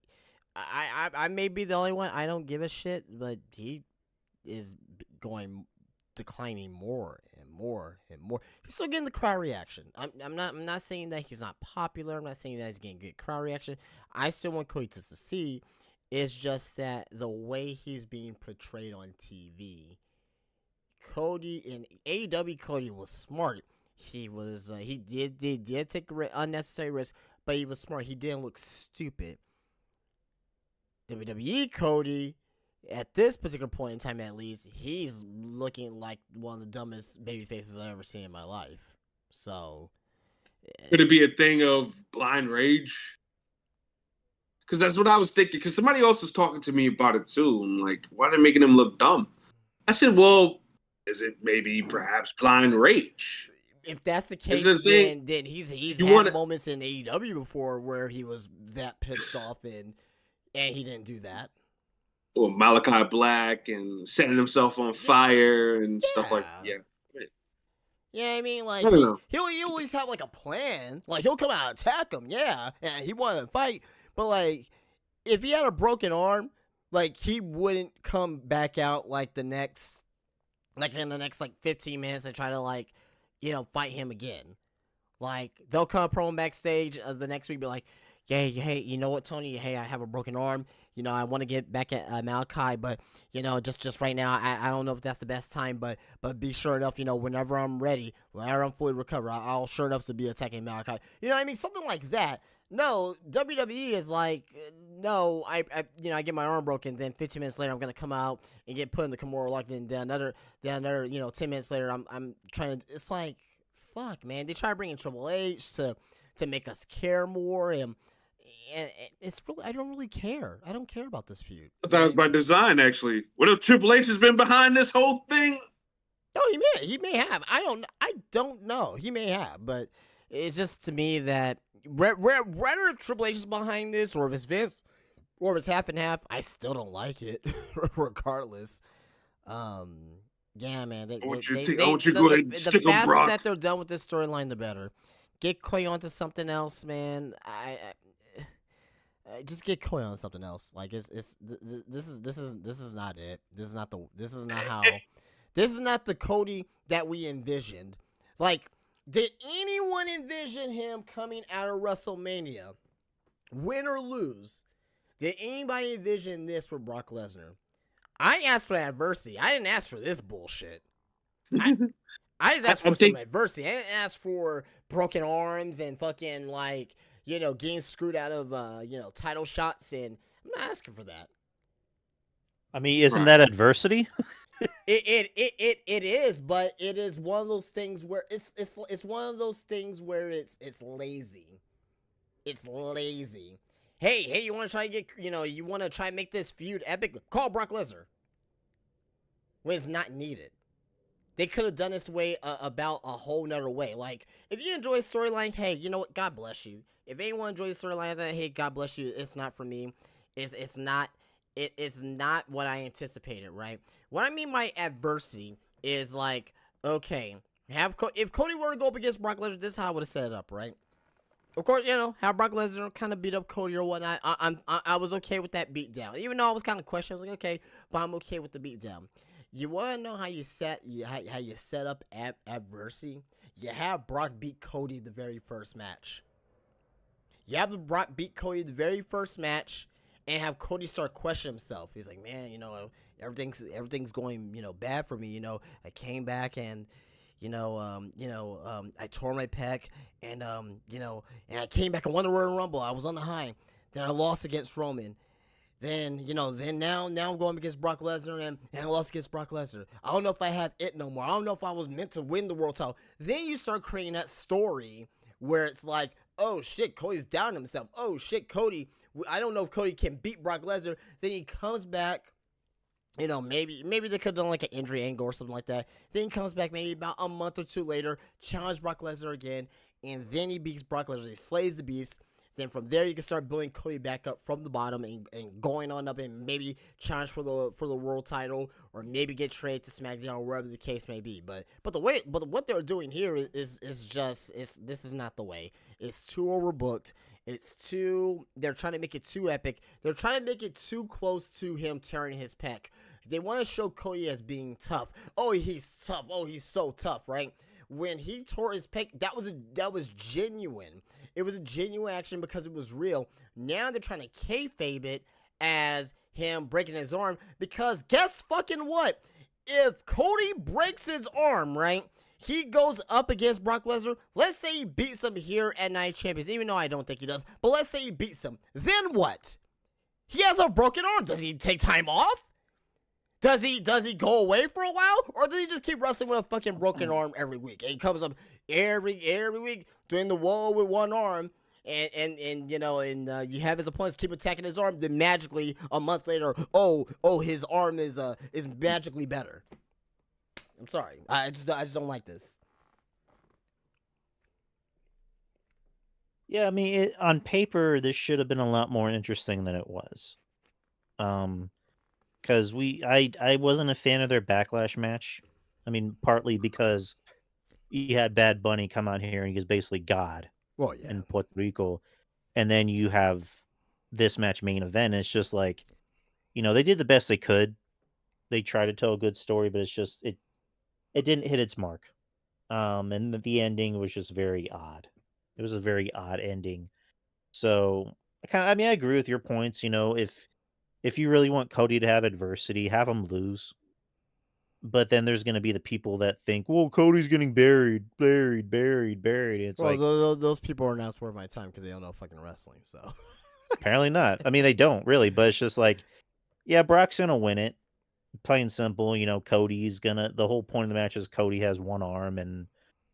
Speaker 2: I may be the only one. I don't give a shit, but he is going declining more and more and more. He's still getting the crowd reaction. I'm not saying that he's not popular. I'm not saying that he's getting good crowd reaction. I still want Cody to succeed. It's just that the way he's being portrayed on TV, Cody in AEW, Cody was smart. He did take unnecessary risk, but he was smart. He didn't look stupid. WWE Cody, at this particular point in time, at least, he's looking like one of the dumbest baby faces I've ever seen in my life. So,
Speaker 3: Could it be a thing of blind rage? Because that's what I was thinking. Because somebody else was talking to me about it too. I'm like, why are they making him look dumb? I said, well, is it maybe perhaps blind rage?
Speaker 2: if that's the case, then he's had moments in AEW before where he was that pissed off and he didn't do that.
Speaker 3: Or Malachi Black and setting himself on fire and stuff like that. Yeah.
Speaker 2: Yeah, I mean, like, he always have, like, a plan. Like, he'll come out and attack him, yeah, and he wanted to fight. But, like, if he had a broken arm, like, he wouldn't come back out, like, in the next 15 minutes and try to, like, fight him again. Like, they'll come pro backstage the next week, be like, hey, you know what, Tony? Hey, I have a broken arm. I want to get back at Malachi, but, just right now, I don't know if that's the best time, but be sure enough, whenever I'm ready, whenever I'm fully recovered, I'll sure enough to be attacking Malachi. You know what I mean? Something like that. No, WWE is like, no, I get my arm broken, then 15 minutes later, I'm going to come out and get put in the Kimura lock, then another, 10 minutes later, I'm trying to, it's like, fuck, man. They try to bring in Triple H to make us care more, and it's really, I don't really care. I don't care about this feud.
Speaker 3: That was by design, actually. What if Triple H has been behind this whole thing?
Speaker 2: No, he may have. I don't know. He may have, but it's just to me that whether if Triple H is behind this or if it's Vince or if it's half and half, I still don't like it, regardless. Yeah, man.
Speaker 3: I want you to go ahead and stick
Speaker 2: the faster that they're done with this storyline, the better. Get Cody onto something else, man. Just get Cody on something else. Like this is not it. This is not the Cody that we envisioned. Like, did anyone envision him coming out of WrestleMania, win or lose? Did anybody envision this for Brock Lesnar? I asked for adversity. I didn't ask for this bullshit. I just asked for some adversity. I didn't ask for broken arms and fucking, like, getting screwed out of, title shots, and I'm not asking for that.
Speaker 1: I mean, isn't that adversity?
Speaker 2: It is, but it is one of those things where it's one of those things where it's lazy. It's lazy. Hey, you want to try to get, you want to try and make this feud epic? Call Brock Lesnar. When it's not needed. They could have done this way about a whole nother way. Like, if you enjoy storyline, hey, you know what? God bless you. If anyone enjoys storyline, then hey, God bless you. It's not for me. It's not what I anticipated, right? What I mean by adversity is like, okay, if Cody were to go up against Brock Lesnar, this is how I would have set it up, right? Of course, have Brock Lesnar kind of beat up Cody or whatnot. I was okay with that beatdown, even though I was kind of questioning. I was like, okay, but I'm okay with the beatdown. You want to know how you set up adversity? You have Brock beat Cody the very first match. You have Brock beat Cody the very first match, and have Cody start questioning himself. He's like, man, everything's going, bad for me. I came back and, I tore my pec, and and I came back and won the Royal Rumble. I was on the high. Then I lost against Roman. Then now I'm going against Brock Lesnar, and I lost against Brock Lesnar. I don't know if I have it no more. I don't know if I was meant to win the world title. Then you start creating that story where it's like, oh shit, Cody's down himself. Oh shit, Cody. I don't know if Cody can beat Brock Lesnar. Then he comes back. Maybe they could have done like an injury angle or something like that. Then he comes back maybe about a month or two later, challenge Brock Lesnar again, and then he beats Brock Lesnar. He slays the beast. Then from there, you can start building Cody back up from the bottom and going on up and maybe challenge for the world title or maybe get traded to SmackDown, wherever the case may be. But what they're doing here is this is not the way. It's too overbooked. They're trying to make it too epic. They're trying to make it too close to him tearing his pec. They want to show Cody as being tough. Oh, he's tough. Oh, he's so tough, right? When he tore his pec, that was genuine. It was a genuine action because it was real. Now they're trying to kayfabe it as him breaking his arm because guess fucking what? If Cody breaks his arm, right? He goes up against Brock Lesnar. Let's say he beats him here at Night Champions, even though I don't think he does. But let's say he beats him. Then what? He has a broken arm. Does he take time off? Does he go away for a while? Or does he just keep wrestling with a fucking broken arm every week? And he comes up every week doing the wall with one arm. And you have his opponents keep attacking his arm. Then magically, a month later, his arm is magically better. I'm sorry. I just don't like this.
Speaker 1: Yeah, I mean, on paper, this should have been a lot more interesting than it was. Because I wasn't a fan of their Backlash match. I mean, partly because you had Bad Bunny come out here and he was basically God in Puerto Rico. And then you have this match main event. And it's just like, they did the best they could. They tried to tell a good story, but it's just, it didn't hit its mark. And the ending was just very odd. It was a very odd ending. So I agree with your points. If you really want Cody to have adversity, have him lose. But then there's going to be the people that think, well, Cody's getting buried. It's
Speaker 2: those people are not worth my time because they don't know fucking wrestling. So
Speaker 1: apparently not. I mean, they don't really, but it's just like, yeah, Brock's going to win it. Plain simple, Cody's gonna. The whole point of the match is Cody has one arm, and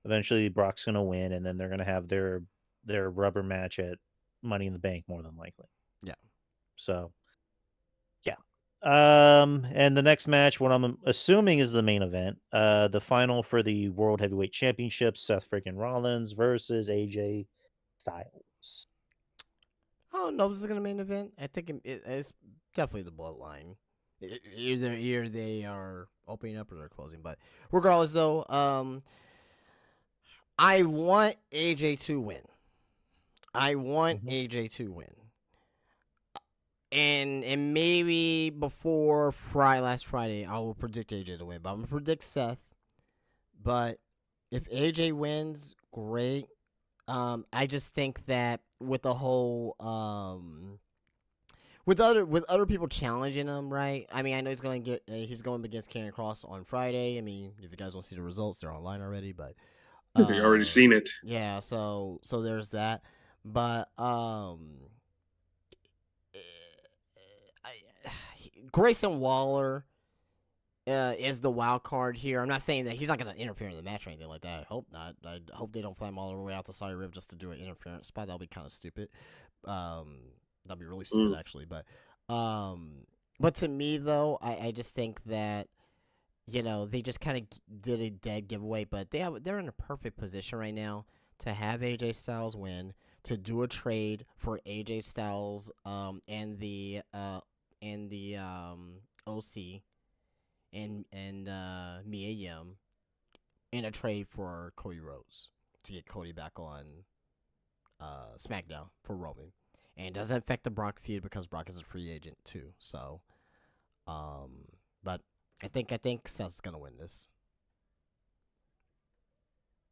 Speaker 1: eventually Brock's gonna win, and then they're gonna have their rubber match at Money in the Bank, more than likely.
Speaker 2: Yeah.
Speaker 1: So, yeah. And the next match, what I'm assuming is the main event, the final for the World Heavyweight Championship: Seth freaking Rollins versus AJ Styles.
Speaker 2: Oh no, this is gonna main event. I think it's definitely the Bloodline. Either they are opening up or they're closing. But regardless, though, I want AJ to win. AJ to win. And maybe before last Friday, I will predict AJ to win. But I'm going to predict Seth. But if AJ wins, great. I just think that with the whole... With other people challenging him, right? I mean, I know he's going against Karrion Kross on Friday. I mean, if you guys want to see the results, they're online already. But
Speaker 3: you've already seen it.
Speaker 2: Yeah, so there's that. But Grayson Waller is the wild card here. I'm not saying that he's not going to interfere in the match or anything like that. I hope not. I hope they don't fly him all the way out to Saudi Arabia just to do an interference spot. That'll be kind of stupid. That'd be really stupid, actually. But to me, though, I just think that, they just kind of did a dead giveaway. But they're in a perfect position right now to have AJ Styles win, to do a trade for AJ Styles and the OC and Mia Yim in a trade for Cody Rhodes to get Cody back on SmackDown for Roman. And it doesn't affect the Brock feud because Brock is a free agent too. So, but I think Seth's gonna win this.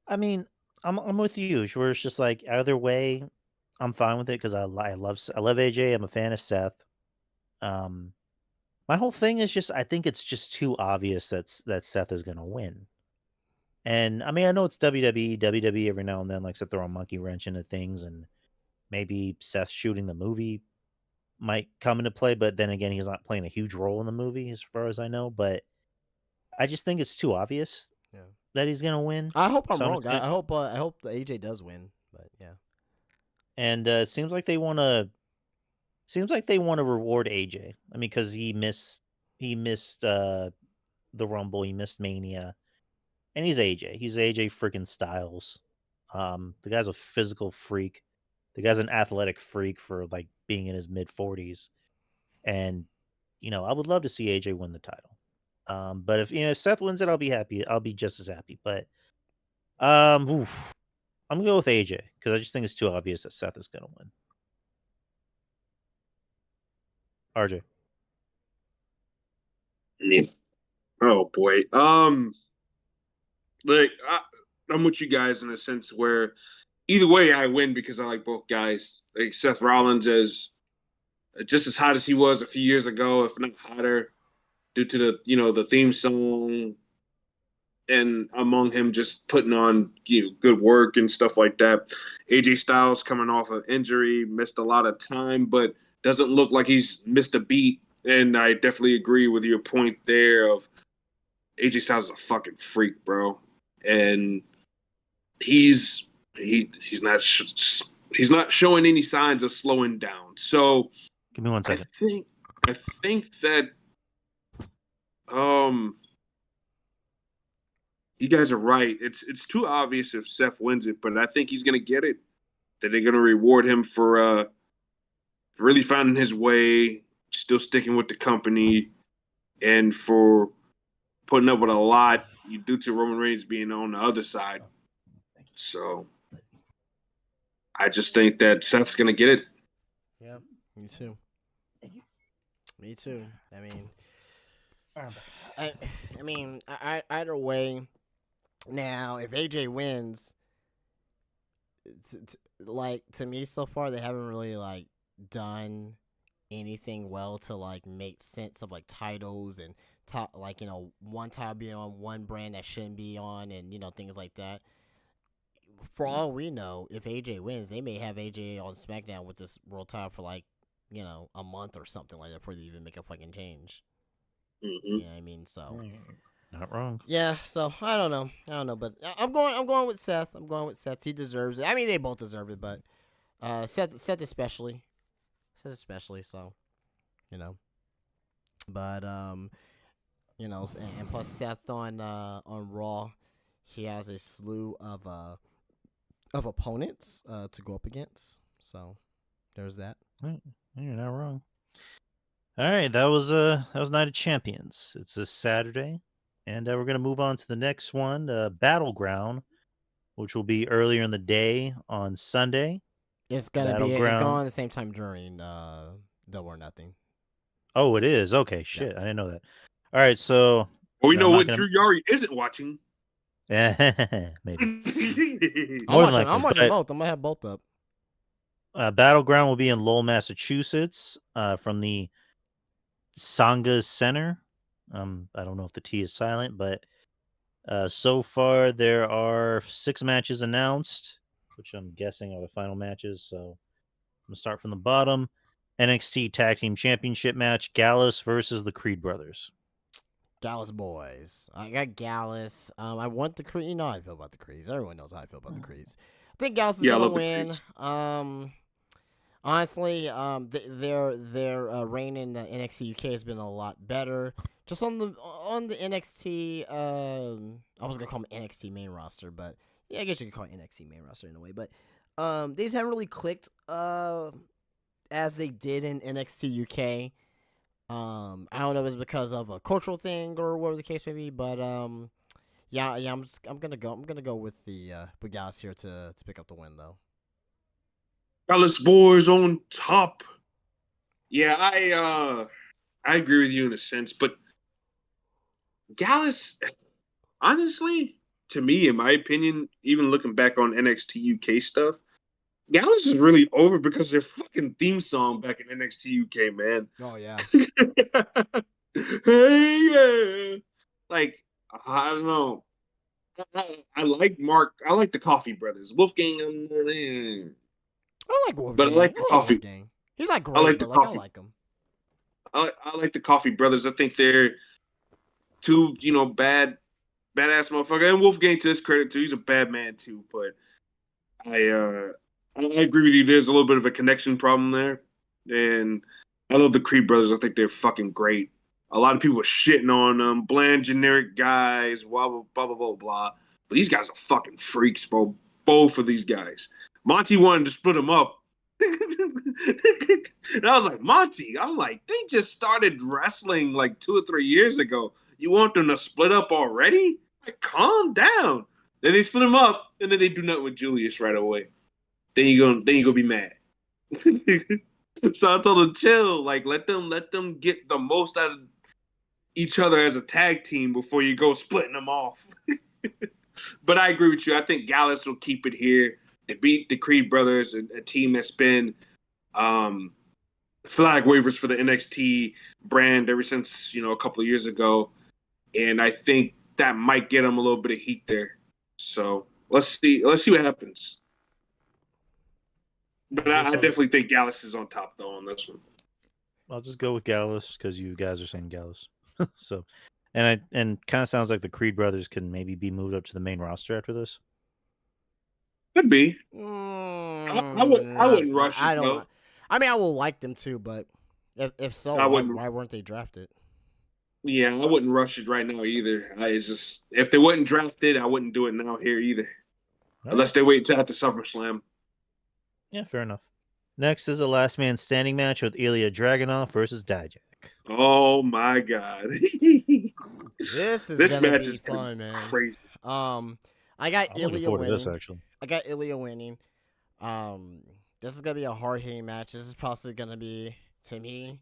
Speaker 1: I mean, I'm with you. Where it's just like either way, I'm fine with it because I love AJ. I'm a fan of Seth. My whole thing is just I think it's just too obvious that Seth is gonna win. And I mean, I know it's WWE. WWE every now and then likes to throw a monkey wrench into things, and maybe Seth shooting the movie might come into play, but then again, he's not playing a huge role in the movie as far as I know. But I just think it's too obvious that he's gonna win.
Speaker 2: I hope I'm wrong. I hope the AJ does win, but yeah.
Speaker 1: And it seems like they want to reward AJ. I mean, because he missed the Rumble, he missed Mania, and he's AJ. He's AJ freaking Styles. The guy's a physical freak. The guy's an athletic freak for like being in his mid 40s, and I would love to see AJ win the title. But if Seth wins it, I'll be happy. I'll be just as happy. But I'm gonna go with AJ because I just think it's too obvious that Seth is gonna win. RJ.
Speaker 3: Yeah. Oh boy. Like I'm with you guys in a sense where either way I win because I like both guys. Like Seth Rollins is just as hot as he was a few years ago, if not hotter, due to the theme song and among him just putting on good work and stuff like that. AJ Styles coming off of injury, missed a lot of time, but doesn't look like he's missed a beat. And I definitely agree with your point there of AJ Styles is a fucking freak, bro. And he's not showing any signs of slowing down. So
Speaker 1: Give me 1 second.
Speaker 3: I think that you guys are right. It's too obvious if Seth wins it, but I think he's gonna get it. That they're gonna reward him for really finding his way, still sticking with the company, and for putting up with a lot due to Roman Reigns being on the other side. So I just think that Seth's gonna get it.
Speaker 2: Yeah, me too. Me too. Either way. Now, if AJ wins, to me so far, they haven't really like done anything well to like make sense of like titles and one title being on one brand that shouldn't be on, and things like that. For all we know, if AJ wins, they may have AJ on SmackDown with this world title for like a month or something like that before they even make a fucking change.
Speaker 3: Mm-hmm.
Speaker 2: You know what I mean? So.
Speaker 1: Not wrong.
Speaker 2: Yeah, so I don't know, but I'm going with Seth. I'm going with Seth. He deserves it. I mean, they both deserve it, but Seth especially. So, but and plus Seth on Raw, he has a slew of opponents to go up against. So, there's that.
Speaker 1: You're not wrong. All right, that was Night of Champions. It's this Saturday. And we're going to move on to the next one, Battleground, which will be earlier in the day on Sunday.
Speaker 2: It's going at the same time during Double or Nothing.
Speaker 1: Oh, it is? Okay, shit. Yeah. I didn't know that. All right, so...
Speaker 3: Well, we know what Drew Yari isn't watching.
Speaker 1: Maybe.
Speaker 2: I'm watching both. I'm going to have both up.
Speaker 1: Battleground will be in Lowell, Massachusetts, from the Sangha Center. I don't know if the T is silent, but so far there are 6 matches announced, which I'm guessing are the final matches. So I'm going to start from the bottom. NXT Tag Team Championship match, Gallus versus the Creed Brothers.
Speaker 2: Gallus boys. I got Gallus. I want the Creed. You know how I feel about the Creeds. Everyone knows how I feel about the Creeds. I think Gallus is going to win. Honestly, their reign in the NXT UK has been a lot better. Just on the NXT, I was gonna call them NXT main roster, but yeah, I guess you could call it NXT main roster in a way. But they just haven't really clicked as they did in NXT UK. I don't know if it's because of a cultural thing or whatever the case may be, but I'm gonna go with with Gallus here to pick up the win though.
Speaker 3: Dallas boys on top. Yeah, I agree with you in a sense, but Gallus, honestly, to me, in my opinion, even looking back on NXT UK stuff, Gallus is really over because their fucking theme song back in NXT UK, man.
Speaker 2: Oh yeah.
Speaker 3: Hey yeah. Like, I don't know. I like Mark. I like the Coffee Brothers. Wolfgang.
Speaker 2: I like Wolfgang.
Speaker 3: But I like the Coffee.
Speaker 2: Wolfgang. He's not great, I like him.
Speaker 3: I like the Coffee Brothers. I think they're two, badass motherfucker. And Wolfgang, to his credit too, he's a bad man too. But I agree with you. There's a little bit of a connection problem there, and I love the Creed Brothers. I think they're fucking great. A lot of people are shitting on them, bland, generic guys, blah blah blah blah blah blah. But these guys are fucking freaks, bro. Both of these guys. Monty wanted to split them up, And I was like, Monty, I'm like, they just started wrestling like 2 or 3 years ago. You want them to split up already? Like, calm down. Then they split them up, and then they do nothing with Julius right away. Then you gonna be mad. So I told them, chill, like let them get the most out of each other as a tag team before you go splitting them off. But I agree with you. I think Gallus will keep it here. They beat the Creed brothers, a team that's been flag wavers for the NXT brand ever since a couple of years ago, and I think that might get them a little bit of heat there. So let's see what happens. But I definitely think Gallus is on top though on this one.
Speaker 1: I'll just go with Gallus because you guys are saying Gallus. So, and kind of sounds like the Creed brothers can maybe be moved up to the main roster after this.
Speaker 3: Could be.
Speaker 2: I
Speaker 3: wouldn't rush it. Though.
Speaker 2: I mean, I will like them too, but if so, why weren't they drafted?
Speaker 3: Yeah, I wouldn't rush it right now either. It's just if they wasn't drafted, I wouldn't do it now here either, unless they wait until after SummerSlam.
Speaker 1: Yeah, fair enough. Next is a last man standing match with Ilya Dragunov versus Dijak.
Speaker 3: Oh my God!
Speaker 2: This gonna be fun, man.
Speaker 3: Crazy.
Speaker 2: I got Ilya winning.
Speaker 1: This, actually.
Speaker 2: I got Ilya winning. This is gonna be a hard hitting match. This is probably gonna be, to me,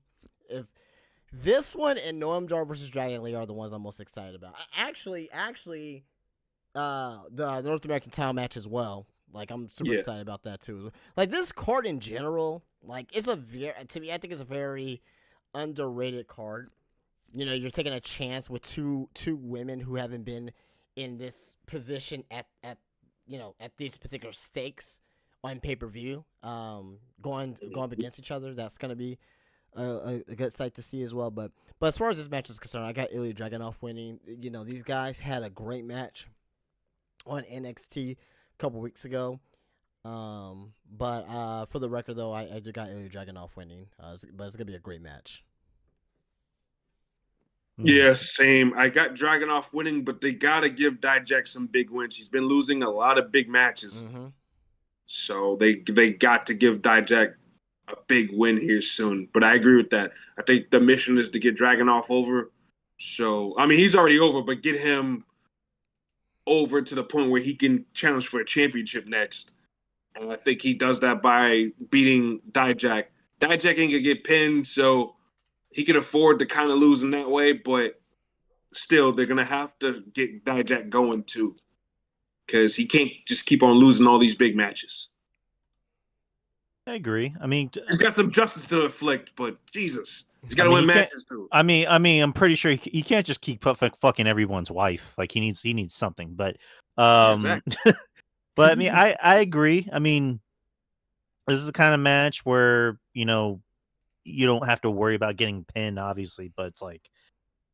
Speaker 2: if this one and Noam Dar versus Dragon Lee are the ones I'm most excited about. Actually, the North American title match as well. Like, I'm super excited about that too. Like, this card in general, like, it's to me, I think it's a very underrated card. You're taking a chance with two women who haven't been in this position at these particular stakes on pay-per-view, going up against each other. That's gonna be a good sight to see as well. But as far as this match is concerned, I got Ilya Dragunov winning. These guys had a great match on NXT a couple weeks ago. But for the record though, I do got Ilya Dragunov winning. But it's gonna be a great match.
Speaker 3: Yeah, same. I got Dragunov winning, but they gotta give Dijak some big wins. He's been losing a lot of big matches, so they got to give Dijak a big win here soon. But I agree with that. I think the mission is to get Dragunov over. So I mean, he's already over, but get him over to the point where he can challenge for a championship next. And I think he does that by beating Dijak. Dijak ain't gonna get pinned, so he can afford to kind of lose in that way, but still, they're going to have to get Dijak going too, because he can't just keep on losing all these big matches.
Speaker 1: I agree. I mean,
Speaker 3: he's got some justice to inflict, but Jesus, he's got to win matches too.
Speaker 1: I mean, I'm pretty sure he can't just keep fucking everyone's wife. Like, he needs something, but exactly. But I mean, I agree. I mean, this is the kind of match where you don't have to worry about getting pinned, obviously, but it's like,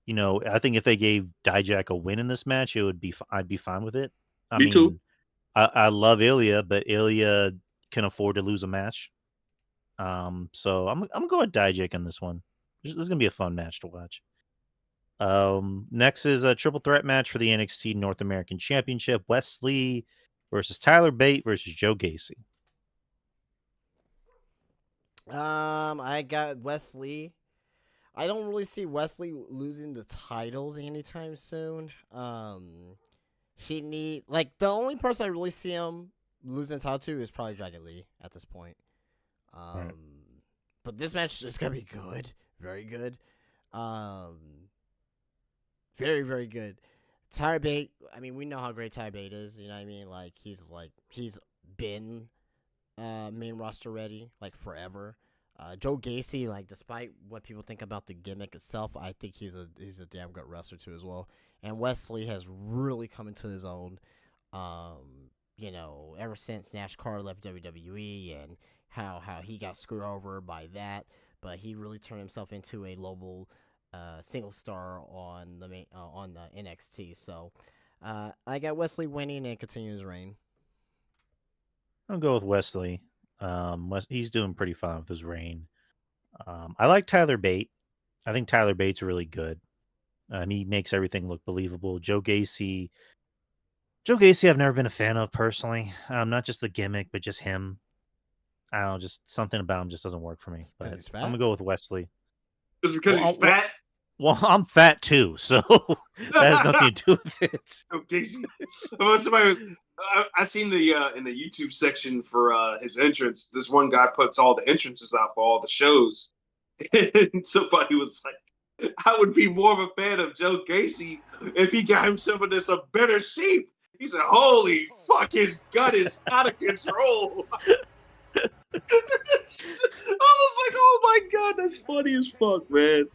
Speaker 1: I think if they gave Dijak a win in this match, I'd be fine with it.
Speaker 3: Me too.
Speaker 1: I love Ilya, but Ilya can afford to lose a match. So I'm gonna go with Dijak in this one. This is gonna be a fun match to watch. Next is a triple threat match for the NXT North American Championship: Wes Lee versus Tyler Bate versus Joe Gacy.
Speaker 2: I got Wes Lee. I don't really see Wes Lee losing the titles anytime soon. The only person I really see him losing the title to is probably Dragon Lee at this point.
Speaker 1: Right.
Speaker 2: But this match is gonna be good, very good, very very good. Tyler Bate, I mean, we know how great Tyler Bate is. You know what I mean? He's been main roster ready forever. Joe Gacy, despite what people think about the gimmick itself, I think he's a damn good wrestler too as well. And Wes Lee has really come into his own, ever since Nash Carter left WWE and how he got screwed over by that, but he really turned himself into a global single star on the NXT. So I got Wes Lee winning and continuing his reign.
Speaker 1: I'll go with Wes Lee. He's doing pretty fine with his reign. I like Tyler Bate. I think Tyler Bate's really good. He makes everything look believable. Joe Gacy, I've never been a fan of personally. Not just the gimmick, but just him. I don't know, just something about him just doesn't work for me.
Speaker 2: Because
Speaker 1: But
Speaker 2: he's
Speaker 1: I'm
Speaker 2: fat.
Speaker 1: gonna go with Wesley.
Speaker 3: Just because he's
Speaker 1: Well,
Speaker 3: fat.
Speaker 1: well, I'm fat too, so that has nothing to do with it.
Speaker 3: Oh, Casey. Somebody was, I seen the in the YouTube section for his entrance. This one guy puts all the entrances out for all the shows, and somebody was like, "I would be more of a fan of Joe Gacy if he got himself into some better shape." He said, "Holy fuck, his gut is out of control." I was like, "Oh my god, that's funny as fuck, man."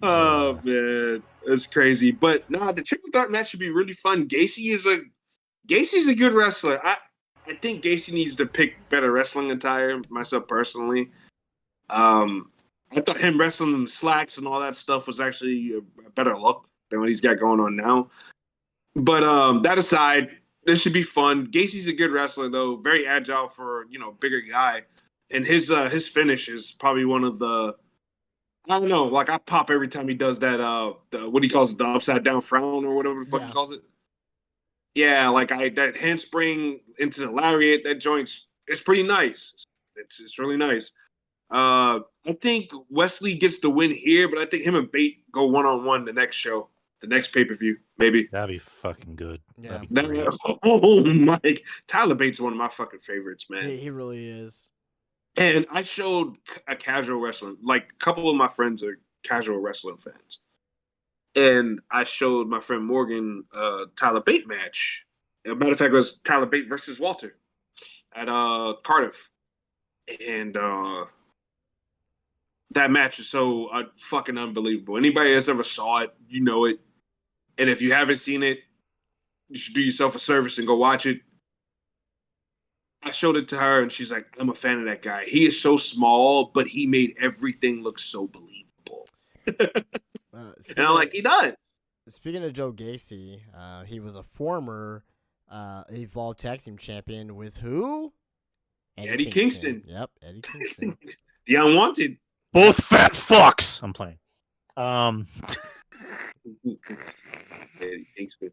Speaker 3: Oh man, it's crazy. But nah, the triple threat match should be really fun. Gacy's a good wrestler. I think Gacy needs to pick better wrestling attire. Myself personally, I thought him wrestling in the slacks and all that stuff was actually a better look than what he's got going on now. But that aside, this should be fun. Gacy's a good wrestler though, very agile for bigger guy, and his finish is probably one of the I don't know. Like I pop every time he does that. What he calls it, the upside down frown or whatever the fuck he calls it. Yeah, like that handspring into the lariat. That joint's it's pretty nice. It's really nice. I think Wesley gets the win here, but I think him and Bate go 1-on-1 the next show, the next pay per view, maybe.
Speaker 1: That'd be fucking good.
Speaker 2: Yeah.
Speaker 1: That'd be great.
Speaker 3: Oh my! Tyler Bate's one of my fucking favorites, man.
Speaker 2: He really is.
Speaker 3: And I showed a casual wrestling, like a couple of my friends are casual wrestling fans. And I showed my friend Morgan Tyler Bate match. As a matter of fact, it was Tyler Bate versus Walter at Cardiff. And that match is so fucking unbelievable. Anybody that's ever saw it, you know it. And if you haven't seen it, you should do yourself a service and go watch it. I showed it to her, and she's like, I'm a fan of that guy. He is so small, but he made everything look so believable. And I'm like, he does.
Speaker 2: Speaking of Joe Gacy, he was a former Evolved Tag Team Champion with who?
Speaker 3: Eddie Kingston.
Speaker 2: Yep, Eddie Kingston.
Speaker 3: The Unwanted.
Speaker 1: Both fat fucks. I'm playing.
Speaker 3: Eddie Kingston.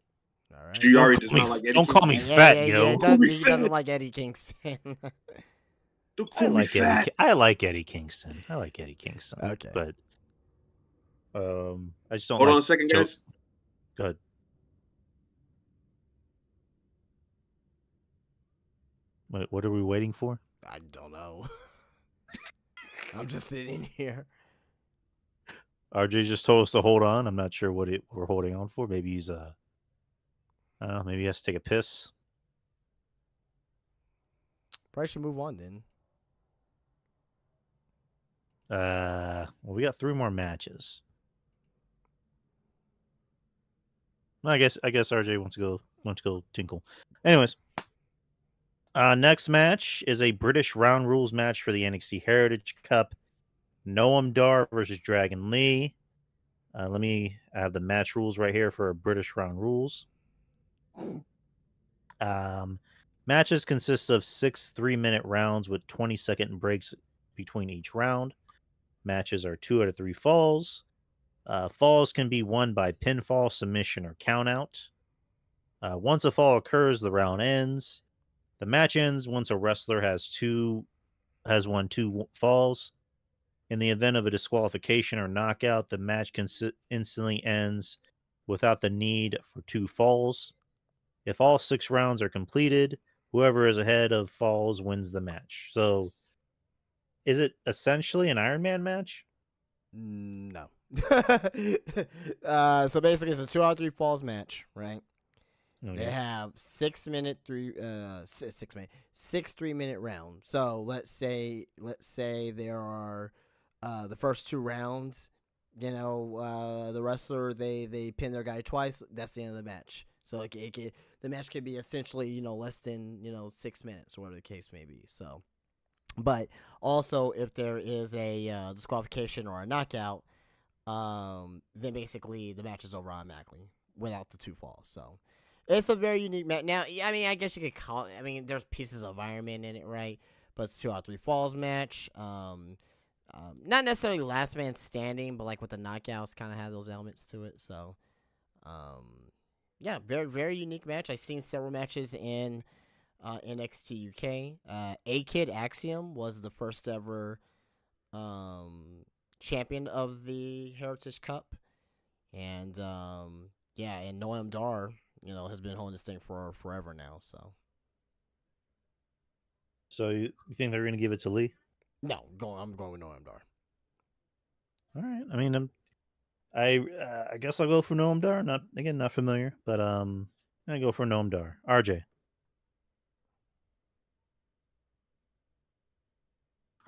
Speaker 2: All right.
Speaker 3: You already just not like Eddie
Speaker 1: Don't
Speaker 3: Kingston.
Speaker 1: call me fat, yo.
Speaker 2: He doesn't like Eddie Kingston.
Speaker 3: Don't
Speaker 1: I
Speaker 3: call me
Speaker 1: like
Speaker 3: fat.
Speaker 1: I like Eddie Kingston.
Speaker 2: Okay.
Speaker 1: But I just don't.
Speaker 3: Hold
Speaker 1: like
Speaker 3: on a second,
Speaker 1: Joe-
Speaker 3: guys.
Speaker 1: Go ahead. Wait, what are we waiting for?
Speaker 2: I don't know. I'm just sitting here.
Speaker 1: RJ just told us to hold on. I'm not sure what we're holding on for. Maybe he's I don't know. Maybe he has to take a piss.
Speaker 2: Probably should move on then.
Speaker 1: Well, we got 3 more matches. Well, I guess RJ wants to go tinkle. Anyways, next match is a British Round Rules match for the NXT Heritage Cup. Noam Dar versus Dragon Lee. I have the match rules right here for British Round Rules. Matches consist of 6 3-minute rounds with 20-second breaks between each round. Matches are 2 out of 3 falls. Falls can be won by pinfall, submission, or countout. Once a fall occurs, the round ends. The match ends once a wrestler has won 2 falls. In the event of a disqualification or knockout, the match instantly ends without the need for 2 falls. If all 6 rounds are completed, whoever is ahead of falls wins the match. So, is it essentially an Iron Man match?
Speaker 2: No. So basically, it's a 2 out of 3 falls match, right?
Speaker 1: Okay.
Speaker 2: They have 6 3-minute rounds. So let's say there are the first 2 rounds. The wrestler they pin their guy twice. That's the end of the match. So the match could be essentially less than 6 minutes or whatever the case may be. So, but also if there is a disqualification or a knockout, then basically the match is over automatically without the 2 falls. So. It's a very unique match. Now, I mean, I guess you could call it. I mean, there's pieces of Iron Man in it, right? But it's 2 out of 3 falls match. Not necessarily last man standing, but like with the knockouts, kind of have those elements to it. So, yeah, very very unique match. I've seen several matches in NXT UK. A-Kid Axiom was the first ever champion of the Heritage Cup, and and Noam Dar, has been holding this thing for forever now.
Speaker 1: So you think they're going to give it to Lee?
Speaker 2: No, I'm going with Noam Dar.
Speaker 1: All right. I mean, I guess I'll go for Noam Dar. Not familiar, but I go for Noam Dar. RJ.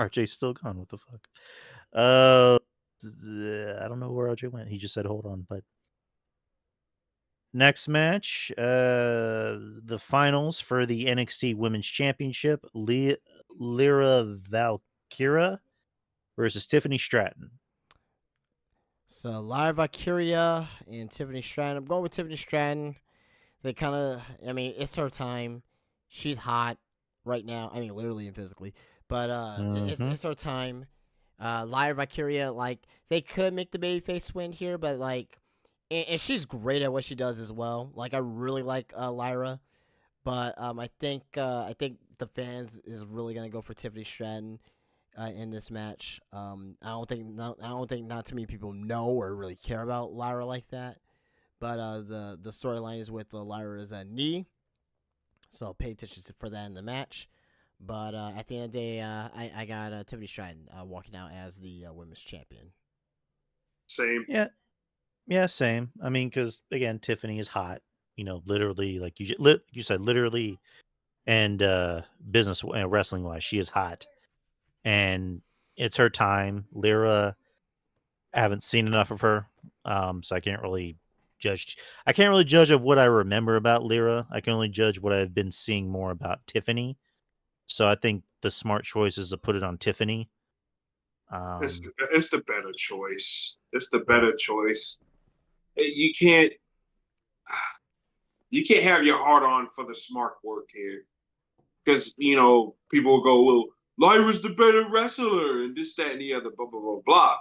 Speaker 1: RJ's still gone. What the fuck? I don't know where RJ went. He just said hold on, but next match, the finals for the NXT Women's Championship, Lyra Valkyria versus Tiffany Stratton.
Speaker 2: So Lyra Valkyria and Tiffany Stratton. I'm going with Tiffany Stratton. They kind of, it's her time. She's hot right now. I mean, literally and physically. But it's her time. Lyra Valkyria, they could make the babyface win here, but and she's great at what she does as well. I really like Lyra, but I think the fans is really gonna go for Tiffany Stratton in this match. I don't think not too many people know or really care about Lyra like that. But the storyline is with Lyra's knee, so pay attention for that in the match. But at the end of the day, I got Tiffany Stratton walking out as the women's champion.
Speaker 3: Same.
Speaker 1: Yeah, same. I mean, because again, Tiffany is hot. Literally, like you said, literally, and business and wrestling wise, she is hot, and it's her time. Lyra, I haven't seen enough of her, so I can't really judge. I can't really judge of what I remember about Lyra. I can only judge what I've been seeing more about Tiffany. So I think the smart choice is to put it on Tiffany.
Speaker 3: It's the better choice. It's the better choice. You can't have your heart on for the smart work here, because people will go, well, Lyra's the better wrestler and this, that, and the other, blah blah blah blah.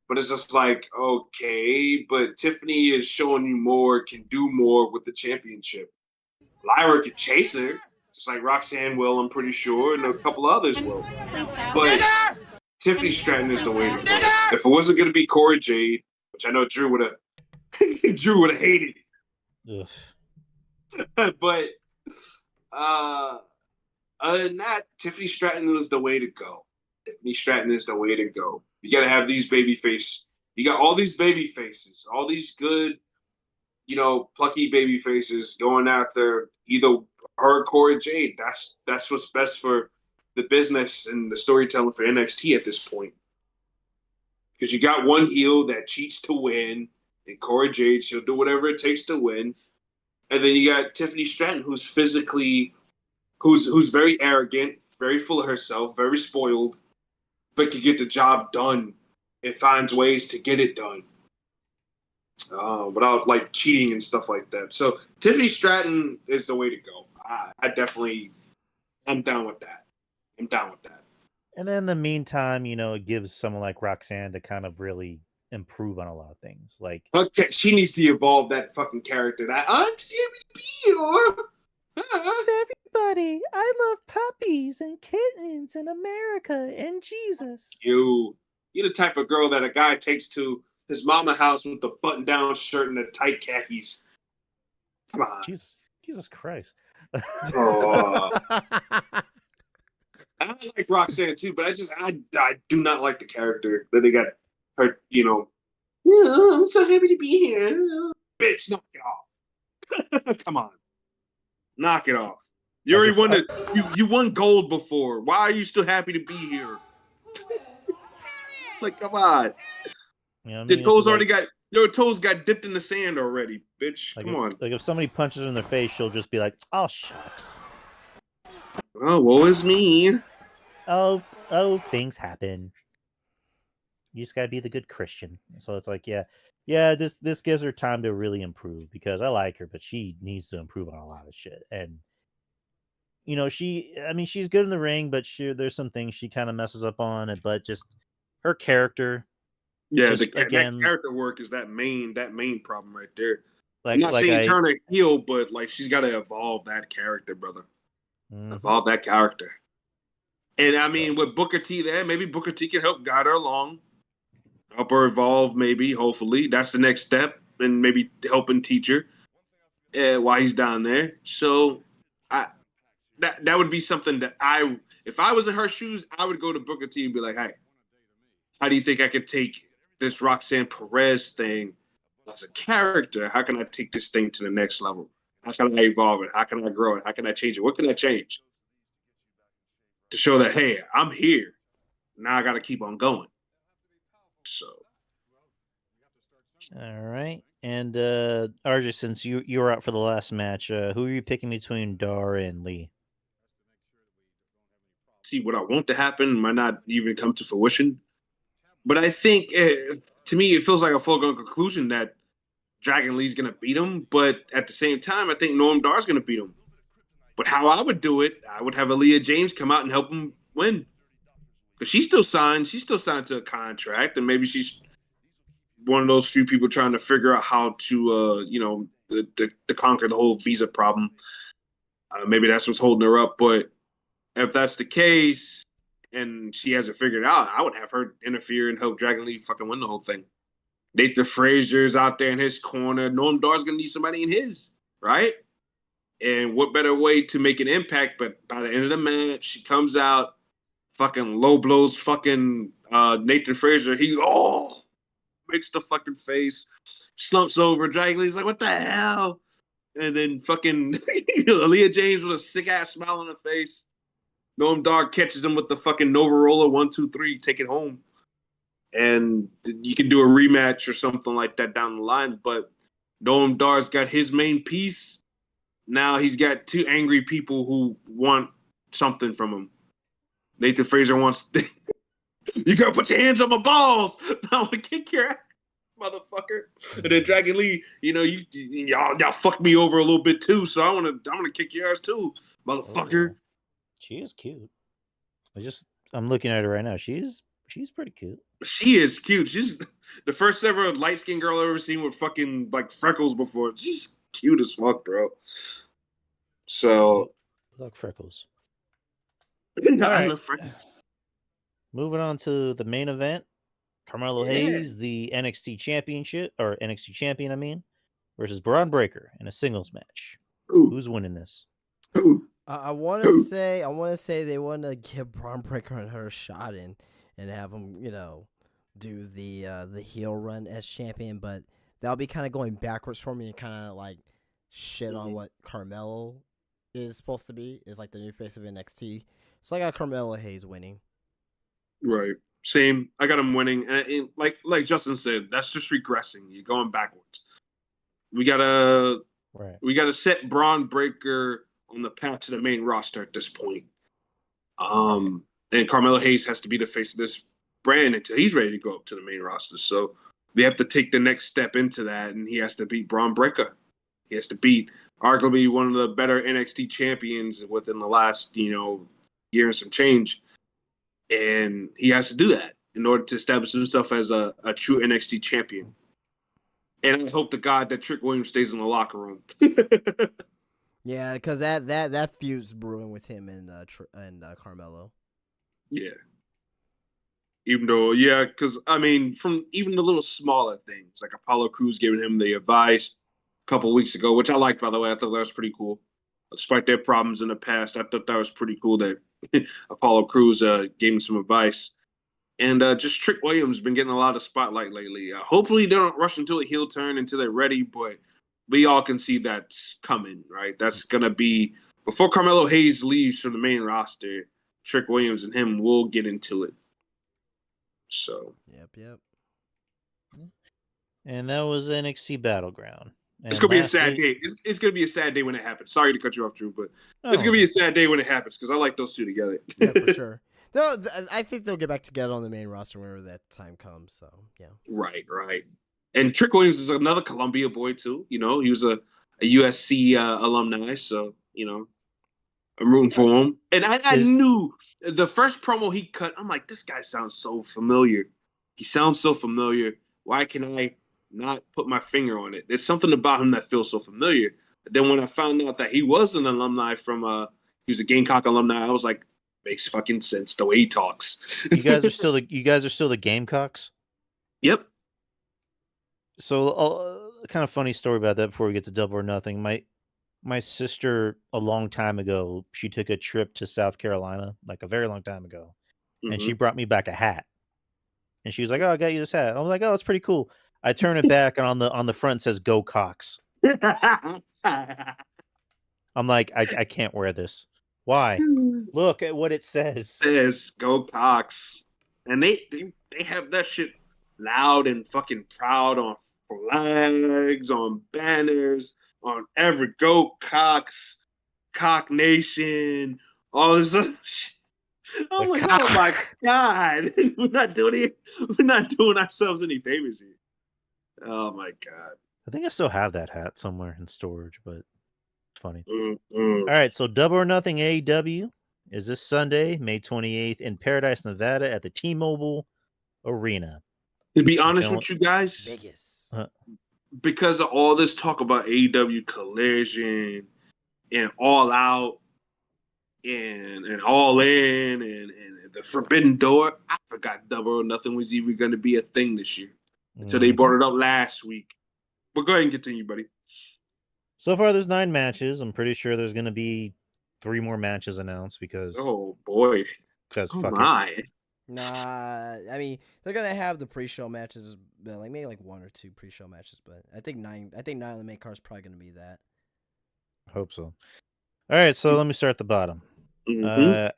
Speaker 3: But it's just like, okay, but Tiffany is showing you more, can do more with the championship. Lyra could chase her, just like Roxanne will, I'm pretty sure, and a couple others will. But Tiffany Stratton is the way to go. If it wasn't going to be Cora Jade, which I know Drew would have hated, but other than that, Tiffany Stratton is the way to go. Tiffany Stratton is the way to go. You got to have these baby face. You got all these baby faces, all these good, plucky baby faces going after either her or Cora Jade. That's what's best for the business and the storytelling for NXT at this point. Because you got one heel that cheats to win, and Cora Jade, she'll do whatever it takes to win. And then you got Tiffany Stratton, who's very arrogant, very full of herself, very spoiled, but can get the job done and finds ways to get it done without cheating and stuff like that. So Tiffany Stratton is the way to go. I'm down with that.
Speaker 1: And then in the meantime, it gives someone like Roxanne to kind of really improve on a lot of things.
Speaker 3: Okay, she needs to evolve that fucking character. I'm here.
Speaker 1: Everybody, I love puppies and kittens and America and Jesus.
Speaker 3: You're the type of girl that a guy takes to his mama house with the button-down shirt and the tight khakis. Come on.
Speaker 1: Jesus Christ.
Speaker 3: Oh. I like Roxanne too, but I do not like the character that they got her, Yeah, I'm so happy to be here. Bitch, knock it off. Come on. Knock it off. You already won you won gold before. Why are you still happy to be here? Come on. The toes already your toes got dipped in the sand already, bitch. Come on.
Speaker 1: If somebody punches her in the face, she'll just be like, "Oh shucks.
Speaker 3: Oh, woe is me.
Speaker 1: Oh, things happen. You just gotta be the good Christian." So it's this gives her time to really improve, because I like her, but she needs to improve on a lot of shit. And she's good in the ring, but there's some things she kind of messes up on. But just her character.
Speaker 3: Yeah, that character work is that main problem right there. I'm not saying turn her heel, but she's got to evolve that character, brother. evolve that character. And I mean, with Booker T there, maybe Booker T can help guide her along, help her evolve. Maybe, hopefully, that's the next step, and maybe helping teach her while he's down there. So, that would be something that if I was in her shoes, I would go to Booker T and be like, "Hey, how do you think I could take this Roxanne Perez thing as a character? How can I take this thing to the next level? How can I evolve it? How can I grow it? How can I change it? What can I change to show that, hey, I'm here. Now I got to keep on going." So.
Speaker 1: All right. And RJ, since you were out for the last match, who are you picking between Dar and Lee?
Speaker 3: See, what I want to happen might not even come to fruition. But I think, to me, it feels like a foregone conclusion that Dragon Lee's going to beat him. But at the same time, I think Noam Dar's going to beat him. But how I would do it, I would have Aaliyah James come out and help him win. Because she's still signed. She's still signed to a contract. And maybe she's one of those few people trying to figure out how to, to conquer the whole visa problem. Maybe that's what's holding her up. But if that's the case and she hasn't figured it out, I would have her interfere and help Dragon Lee fucking win the whole thing. Nathan Frazier's out there in his corner. Noam Dar's going to need somebody in his, right? And what better way to make an impact? But by the end of the match, she comes out, fucking low blows fucking Nathan Frazier. He makes the fucking face, slumps over. Dragon Lee's like, what the hell? And then fucking Aaliyah James with a sick ass smile on her face. Noam Dar catches him with the fucking Nova Roller 1, 2, 3, take it home. And you can do a rematch or something like that down the line. But Noam Dar's got his main piece. Now he's got two angry people who want something from him. Nathan Frazier wants, you gotta put your hands on my balls. I want to kick your ass, motherfucker. And then Dragon Lee, y'all fucked me over a little bit too, so I'm gonna kick your ass too, motherfucker.
Speaker 1: Oh, she is cute. I'm looking at her right now. She's pretty cute.
Speaker 3: She is cute. She's the first ever light skinned girl I've ever seen with fucking like freckles before. She's cute as fuck, bro. So
Speaker 1: love freckles.
Speaker 3: I love freckles.
Speaker 1: Moving on to the main event. Carmelo Hayes, the NXT champion, versus Braun Breaker in a singles match.
Speaker 3: Ooh.
Speaker 1: Who's winning this?
Speaker 2: I want to say they want to give Braun Breaker her shot and have him, do the heel run as champion, but that'll be kind of going backwards for me and kind of like shit on what Carmelo is supposed to be, is like the new face of NXT. So I got Carmelo Hayes winning. Right.
Speaker 3: Same. I got him winning. And like Justin said, that's just regressing. You're going backwards. We gotta set Braun Breaker on the path to the main roster at this point. And Carmelo Hayes has to be the face of this brand until he's ready to go up to the main roster. So we have to take the next step into that, and he has to beat Braun Breaker. He has to beat arguably one of the better NXT champions within the last, year and some change. And he has to do that in order to establish himself as a true NXT champion. And I hope to God that Trick Williams stays in the locker room.
Speaker 2: Yeah, because that feud's brewing with him and Carmelo.
Speaker 3: Yeah. Even though, because, from even the little smaller things, like Apollo Crews giving him the advice a couple of weeks ago, which I liked, by the way. I thought that was pretty cool. Despite their problems in the past, I thought that was pretty cool that Apollo Crews gave him some advice. And just Trick Williams been getting a lot of spotlight lately. Hopefully they don't rush into a heel turn until they're ready, but we all can see that's coming, right? That's going to be, before Carmelo Hayes leaves from the main roster, Trick Williams and him will get into it. So.
Speaker 2: Yep.
Speaker 1: And that was NXT Battleground. And
Speaker 3: it's going to be a sad day. It's going to be a sad day when it happens. Sorry to cut you off, Drew, but it's going to be a sad day when it happens because I like those two together.
Speaker 2: Yeah, for sure. I think they'll get back together on the main roster whenever that time comes. So, yeah.
Speaker 3: Right. And Trick Williams is another Columbia boy, too. He was a USC alumni, so, I'm rooting for him. And I knew the first promo he cut, I'm like, this guy sounds so familiar. He sounds so familiar. Why can I not put my finger on it? There's something about him that feels so familiar. But then when I found out that he was an alumni from He was a Gamecock alumni. I was like, makes fucking sense the way he talks.
Speaker 1: You guys are still the Gamecocks.
Speaker 3: Yep.
Speaker 1: So, kind of funny story about that before we get to Double or Nothing. My sister, a long time ago, she took a trip to South Carolina, like a very long time ago, and she brought me back a hat. And she was like, "Oh, I got you this hat." I was like, "Oh, it's pretty cool." I turn it back, and on the front says "Go Cox." I'm like, I can't wear this. Why? Look at what it says.
Speaker 3: Says "Go Cox," and they have that shit loud and fucking proud on flags, on banners, on every "Go Cox," Cock Nation, all this other shit. I'm like, oh my god, we're not doing ourselves any favors here. Oh my god.
Speaker 1: I think I still have that hat somewhere in storage, but it's funny.
Speaker 3: Mm-mm.
Speaker 1: All right, so Double or Nothing AEW is this Sunday, May 28th, in Paradise, Nevada, at the T-Mobile Arena.
Speaker 3: To be honest with you guys,
Speaker 2: Vegas.
Speaker 3: Because of all this talk about AEW Collision and All Out and All In and the Forbidden Door, I forgot Double or Nothing was even going to be a thing this year until they brought it up last week. But go ahead and continue, buddy.
Speaker 1: So far, there's 9 matches. I'm pretty sure there's going to be 3 more matches announced because.
Speaker 3: Oh boy!
Speaker 1: Because
Speaker 3: fuck it.
Speaker 2: Nah, I mean they're gonna have the pre-show matches, like maybe like 1 or 2 pre-show matches, but I think 9 of the main card is probably gonna be that.
Speaker 1: Hope so. All right, so let me start at the bottom.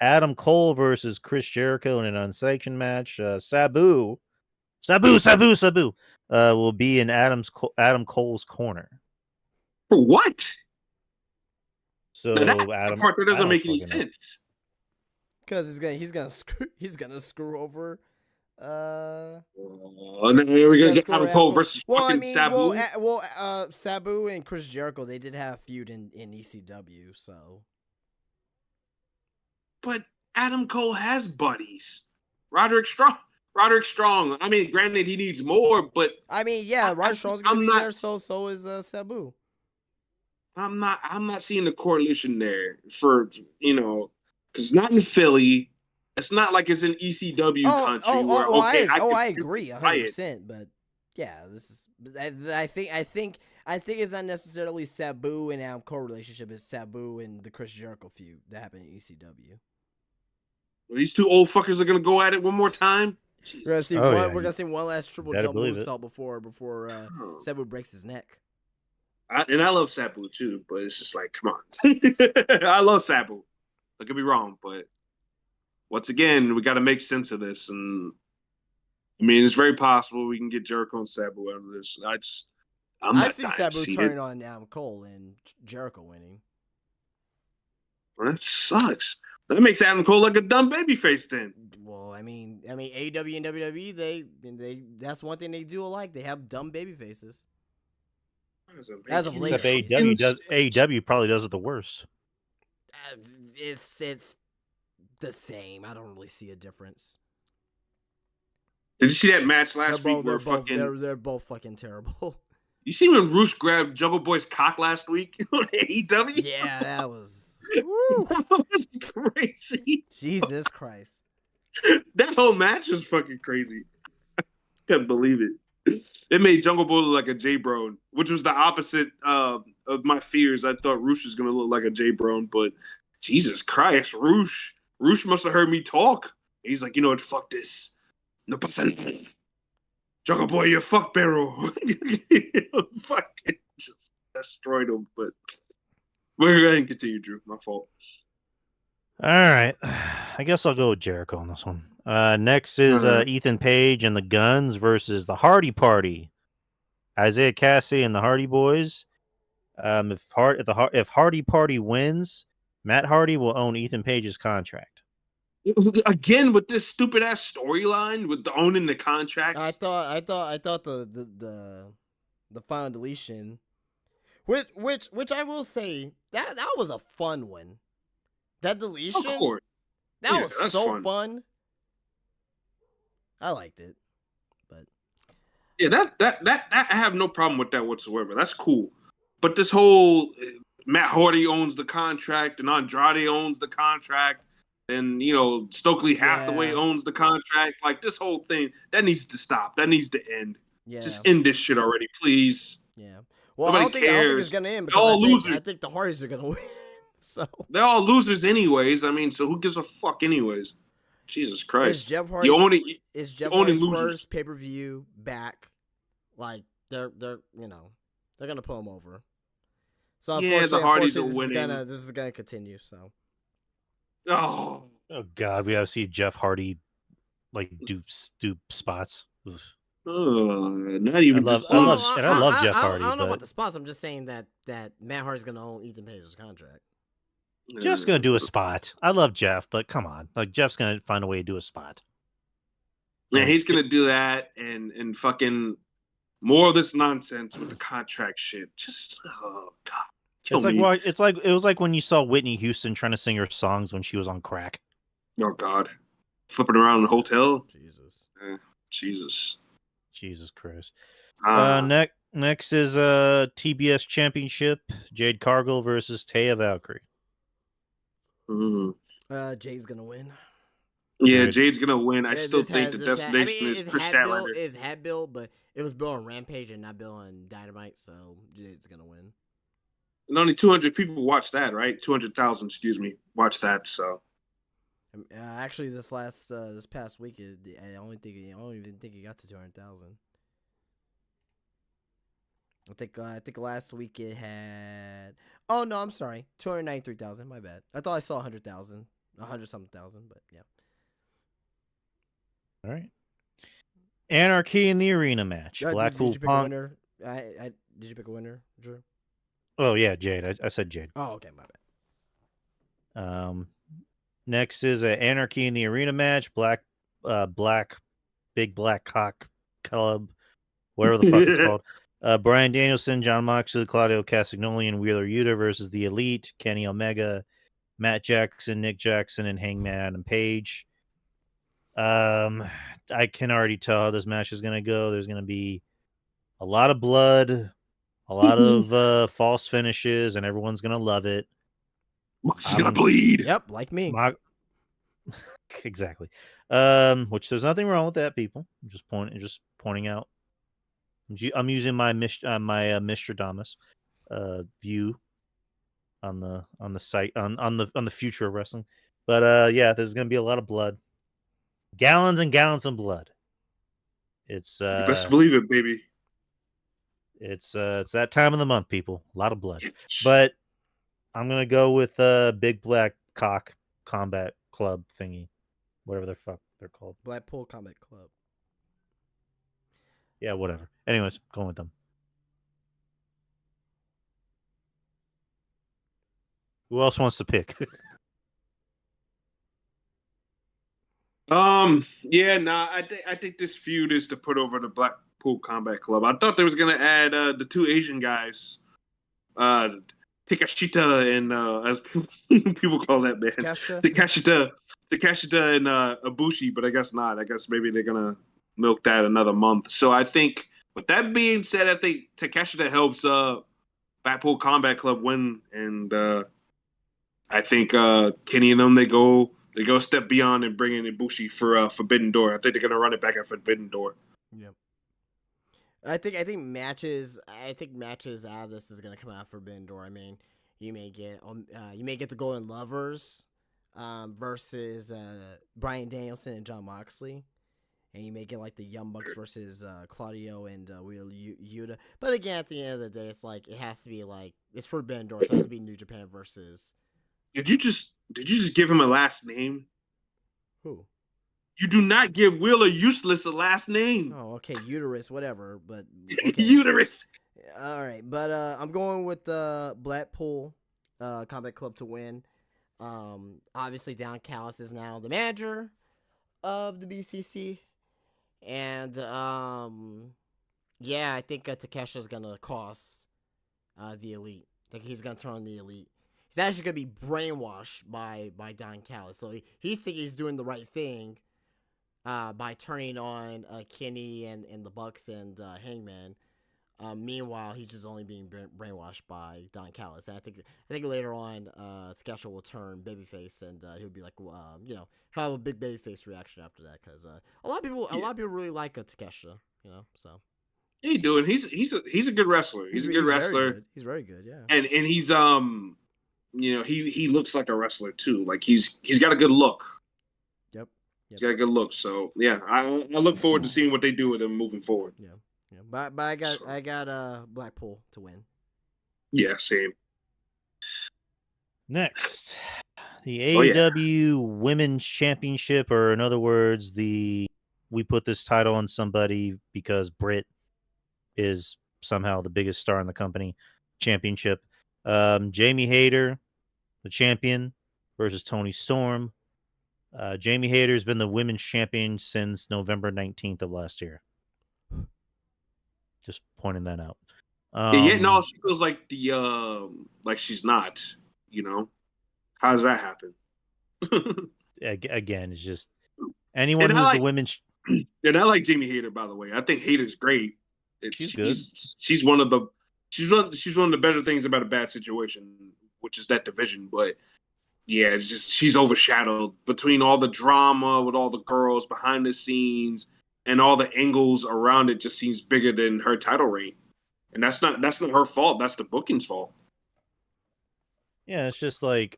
Speaker 1: Adam Cole versus Chris Jericho in an unsanctioned match. Sabu will be in Adam Cole's corner.
Speaker 3: For what?
Speaker 1: So
Speaker 3: that's
Speaker 1: Adam,
Speaker 3: the part that doesn't make any sense.
Speaker 2: Because he's gonna screw over.
Speaker 3: And then we're gonna get Adam Cole versus fucking Sabu.
Speaker 2: Sabu and Chris Jericho, they did have a feud in ECW, so.
Speaker 3: But Adam Cole has buddies. Roderick Strong. I mean, granted, he needs more, but
Speaker 2: I mean, yeah, Roderick Strong's gonna be there. So is Sabu.
Speaker 3: I'm not seeing the correlation there for because not in Philly. It's not like it's in ECW country.
Speaker 2: I agree 100%. But yeah, this is. I think it's not necessarily Sabu and Adam Cole relationship. It's Sabu and the Chris Jericho feud that happened in ECW.
Speaker 3: These two old fuckers are gonna go at it one more time.
Speaker 2: We're gonna see one last triple jump moonsault before Sabu breaks his neck.
Speaker 3: I love Sabu too, but it's just like, come on. I love Sabu. Don't get me wrong, but once again, we got to make sense of this. And I mean, it's very possible we can get Jericho and Sabu out of this. I
Speaker 2: see Sabu turning on Adam Cole and Jericho winning.
Speaker 3: Well, that sucks. That makes Adam Cole like a dumb babyface then.
Speaker 2: Well, I mean, AEW and WWE, they that's one thing they do alike. They have dumb babyfaces. As of late,
Speaker 1: AEW probably does it the worst.
Speaker 2: It's the same. I don't really see a difference.
Speaker 3: Did you see that match last week?
Speaker 2: They're both fucking terrible.
Speaker 3: You see when Roosh grabbed Jungle Boy's cock last week on AEW?
Speaker 2: Yeah, that was.
Speaker 3: That was crazy.
Speaker 2: Jesus Christ.
Speaker 3: That whole match was fucking crazy. I couldn't believe it. It made Jungle Boy look like a J-Bro, which was the opposite of my fears. I thought Roosh was going to look like a J-Bro, but Jesus Christ, Roosh must have heard me talk. He's like, you know what, fuck this. No pasa nada. Jungle Boy, you're a fuck barrel. Fucking just destroyed him, but we're going to continue, Drew. My fault.
Speaker 1: All right. I guess I'll go with Jericho on this one. Next is Ethan Page and the Guns versus the Hardy Party. Isaiah Cassidy and the Hardy Boys. If Hardy Party wins, Matt Hardy will own Ethan Page's contract.
Speaker 3: Again with this stupid ass storyline with the owning the contracts.
Speaker 2: I thought the final deletion, which I will say that was a fun one. That deletion,
Speaker 3: of course.
Speaker 2: That was so fun. I liked it, but
Speaker 3: yeah, that I have no problem with that whatsoever. That's cool. But this whole Matt Hardy owns the contract, and Andrade owns the contract, and Stokely Hathaway owns the contract. Like this whole thing, that needs to stop. That needs to end.
Speaker 2: Yeah.
Speaker 3: Just end this shit already, please.
Speaker 2: Yeah. Well,
Speaker 3: Nobody
Speaker 2: I don't think it's gonna end because I think the Hardys are gonna win. So
Speaker 3: they're all losers anyways. I mean, so who gives a fuck anyways? Jesus Christ.
Speaker 2: Is Jeff Hardy's first pay-per-view back? Like they're gonna pull him over. So
Speaker 3: yeah, the Hardys are winning.
Speaker 2: This is gonna continue. So.
Speaker 3: Oh
Speaker 1: God, we gotta see Jeff Hardy like do spots.
Speaker 3: Not even.
Speaker 1: I love Jeff Hardy.
Speaker 2: I don't know about the spots. I'm just saying that Matt Hardy's gonna own Ethan Page's contract.
Speaker 1: Jeff's gonna do a spot. I love Jeff, but come on, like Jeff's gonna find a way to do a spot.
Speaker 3: Yeah, he's gonna do that and fucking more of this nonsense with the contract shit. Just oh God,
Speaker 1: it was like when you saw Whitney Houston trying to sing her songs when she was on crack.
Speaker 3: Oh God, flipping around in the hotel.
Speaker 1: Jesus Christ. Next is TBS Championship. Jade Cargill versus Taya Valkyrie.
Speaker 2: Jade's gonna win.
Speaker 3: Yeah, Jade's gonna win. I still think the destination is Chris Statlander.
Speaker 2: Is had Bill, but it was Bill on Rampage and not Bill on Dynamite, so Jade's gonna win.
Speaker 3: And only 200 people watched that, right? 200,000, excuse me, watched that. So
Speaker 2: actually, this past week, I don't even think it got to 200,000. I think last week it had. Oh no, I'm sorry, 293,000. My bad. I thought I saw 100,000, 100-something thousand, but yeah.
Speaker 1: All right. Anarchy in the Arena match. Blackpool
Speaker 2: did you pick a winner? Did you pick a winner, Drew?
Speaker 1: Oh yeah, Jade. I said Jade.
Speaker 2: Oh, okay, my bad.
Speaker 1: Next is an Anarchy in the Arena match. Big Black Cock Club, whatever the fuck it's called. Bryan Danielson, John Moxley, Claudio Castagnoli, and Wheeler Yuta versus the Elite, Kenny Omega, Matt Jackson, Nick Jackson, and Hangman Adam Page. I can already tell how this match is going to go. There's going to be a lot of blood, a lot of false finishes, and everyone's going to love it.
Speaker 3: Moxley's going to bleed.
Speaker 2: Yep, like me.
Speaker 1: Exactly. Which there's nothing wrong with that, people. I'm just pointing out. I'm using my Mistradamus view on the site on the future of wrestling, but yeah, there's gonna be a lot of blood, gallons and gallons of blood. It's
Speaker 3: you best believe it, baby.
Speaker 1: It's that time of the month, people. A lot of blood, but I'm gonna go with Big Black Cock Combat Club thingy, whatever the fuck they're called.
Speaker 2: Blackpool Combat Club.
Speaker 1: Yeah, whatever. Anyways, going with them. Who else wants to pick?
Speaker 3: I think this feud is to put over the Blackpool Combat Club. I thought they was gonna add the two Asian guys, Takashita and as people call that man, Takashita and Ibushi, but I guess not. I guess maybe they're gonna milk that another month. So I think, with that being said, I think Takeshita helps Blackpool Combat Club win, and I think Kenny and them they go a step beyond and bring in Ibushi for Forbidden Door. I think they're gonna run it back at Forbidden Door.
Speaker 2: Yep. I think matches out of this is gonna come out for Forbidden Door. I mean, you may get the Golden Lovers versus Bryan Danielson and John Moxley. And you may get like the Young Bucks versus Claudio and Wheeler Yuta. But again, at the end of the day, it's like it has to be like it's Forbidden Door, so it has to be New Japan versus.
Speaker 3: Did you just give him a last name?
Speaker 2: Who?
Speaker 3: You do not give Wheeler Useless a last name.
Speaker 2: Oh, okay, Uterus, whatever. But okay.
Speaker 3: Uterus.
Speaker 2: All right, but I'm going with Blackpool Combat Club to win. Obviously, Don Callis is now the manager of the BCC. And, I think Takesha's going to cost the Elite. I think he's going to turn on the Elite. He's actually going to be brainwashed by Don Callis. So he's thinking he's doing the right thing by turning on Kenny and the Bucks and Hangman. Meanwhile, he's just only being brainwashed by Don Callis. And I think later on, Takeshita will turn babyface, and he'll be like, have a big babyface reaction after that, because a lot of people really like Takeshita, So
Speaker 3: He doing. He's a good wrestler. He's a good wrestler.
Speaker 2: He's very good, yeah.
Speaker 3: And he's he looks like a wrestler too. Like he's got a good look.
Speaker 2: Yep.
Speaker 3: He's got a good look. So yeah, I look forward to seeing what they do with him moving forward.
Speaker 2: Yeah. But I got Blackpool to win.
Speaker 3: Yeah, same.
Speaker 1: Next, the AEW Women's Championship, or in other words, we put this title on somebody because Britt is somehow the biggest star in the company. Championship. Jamie Hayter, the champion, versus Toni Storm. Jamie Hayter's been the women's champion since November 19th of last year. Just pointing that out.
Speaker 3: No, she feels like like she's not. How does that happen?
Speaker 1: Again, it's just anyone who's the women's.
Speaker 3: And I like Jamie Hayter, by the way. I think Hayter's great.
Speaker 1: She's good.
Speaker 3: She's one of the better things about a bad situation, which is that division. But yeah, it's just she's overshadowed between all the drama with all the girls behind the scenes and all the angles around it. Just seems bigger than her title reign, and that's not her fault. That's the booking's fault.
Speaker 1: Yeah, it's just like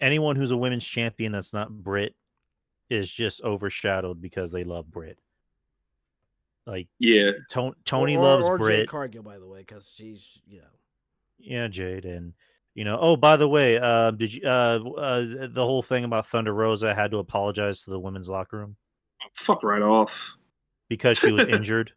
Speaker 1: anyone who's a women's champion that's not Britt is just overshadowed because they love Britt. Like,
Speaker 3: yeah,
Speaker 1: Tony loves
Speaker 2: or
Speaker 1: Britt.
Speaker 2: Jade Cargill, by the way, because she's
Speaker 1: Yeah, Jade, and oh, by the way, did you the whole thing about Thunder Rosa had to apologize to the women's locker room?
Speaker 3: Fuck right off.
Speaker 1: Because she was injured.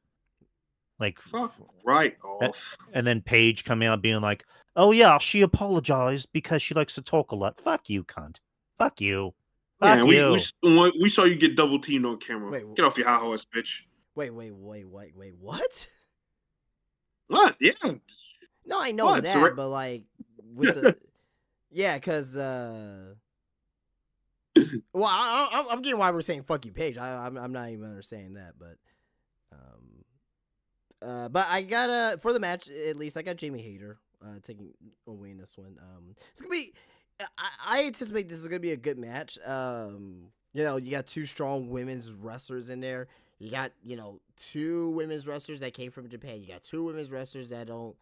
Speaker 1: Like,
Speaker 3: fuck right off.
Speaker 1: And then Paige coming out being like, "Oh yeah, she apologized because she likes to talk a lot." Fuck you, cunt. Fuck you. Fuck you.
Speaker 3: We saw you get double teamed on camera.
Speaker 2: Wait,
Speaker 3: get off your high horse, bitch.
Speaker 2: Wait, what?
Speaker 3: What? Yeah.
Speaker 2: No, I know that, but like with the yeah, because well, I'm getting why we're saying fuck you, Paige. I'm not even understanding that, but I got for the match at least I got Jamie Hayter taking away in this one. It's gonna be. I anticipate this is gonna be a good match. You got two strong women's wrestlers in there. You got, two women's wrestlers that came from Japan. You got two women's wrestlers that don't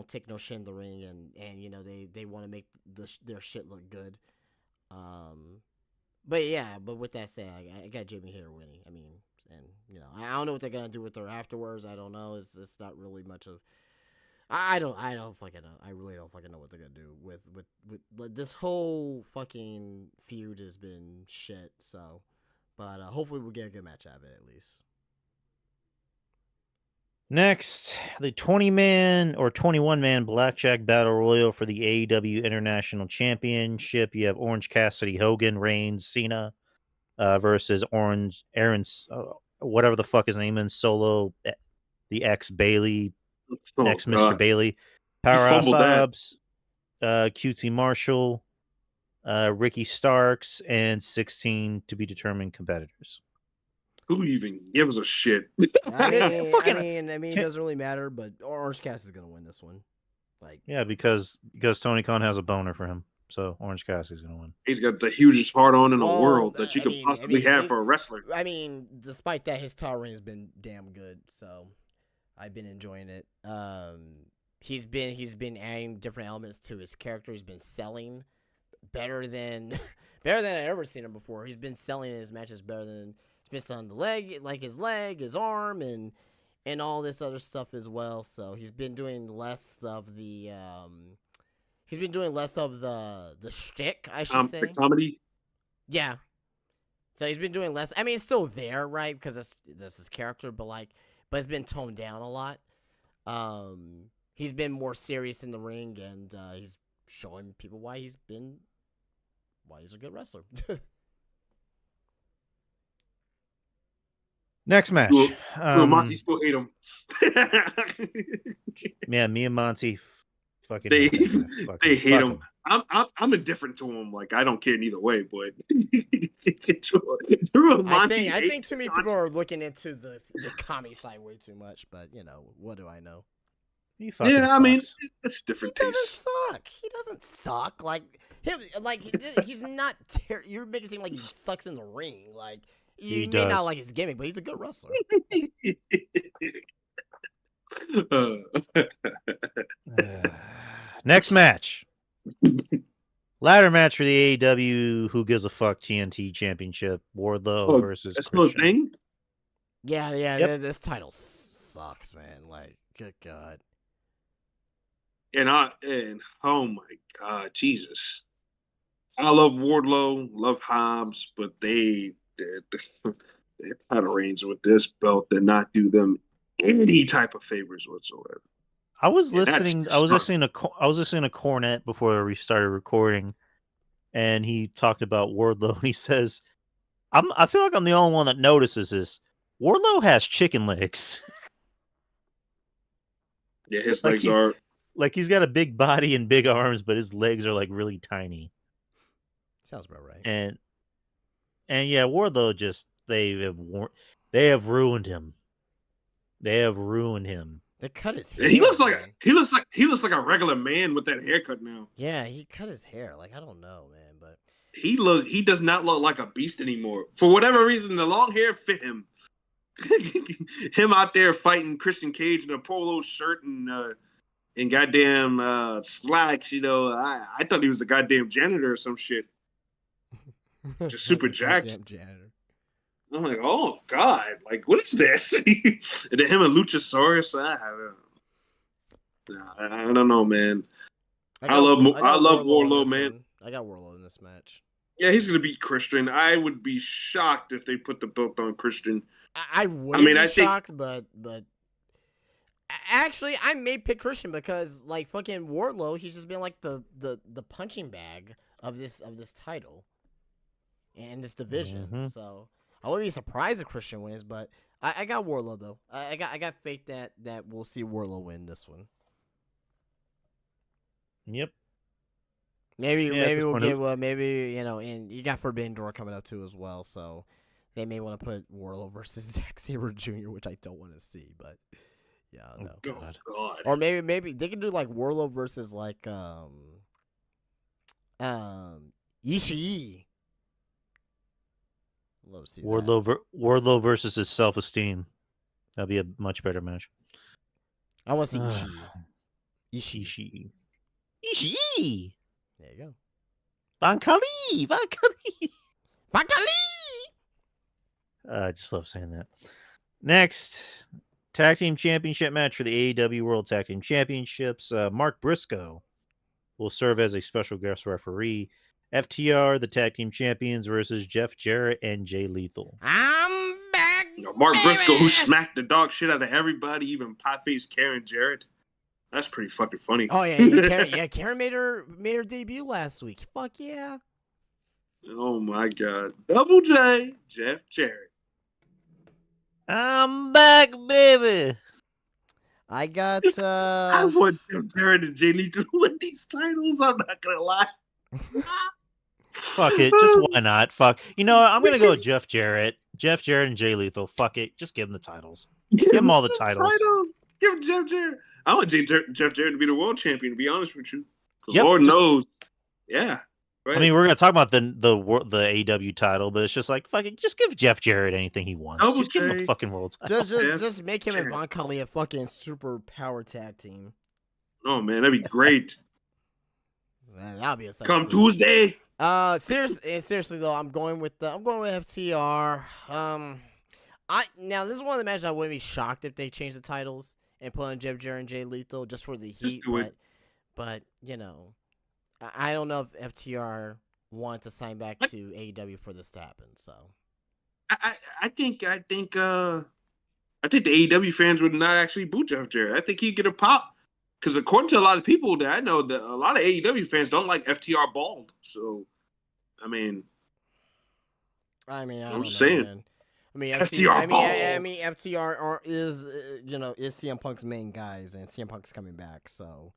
Speaker 2: take no shit in the ring, and they want to make their shit look good. But with that said, I got Jamie Hayter winning. I mean, and I don't know what they're gonna do with her afterwards. I don't know. It's not really much of. I don't fucking know. I really don't fucking know what they're gonna do with this whole fucking feud has been shit. So. But hopefully we'll get a good match out of it at least.
Speaker 1: Next, the 20-man or 21-man Blackjack Battle Royal for the AEW International Championship. You have Orange Cassidy, Hogan, Reigns, Cena versus Aaron, whatever the fuck his name is, Solo, the ex-Bailey, ex-Mr. Bailey, Powerhouse Hobbs, QT Marshall, Ricky Starks, and 16 to be determined competitors.
Speaker 3: Who even gives a shit?
Speaker 2: I mean, it doesn't really matter, but Orange Cassidy's gonna win this one.
Speaker 1: Yeah, because Tony Khan has a boner for him, so Orange Cassidy's gonna win.
Speaker 3: He's got the hugest heart on in the world that you could possibly have for a wrestler.
Speaker 2: I mean, despite that, his title reign has been damn good, so I've been enjoying it. He's been adding different elements to his character. He's been selling better than I've ever seen him before. He's been selling his matches better than he's been selling the leg, like his leg, his arm, and all this other stuff as well. So he's been doing less of the the shtick, I should say.
Speaker 3: The comedy.
Speaker 2: Yeah. So he's been doing less. I mean, it's still there, right? Because that's his character, but it's been toned down a lot. He's been more serious in the ring, and he's showing people why he's a good wrestler.
Speaker 1: Next match.
Speaker 3: Monty still hate him.
Speaker 1: Yeah, me and Monty Fucking
Speaker 3: They
Speaker 1: hate that guy. Fuck
Speaker 3: they
Speaker 1: him.
Speaker 3: hate
Speaker 1: Fuck
Speaker 3: him. I'm indifferent to him. Like I don't care either way. But it's real Monty.
Speaker 2: I think too many people are looking into the commie side way too much. But what do I know?
Speaker 1: He fucking
Speaker 3: Yeah,
Speaker 1: sucks.
Speaker 3: I mean, it's different
Speaker 2: He doesn't
Speaker 3: tastes.
Speaker 2: suck. He doesn't suck. Like him. Like he's not. You're making it seem like he sucks in the ring. Like you
Speaker 1: He
Speaker 2: may not
Speaker 1: does.
Speaker 2: like his gimmick, but he's a good wrestler.
Speaker 1: Next match. Ladder match for the AEW Who Gives a Fuck TNT Championship. Wardlow versus
Speaker 3: That's still a
Speaker 1: Christian.
Speaker 3: thing.
Speaker 2: Yeah.
Speaker 1: Yep.
Speaker 2: This title sucks, man. Like, good God.
Speaker 3: And oh my God, Jesus! I love Wardlow, love Hobbs, but their title reigns with this belt did not do them any type of favors whatsoever.
Speaker 1: I was
Speaker 3: Yeah, that's
Speaker 1: listening. I was
Speaker 3: disgusting.
Speaker 1: listening to Cornette before we started recording, and he talked about Wardlow. And he says, I feel like I'm the only one that notices this. Wardlow has chicken legs.
Speaker 3: Yeah, his
Speaker 1: Like
Speaker 3: legs are.
Speaker 1: Like he's got a big body and big arms, but his legs are like really tiny.
Speaker 2: Sounds about right.
Speaker 1: And yeah, Wardlow just they have ruined him. They have ruined him.
Speaker 2: They cut his hair.
Speaker 3: He looks like
Speaker 2: man.
Speaker 3: a regular man with that haircut now.
Speaker 2: Yeah, he cut his hair. Like I don't know, man, but
Speaker 3: He does not look like a beast anymore. For whatever reason, the long hair fit him. Him out there fighting Christian Cage in a polo shirt and goddamn slacks, I thought he was the goddamn janitor or some shit. Just super jacked.
Speaker 2: Goddamn janitor.
Speaker 3: I'm like, oh God, like what is this? And then him and Luchasaurus, I don't know, man. I love Wardlow, man.
Speaker 2: One. I got Wardlow in this match.
Speaker 3: Yeah, he's gonna beat Christian. I would be shocked if they put the belt on Christian.
Speaker 2: I wouldn't be shocked, but actually, I may pick Christian because like fucking Wardlow, he's just been like the punching bag of this title and this division.
Speaker 1: Mm-hmm.
Speaker 2: So I wouldn't be surprised if Christian wins, but I got Wardlow though. I got faith that we'll see Wardlow win this one.
Speaker 1: Yep.
Speaker 2: Maybe we'll get maybe and you got Forbidden Door coming up too as well, so they may want to put Wardlow versus Zack Sabre Jr., which I don't want to see, but yeah, I don't know.
Speaker 3: Oh, God.
Speaker 2: Or maybe they could do like Wardlow versus like Ishii. Love to see
Speaker 1: Wardlow versus his self-esteem. That'd be a much better match.
Speaker 2: I want to see Ishii.
Speaker 1: Ishii.
Speaker 2: There you go.
Speaker 1: Bankali.
Speaker 2: Bakali!
Speaker 1: I just love saying that. Next, tag team championship match for the AEW World Tag Team Championships. Mark Briscoe will serve as a special guest referee. FTR, the tag team champions, versus Jeff Jarrett and Jay Lethal.
Speaker 2: I'm back.
Speaker 3: Mark Briscoe, who smacked the dog shit out of everybody, even pie-faced Karen Jarrett. That's pretty fucking funny.
Speaker 2: Oh yeah, Karen made her debut last week. Fuck yeah.
Speaker 3: Oh my God. Double J, Jeff Jarrett.
Speaker 1: I'm back, baby.
Speaker 2: I got
Speaker 3: I want Jeff Jarrett and Jay Lethal to win these titles. I'm not gonna lie.
Speaker 1: Fuck it. Just why not? Fuck. You know what? I'm gonna go with Jeff Jarrett and Jay Lethal. Fuck it. Just give them the titles. Give them all the titles.
Speaker 3: Give him Jeff Jarrett. I want Jeff Jarrett to be the world champion, to be honest with you. Because
Speaker 1: Yep,
Speaker 3: Lord knows. Yeah. Right.
Speaker 1: I mean, we're gonna talk about the AEW title, but it's just like fucking just give Jeff Jarrett anything he wants.
Speaker 3: Double
Speaker 1: Just give him
Speaker 3: J.
Speaker 1: the fucking world title.
Speaker 2: just make him and Von Cully a fucking super power tag team.
Speaker 3: Oh man, that'd be great.
Speaker 2: Man, that'll be a sight
Speaker 3: Come
Speaker 2: to see.
Speaker 3: Tuesday.
Speaker 2: Seriously though, I'm going with FTR. Now this is one of the matches I wouldn't be shocked if they changed the titles and put on Jeff Jarrett and Jay Lethal just for the heat. But I don't know if FTR want to sign back to AEW for this to happen. So
Speaker 3: I think the AEW fans would not actually boo Jeff Jarrett. I think he'd get a pop. Because according to a lot of people that I know, that a lot of AEW fans don't like FTR bald. So, I mean,
Speaker 2: I don't know,
Speaker 3: saying.
Speaker 2: man. I mean,
Speaker 3: FTR bald.
Speaker 2: FTR is CM Punk's main guys, and CM Punk's coming back. So,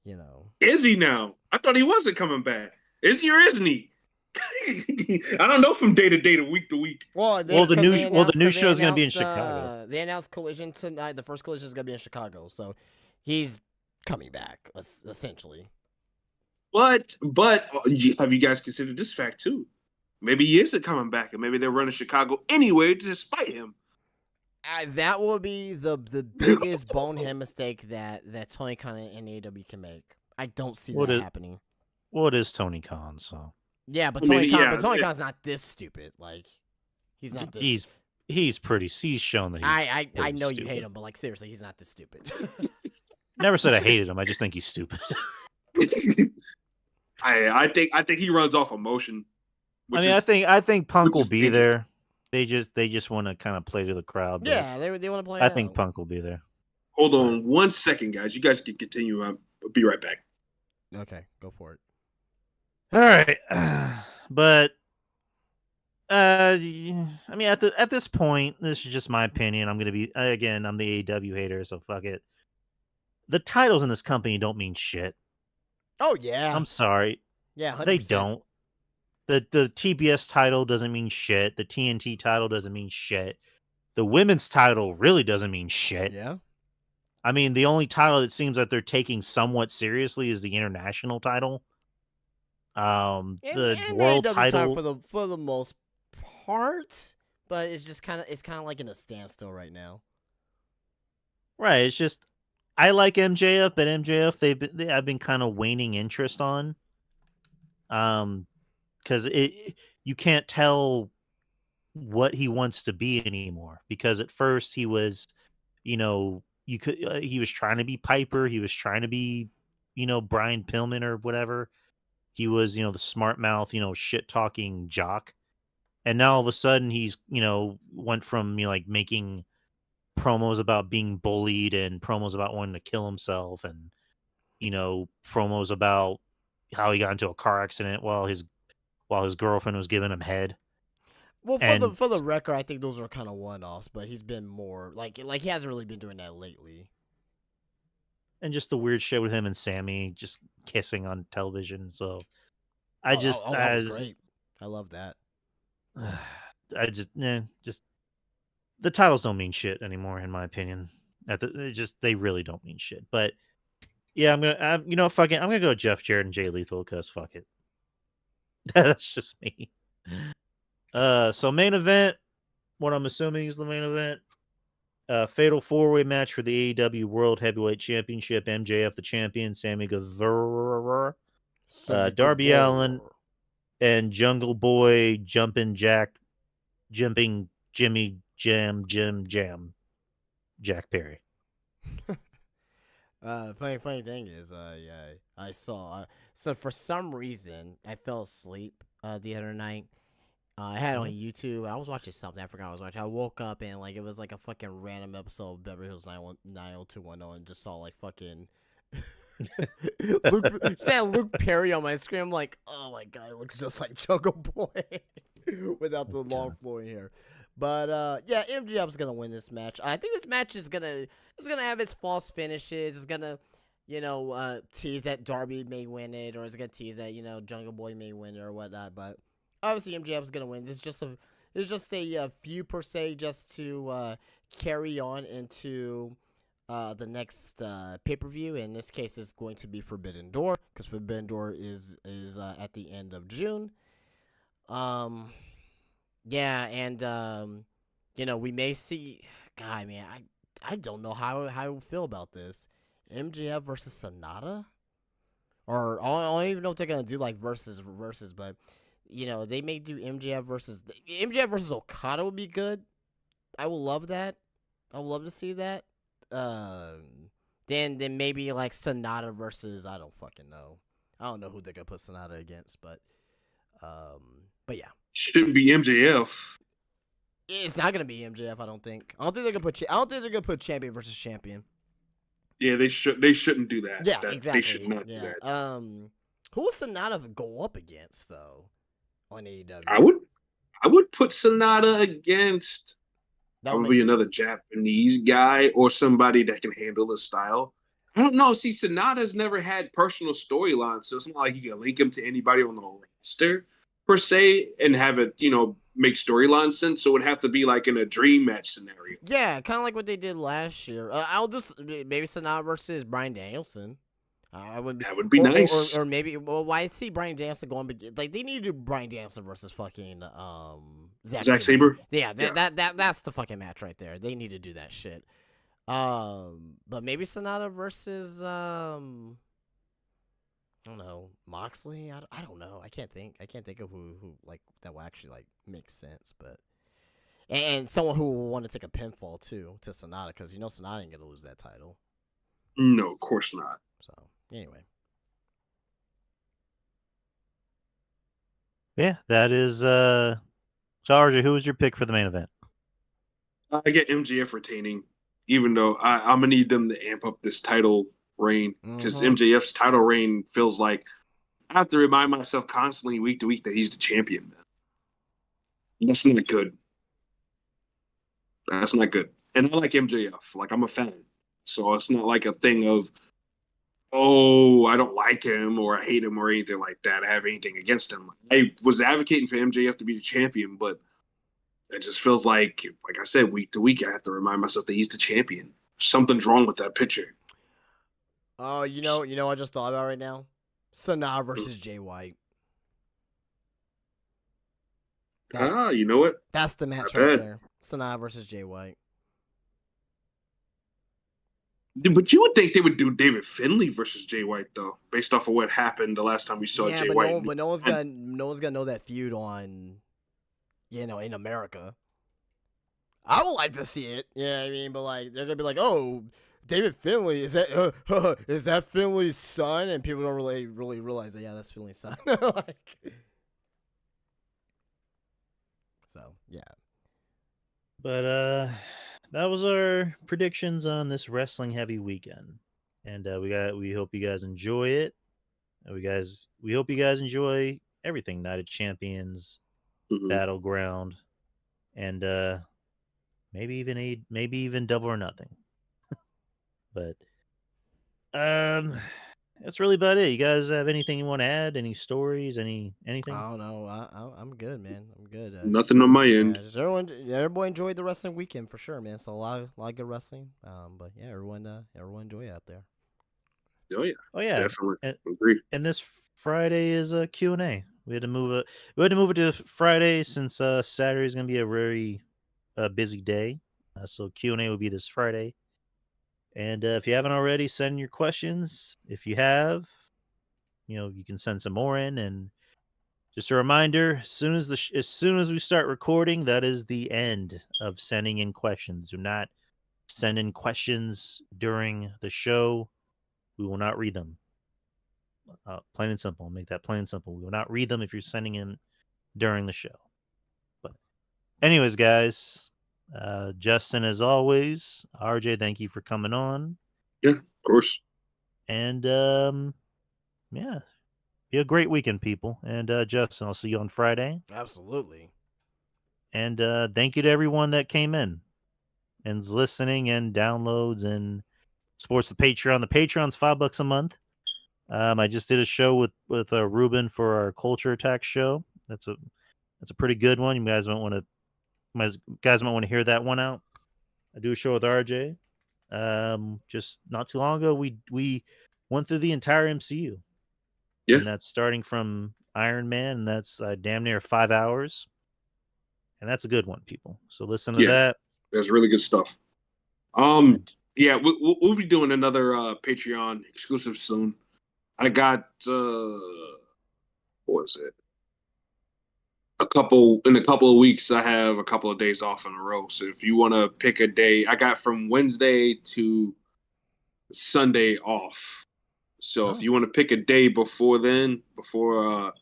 Speaker 2: You know,
Speaker 3: Is he now? I thought he wasn't coming back. Is he or isn't he? I don't know from day to day to week to week.
Speaker 2: well,
Speaker 1: The new show is going to be in
Speaker 2: announced,
Speaker 1: Chicago.
Speaker 2: They announced Collision tonight. The first Collision is going to be in Chicago, so he's coming back essentially.
Speaker 3: But have you guys considered this fact too? Maybe he isn't coming back, and maybe they're running Chicago anyway to spite him.
Speaker 2: That will be the biggest bonehead mistake that Tony Khan and AEW can make. I don't see that happening.
Speaker 1: Well, it is Tony Khan, so.
Speaker 2: Yeah, but Tony Khan's not this stupid. Like, he's not this.
Speaker 1: He's shown that.
Speaker 2: I know you hate him, but like seriously, he's not this stupid.
Speaker 1: Never said I hated him. I just think he's stupid.
Speaker 3: I think he runs off emotion.
Speaker 1: I think Punk will be there. They just want to kind of play to the crowd.
Speaker 2: Yeah, they want to play.
Speaker 1: I think Punk will be there.
Speaker 3: Hold on 1 second, guys. You guys can continue. I'll be right back.
Speaker 2: Okay, go for it.
Speaker 1: All right, but I mean, at this point, this is just my opinion. I'm the AEW hater, so fuck it. The titles in this company don't mean shit.
Speaker 2: Oh yeah,
Speaker 1: I'm sorry.
Speaker 2: Yeah, 100%.
Speaker 1: They don't. The TBS title doesn't mean shit. The TNT title doesn't mean shit. The women's title really doesn't mean shit.
Speaker 2: Yeah.
Speaker 1: I mean, the only title that seems that they're taking somewhat seriously is the international title. The world title
Speaker 2: for the most part, but it's just kind of like in a standstill right now.
Speaker 1: Right. It's just I like MJF, but MJF I've been kind of waning interest on. Because you can't tell what he wants to be anymore. Because at first he was, he was trying to be Piper. He was trying to be, Brian Pillman or whatever. He was, the smart mouth, shit talking jock. And now all of a sudden he's, went from making promos about being bullied and promos about wanting to kill himself and, promos about how he got into a car accident while his girlfriend was giving him head.
Speaker 2: Well, for the record, I think those are kind of one-offs, but he's been more like he hasn't really been doing that lately.
Speaker 1: And just the weird shit with him and Sammy just kissing on television. So that was
Speaker 2: great. I love that.
Speaker 1: Just the titles don't mean shit anymore, in my opinion. They really don't mean shit. But yeah, I'm gonna go Jeff Jarrett and Jay Lethal because fuck it. That's just me. So main event, what I'm assuming is the main event. Fatal 4-way match for the AEW World Heavyweight Championship. MJF the champion, Sammy Guevara, Darby Allin, and Jungle Boy jumping Jimmy Jam, Jack Perry.
Speaker 2: Funny thing is, I saw. So for some reason, I fell asleep the other night. I had it on YouTube. I was watching something. I forgot what I was watching. I woke up and it was like a fucking random episode of Beverly Hills 90210 and just saw like fucking Luke Perry on my screen. I'm like, oh my god, it looks just like Jungle Boy without the long flowing hair. But yeah, MJF's gonna win this match. I think this match is gonna have its false finishes. It's gonna tease that Darby may win it, or it's gonna tease that Jungle Boy may win it or whatnot. But obviously MJF's gonna win. It's just a few per se, just to carry on into the next pay-per-view. In this case, it's going to be Forbidden Door, because Forbidden Door is at the end of June. Yeah, and we may see. God, man, I don't know how I feel about this. MJF versus Sonata, or I don't even know if they're gonna do like versus, but they may do MJF versus Okada would be good. I would love that. I would love to see that. Then maybe like Sonata versus, I don't fucking know. I don't know who they're gonna put Sonata against, but yeah.
Speaker 3: Shouldn't be MJF.
Speaker 2: It's not gonna be MJF. I don't think they're gonna put champion versus champion.
Speaker 3: Yeah, they shouldn't do that.
Speaker 2: Yeah, exactly.
Speaker 3: They should not do that.
Speaker 2: Who would Sonata go up against though on AEW?
Speaker 3: I would put Sonata against probably another Japanese guy or somebody that can handle the style. I don't know. See, Sonata's never had personal storylines, so it's not like you can link him to anybody on the roster per se and have it, make storyline sense. So it would have to be like in a dream match scenario.
Speaker 2: Yeah, kind of like what they did last year. I'll just maybe Sonata versus Bryan Danielson.
Speaker 3: That would be
Speaker 2: or,
Speaker 3: nice.
Speaker 2: or maybe why I see Bryan Danielson going, like they need to do Bryan Danielson versus fucking
Speaker 3: Zack Sabre.
Speaker 2: Yeah, that's the fucking match right there. They need to do that shit. But maybe Sonata versus I don't know, Moxley. I don't know. I can't think of who like that will actually like make sense. But and someone who will want to take a pinfall too to Sonata, because Sonata ain't gonna lose that title.
Speaker 3: No, of course not.
Speaker 2: So anyway,
Speaker 1: Yeah, that is. So RJ, who was your pick for the main event?
Speaker 3: I get MJF retaining, even though I'm gonna need them to amp up this title reign, because MJF's title reign feels like I have to remind myself constantly week to week that he's the champion. That's not good. That's not good. And I like MJF. Like, I'm a fan. So it's not like a thing of, oh, I don't like him or I hate him or anything like that. I have anything against him. I was advocating for MJF to be the champion, but it just feels like I said, week to week, I have to remind myself that he's the champion. Something's wrong with that picture.
Speaker 2: Oh, you know what I just thought about right now? Sonata versus Jay White.
Speaker 3: You know what?
Speaker 2: That's the match right there. Sonata versus Jay White.
Speaker 3: But you would think they would do David Finlay versus Jay White, though, based off of what happened the last time we saw Jay White.
Speaker 2: But no one's gonna know that feud on, in America. I would like to see it. Yeah, I mean, but like they're gonna be like, oh, David Finlay, is that Finlay's son? And people don't really realize that, yeah, that's Finlay's son. So yeah.
Speaker 1: But that was our predictions on this wrestling heavy weekend, and we hope you guys enjoy it. We hope you guys enjoy everything: Night of Champions, Battleground, and maybe even Double or Nothing. But that's really about it. You guys have anything you want to add? Any stories? Anything?
Speaker 2: I don't know. I'm good, man. I'm good.
Speaker 3: Nothing on my end.
Speaker 2: Just everyone enjoyed the wrestling weekend for sure, man. So a lot of good wrestling. But yeah, everyone enjoy it out there.
Speaker 3: Oh yeah, definitely.
Speaker 1: Agree. And this Friday is a Q&A. We had to move it to Friday since Saturday is gonna be a very busy day. So Q&A will be this Friday. And if you haven't already, send your questions. If you have, you can send some more in. And just a reminder: as soon as we start recording, that is the end of sending in questions. Do not send in questions during the show. We will not read them. Plain and simple. I'll make that plain and simple. We will not read them if you're sending in during the show. But anyways, guys. Justin, as always, RJ, thank you for coming on.
Speaker 3: Yeah, of course.
Speaker 1: And yeah, be a great weekend, people. And Justin, I'll see you on Friday.
Speaker 2: Absolutely. And
Speaker 1: thank you to everyone that came in and is listening and downloads and supports the Patreon. The Patreon's $5 a month. I just did a show with Ruben for our Culture Attack show. That's a pretty good one. You guys might want to hear that one out. I do a show with RJ. Just not too long ago, we went through the entire MCU.
Speaker 3: Yeah,
Speaker 1: and that's starting from Iron Man, and that's damn near 5 hours, and that's a good one, people. So listen to that.
Speaker 3: That's really good stuff. Yeah, we'll be doing another Patreon exclusive soon. I got what was it? In a couple of weeks, I have a couple of days off in a row. So if you want to pick a day, I got from Wednesday to Sunday off. So if you want to pick a day before that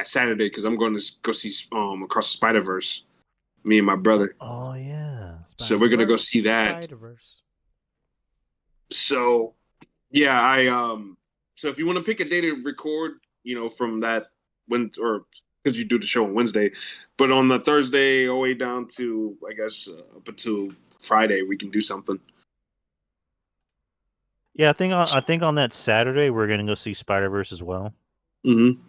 Speaker 3: Saturday, because I'm going to go see Across the Spider-Verse, me and my brother.
Speaker 1: Oh yeah.
Speaker 3: So we're gonna go see that. Spider-Verse. So yeah, so if you want to pick a day to record, from that because you do the show on Wednesday, but on the Thursday all the way down to, I guess, up until Friday, we can do something.
Speaker 1: Yeah, I think on that Saturday we're gonna go see Spider-Verse as well.
Speaker 3: Mm-hmm.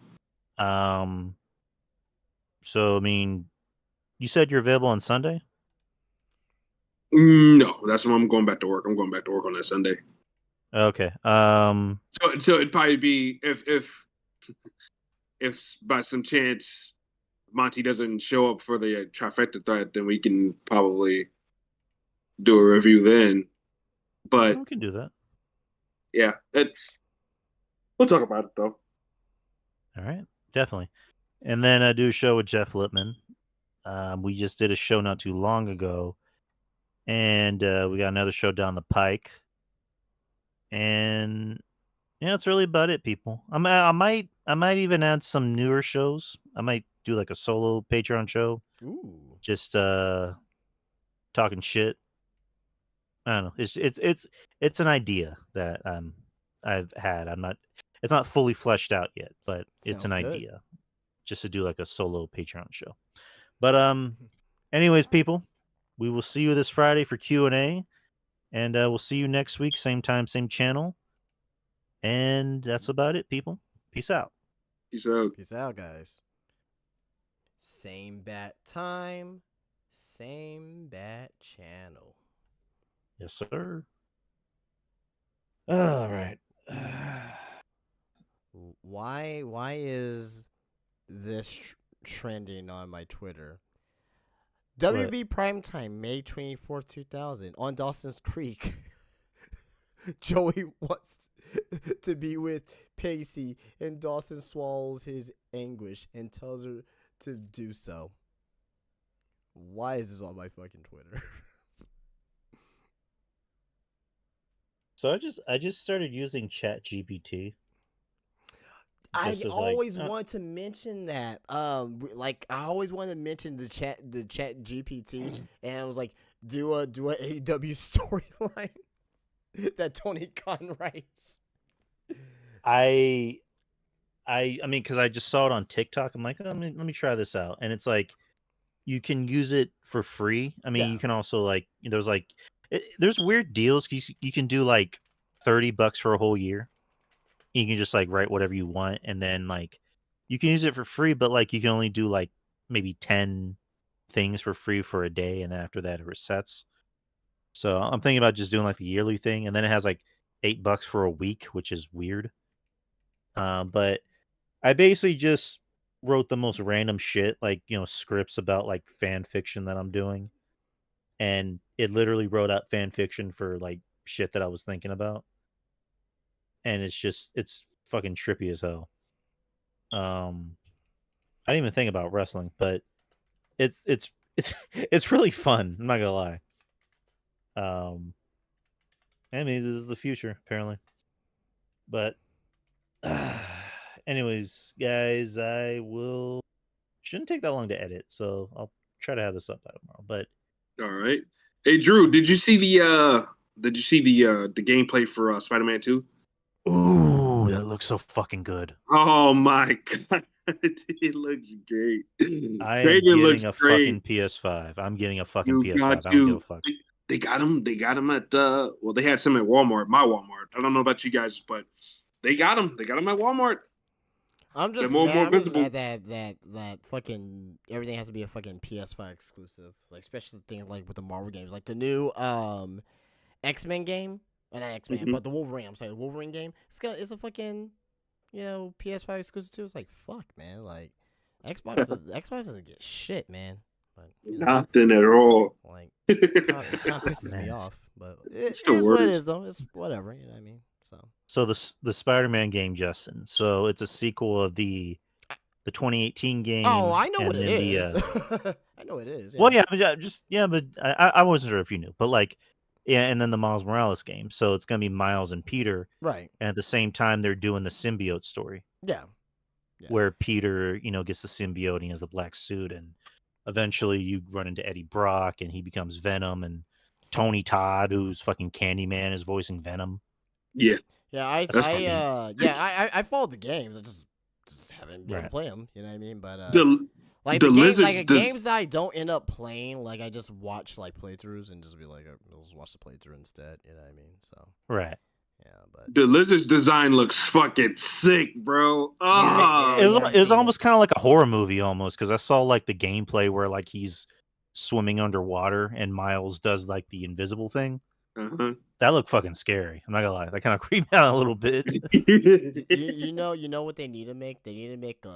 Speaker 1: So I mean, you said you're available on Sunday.
Speaker 3: No, that's when I'm going back to work. I'm going back to work on that Sunday.
Speaker 1: Okay.
Speaker 3: So it'd probably be if by some chance Monty doesn't show up for the trifecta threat, then we can probably do a review then. But
Speaker 1: we can do that.
Speaker 3: yeah, we'll talk about it though.
Speaker 1: All right, definitely. And then I do a show with Jeff Lippman. We just did a show not too long ago, and we got another show down the pike. And yeah, that's really about it, people. I might even add some newer shows. I might do like a solo Patreon show,
Speaker 2: Ooh.
Speaker 1: just talking shit. I don't know. It's an idea that I've had. It's not fully fleshed out yet, but it's an
Speaker 2: Sounds good.
Speaker 1: idea just to do like a solo Patreon show. But anyways, people, we will see you this Friday for Q&A, and we'll see you next week, same time, same channel. And that's about it, people. Peace out.
Speaker 3: Peace out.
Speaker 2: Peace out, guys. Same bat time, same bat channel.
Speaker 1: Yes, sir. All right.
Speaker 2: Why is this trending on my Twitter? WB Primetime, May 24th, 2000, on Dawson's Creek. Joey wants to be with Pacey, and Dawson swallows his anguish and tells her to do so. Why is this on my fucking Twitter?
Speaker 1: So I just started using ChatGPT.
Speaker 2: I always want to mention that. Like I always wanted to mention the chat GPT, and I was like, do a AEW storyline that Tony Khan writes.
Speaker 1: I mean, because I just saw it on TikTok. I'm like, let me try this out, and it's like you can use it for free. I mean, you can also like there's weird deals. You can do like $30 for a whole year. You can just like write whatever you want, and then like you can use it for free, but like you can only do like maybe 10 things for free for a day, and then after that it resets. So I'm thinking about just doing like the yearly thing, and then it has like $8 for a week, which is weird. But I basically just wrote the most random shit, like scripts about like fan fiction that I'm doing, and it literally wrote out fan fiction for like shit that I was thinking about. And it's fucking trippy as hell. I didn't even think about wrestling, but it's it's really fun. I'm not gonna lie. I mean, this is the future apparently. But anyways, guys, shouldn't take that long to edit, so I'll try to have this up by tomorrow. But
Speaker 3: all right. Hey Drew, did you see the gameplay for Spider-Man 2?
Speaker 1: Ooh, that looks so fucking good.
Speaker 3: Oh my god, it looks great.
Speaker 1: I am getting a fucking PS5. I'm getting a fucking PS5. I don't give a fuck.
Speaker 3: They got them. They got them at well, they had some at Walmart. My Walmart. I don't know about you guys, but they got them. They got them at Walmart.
Speaker 2: I'm just
Speaker 3: more visible.
Speaker 2: mad that fucking everything has to be a fucking PS5 exclusive. Like especially things like with the Marvel games, like the new X-Men game. Not X-Men, but the Wolverine. I'm sorry, the Wolverine game. It's a fucking PS5 exclusive too. It's like fuck, man. Like Xbox doesn't get shit, man. But,
Speaker 3: nothing at all.
Speaker 2: Like it kind of pisses me off, but it is what it is though. It's whatever, you know what I mean. So
Speaker 1: the Spider-Man game, Justin. So it's a sequel of the 2018 game.
Speaker 2: Oh, I know what it is. I know what it is. Yeah.
Speaker 1: Well, yeah, but I wasn't sure if you knew, but like. Yeah, and then the Miles Morales game. So it's going to be Miles and Peter.
Speaker 2: Right.
Speaker 1: And at the same time, they're doing the symbiote story.
Speaker 2: Yeah.
Speaker 1: Where Peter, gets the symbiote and he has a black suit. And eventually you run into Eddie Brock and he becomes Venom. And Tony Todd, who's fucking Candyman, is voicing Venom.
Speaker 3: Yeah.
Speaker 2: Yeah, I followed the games. I just haven't been able to play them. You know what I mean? But games that I don't end up playing, like I just watch like playthroughs and just be like, I'll just watch the playthrough instead. You know what I mean? So
Speaker 1: right.
Speaker 2: but
Speaker 3: The lizard's design looks fucking sick, bro. Oh,
Speaker 1: It
Speaker 2: yeah,
Speaker 1: was,
Speaker 2: I've
Speaker 1: it was
Speaker 2: seen
Speaker 1: almost kind of like a horror movie almost because I saw like the gameplay where like he's swimming underwater and Miles does like the invisible thing.
Speaker 3: uh-huh.
Speaker 1: That looked fucking scary. I'm not gonna lie. That kind of creeped me out a little bit.
Speaker 2: you know what they need to make? They need to make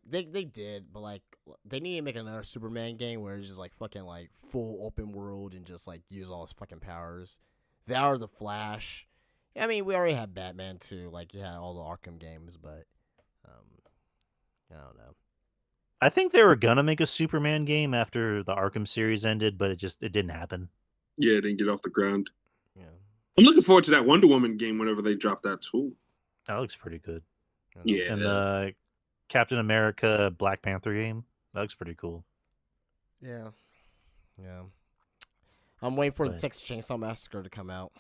Speaker 2: they did, but like they need to make another Superman game where it's just like fucking like full open world and just like use all his fucking powers. They are the Flash. I mean, we already have Batman too. Like, yeah, all the Arkham games, but I don't know.
Speaker 1: I think they were gonna make a Superman game after the Arkham series ended, but it didn't happen.
Speaker 3: Yeah, it didn't get off the ground.
Speaker 2: Yeah,
Speaker 3: I'm looking forward to that Wonder Woman game whenever they drop that too.
Speaker 1: That looks pretty good.
Speaker 3: Yeah.
Speaker 1: And the Captain America Black Panther game, that looks pretty cool.
Speaker 2: yeah. I'm waiting for the
Speaker 1: But-
Speaker 2: Texas Chainsaw Massacre to come out.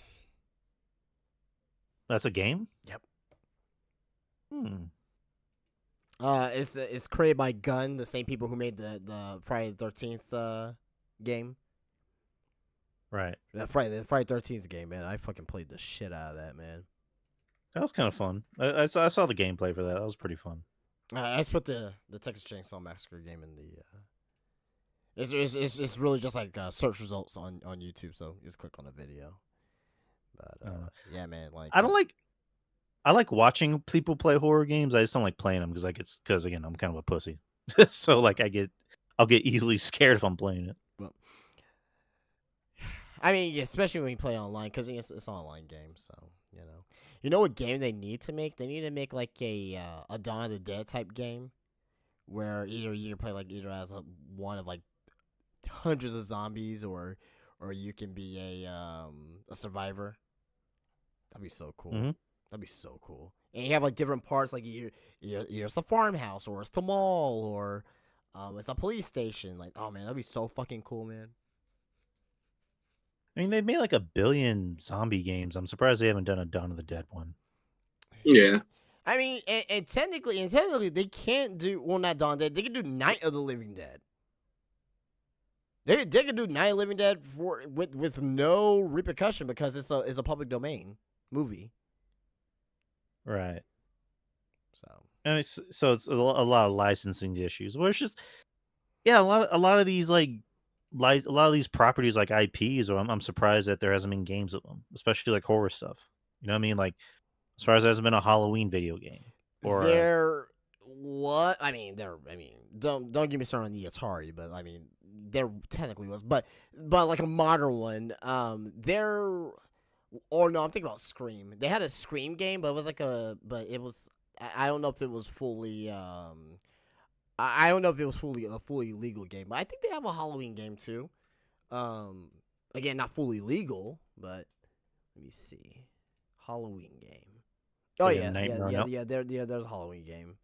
Speaker 1: That's a game?
Speaker 2: Yep. It's created by Gunn, the same people who made the Friday the 13th game.
Speaker 1: Right.
Speaker 2: The Friday 13th game, man. I fucking played the shit out of that, man.
Speaker 1: That was kind of fun. I saw the gameplay for that. That was pretty fun.
Speaker 2: I just put the Texas Chainsaw Massacre game in the. It's really just like search results on YouTube, so you just click on the video. But yeah, man, like
Speaker 1: I like watching people play horror games. I just don't like playing them because again I'm kind of a pussy. So like I'll get easily scared if I'm playing it.
Speaker 2: Well, I mean, yeah, especially when you play online, because it's an online game. So you know what game they need to make? They need to make like a Dawn of the Dead type game, where either you can play like either as one of like hundreds of zombies, or you can be a survivor. That'd be so cool.
Speaker 1: Mm-hmm.
Speaker 2: That'd be so cool. And you have like different parts, like either it's a farmhouse, or it's the mall, or it's a police station. Like, oh man, that'd be so fucking cool, man.
Speaker 1: I mean, they've made like 1 billion zombie games. I'm surprised they haven't done a Dawn of the Dead one.
Speaker 3: Yeah.
Speaker 2: I mean, and technically, they can't do not Dawn of the Dead. They can do Night of the Living Dead. They can do Night of the Living Dead with no repercussion because it's a public domain movie.
Speaker 1: Right.
Speaker 2: So
Speaker 1: I mean, so it's a lot of licensing issues. Well, it's just a lot of these a lot of these properties like IPs, or I'm surprised that there hasn't been games of them, especially like horror stuff. You know what I mean? Like as far as there hasn't been a Halloween video game. Or
Speaker 2: don't get me started on the Atari, but I mean there technically was, but like a modern one. I'm thinking about Scream. They had a Scream game, but it was I don't know if it was fully I don't know if it was a fully legal game, but I think they have a Halloween game too. Again, not fully legal, but let me see. Halloween game. Oh
Speaker 1: Like
Speaker 2: yeah,
Speaker 1: Nightmare
Speaker 2: there's a Halloween game.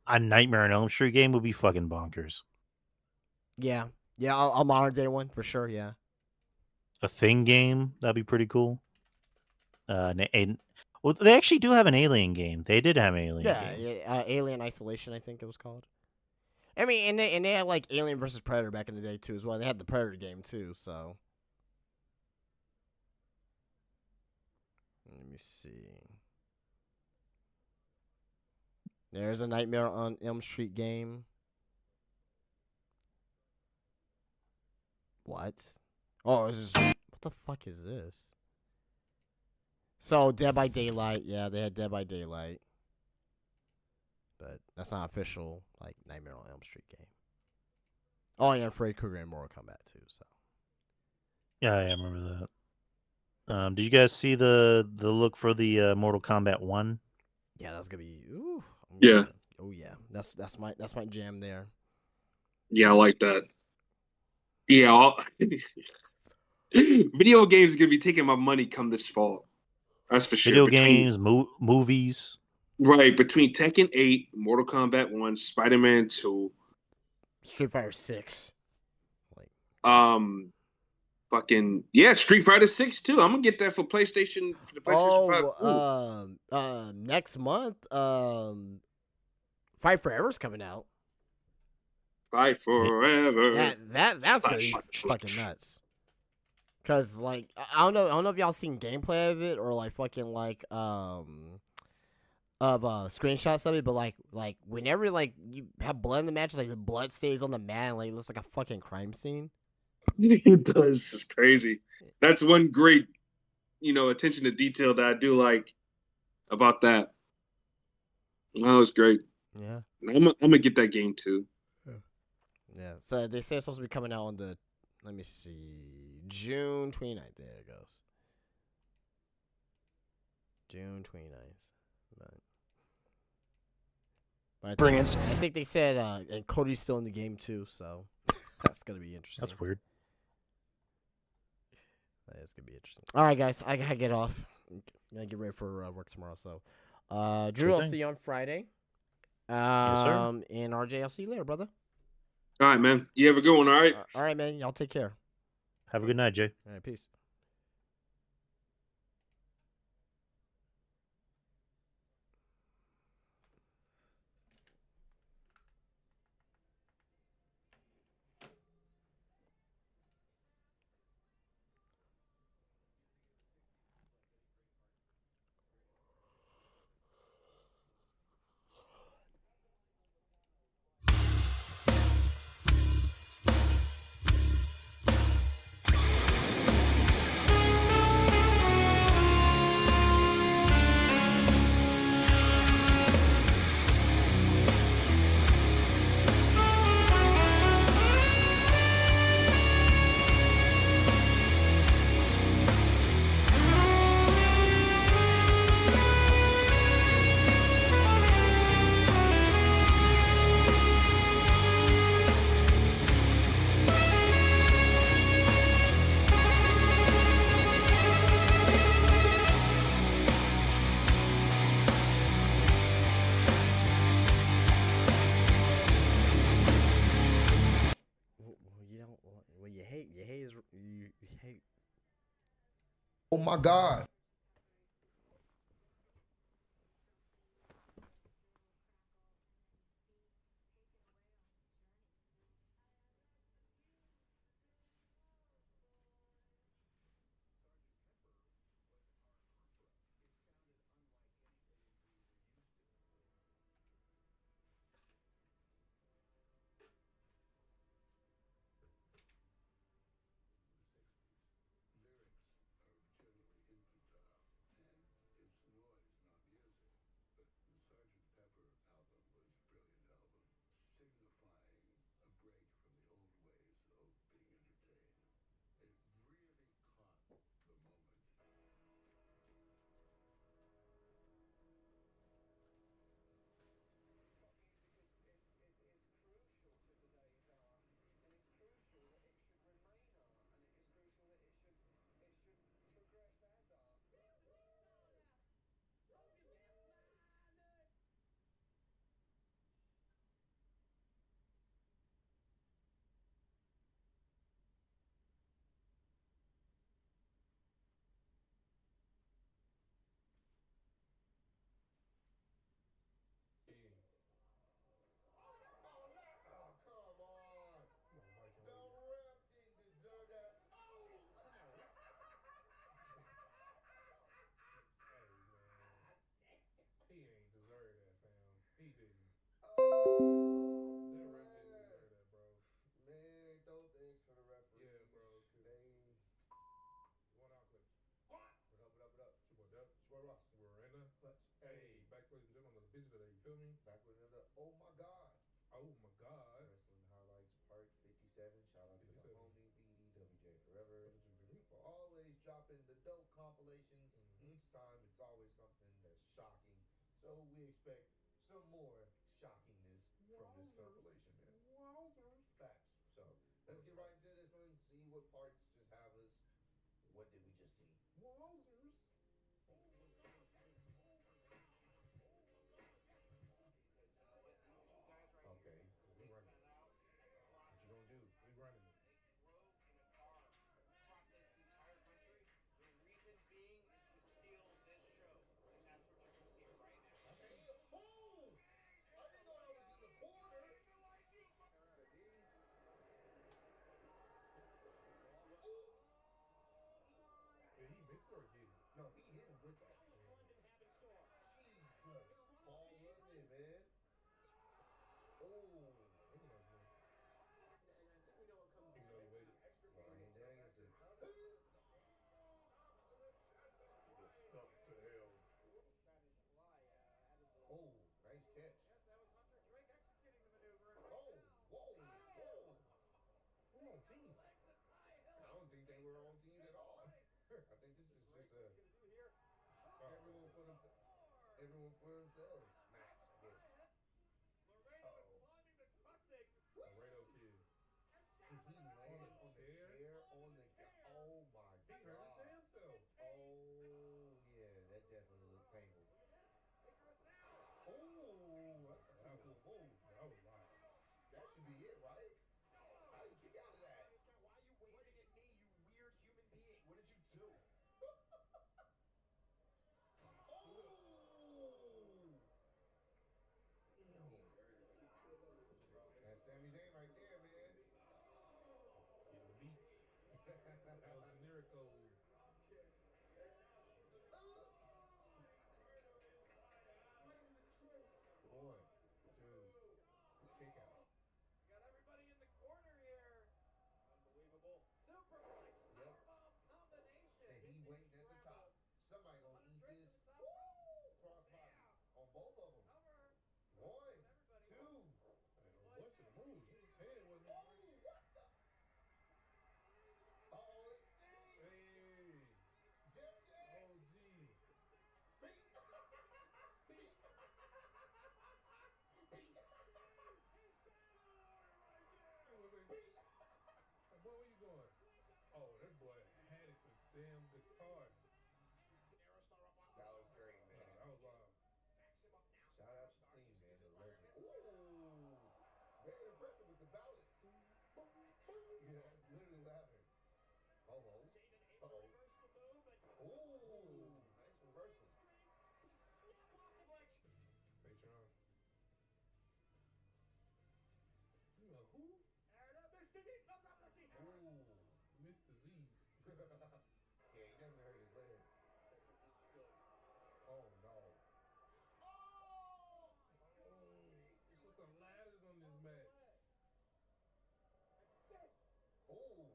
Speaker 1: A Nightmare on Elm Street game would be fucking bonkers.
Speaker 2: Yeah, a modern day one for sure. Yeah.
Speaker 1: A Thing game, that'd be pretty cool. Well, they actually do have an Alien game. They did have an Alien game.
Speaker 2: Yeah, Alien Isolation, I think it was called. I mean, and they had like Alien versus Predator back in the day too as well. They had the Predator game too, so. Let me see. There's a Nightmare on Elm Street game. What? Oh, what the fuck is this? So, Dead by Daylight. Yeah, they had Dead by Daylight. But that's not official, like, Nightmare on Elm Street game. Oh, yeah, Freddy Krueger and Mortal Kombat too, so.
Speaker 1: Yeah, I remember that. Did you guys see the look for the Mortal Kombat 1?
Speaker 2: Yeah, that's gonna be. Ooh.
Speaker 3: Yeah.
Speaker 2: Oh yeah, that's my jam there.
Speaker 3: Yeah, I like that. Yeah. Video games are gonna be taking my money come this fall. That's for sure.
Speaker 1: Video games, movies.
Speaker 3: Right, between Tekken 8, Mortal Kombat 1, Spider-Man 2,
Speaker 2: Street Fighter 6.
Speaker 3: fucking Street Fighter 6 too. I'm gonna get that for PlayStation 5.
Speaker 2: Next month, Fight Forever's coming out.
Speaker 3: Fight Forever.
Speaker 2: That's gonna be fucking nuts. Cause like I don't know if y'all seen gameplay of it or like fucking like of screenshots of it, but like whenever like you have blood in the match, like the blood stays on the mat and like it looks like a fucking crime scene.
Speaker 3: It does. It's crazy. That's one great, attention to detail that I do like about that. That was great.
Speaker 2: Yeah.
Speaker 3: I'm gonna get that game too.
Speaker 2: Yeah. So they say it's supposed to be coming out on the, let me see, June 29th. There it goes. June 29th. Right. I think they said, and Cody's still in the game too, so that's gonna be interesting.
Speaker 1: That's weird.
Speaker 2: That's gonna be interesting. All right, guys, I gotta get off. I gotta get ready for work tomorrow. So, Drew, I'll see you on Friday.
Speaker 1: Yes, sir.
Speaker 2: And RJ, I'll see you later, brother.
Speaker 3: All right, man. You have a good one. All right.
Speaker 2: All right, man. Y'all take care.
Speaker 1: Have a good night, Jay.
Speaker 2: All right, peace. What you hate is you hate.
Speaker 4: Oh my God.
Speaker 5: Store get it.
Speaker 4: No, he hit him with that. Jesus. Paul Woodman, man. Oh.
Speaker 5: That was a nice one.
Speaker 6: And I think we know what comes
Speaker 5: Even though he waited.
Speaker 4: Ryan Danielson.
Speaker 5: The stump to hell.
Speaker 4: Oh, nice catch.
Speaker 6: Yes, that was Hunter Drake executing the maneuver.
Speaker 4: Oh, whoa, whoa.
Speaker 5: Who on teams?
Speaker 4: I don't think they were on teams at all. I think this is just a everyone for themselves. Everyone for themselves match, I guess.
Speaker 5: Laredo kid.
Speaker 4: Did he land on the chair on the oh my
Speaker 5: He hurt his
Speaker 4: god.
Speaker 5: damn self.
Speaker 4: Oh yeah, that definitely looked painful. Oh, that's a
Speaker 5: That
Speaker 4: cool
Speaker 5: was,
Speaker 4: move.
Speaker 5: that was loud.
Speaker 4: That should be it, right? How you kick out of that?
Speaker 6: Why are you waving at me, you weird human being? What did you do?
Speaker 4: Oh! That's Sami Zayn right there, man.
Speaker 5: Getting the beats. El Generico.
Speaker 4: One, two, kick out.
Speaker 6: We got everybody in the corner here. Unbelievable. Superplex
Speaker 4: Yep.
Speaker 6: powerbomb combination.
Speaker 4: And he waiting at the top. Somebody gonna eat this. Woo! Crossbody on both of them.
Speaker 6: Cover.
Speaker 4: One, two.
Speaker 5: Hey, a bunch of the moves. His head wasn't.
Speaker 4: Oh, what the? Oh, it's Steve.
Speaker 5: Hey.
Speaker 4: Jim Jim.
Speaker 5: Oh, gee.
Speaker 4: Beat. Beat. Beat.
Speaker 5: Boy, where you going? Oh, that boy had it with damn guitar.
Speaker 4: That was great, man.
Speaker 5: That was wild.
Speaker 4: Shout out to Steve, man, the legend. Ooh, very impressive with the balance. Yeah, that's literally laughing. Uh-oh. Uh-oh. Ooh, nice reversal.
Speaker 5: Patreon. You know who?
Speaker 4: Ooh.
Speaker 5: Mr. Z's.
Speaker 4: Yeah, he definitely hurt his leg. Oh, no. Oh!
Speaker 5: Oh, it's just the ladders on this match.
Speaker 4: Oh!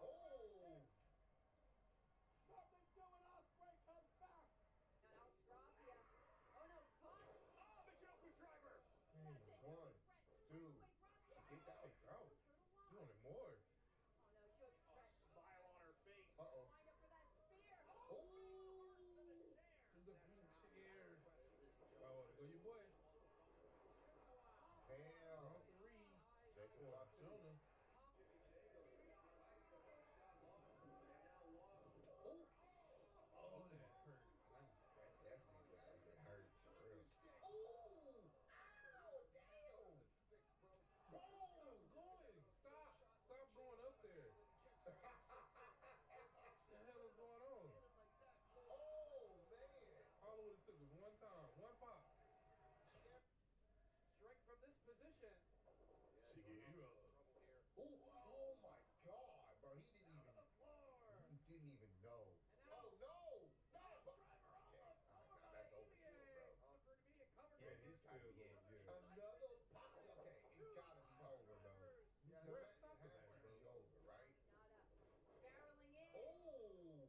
Speaker 4: Oh!
Speaker 6: Something's doing Osprey comes back.
Speaker 7: Got Alex Gracia. Oh no, cut!
Speaker 6: Oh, the Joker driver.
Speaker 7: That's it.
Speaker 4: One, two. She kicked out.
Speaker 5: Kicked out. She wanted more.
Speaker 7: Oh no, she'll express.
Speaker 6: Smile on her face.
Speaker 4: Uh-oh.
Speaker 7: Wind up for that spear.
Speaker 4: Oh!
Speaker 5: To the chair. Oh, there go your boy.
Speaker 4: Damn.
Speaker 5: Bronson Reed.
Speaker 4: Jacob
Speaker 5: Or
Speaker 4: Latu.
Speaker 5: Jonah.
Speaker 4: Oh!
Speaker 5: Oh, that hurt.
Speaker 4: That definitely looked like it hurt for real. Oh! Ow! Damn!
Speaker 5: Oh, going. Stop. Stop going up there. What the hell is going on?
Speaker 4: Oh, man!
Speaker 5: All it would have took was one time. One pop.
Speaker 6: Strike from this position.
Speaker 5: She get you
Speaker 4: Oh my God, bro! He didn't even know. Oh no! No! Okay, nah, that's overkill, bro.
Speaker 6: Offered immediate cover.
Speaker 4: Yeah, this gotta be it.
Speaker 5: Yeah.
Speaker 4: Another pop. Okay, it gotta be over, bro. The match has to be over, right?
Speaker 7: Not up. Barreling in.
Speaker 4: Oh!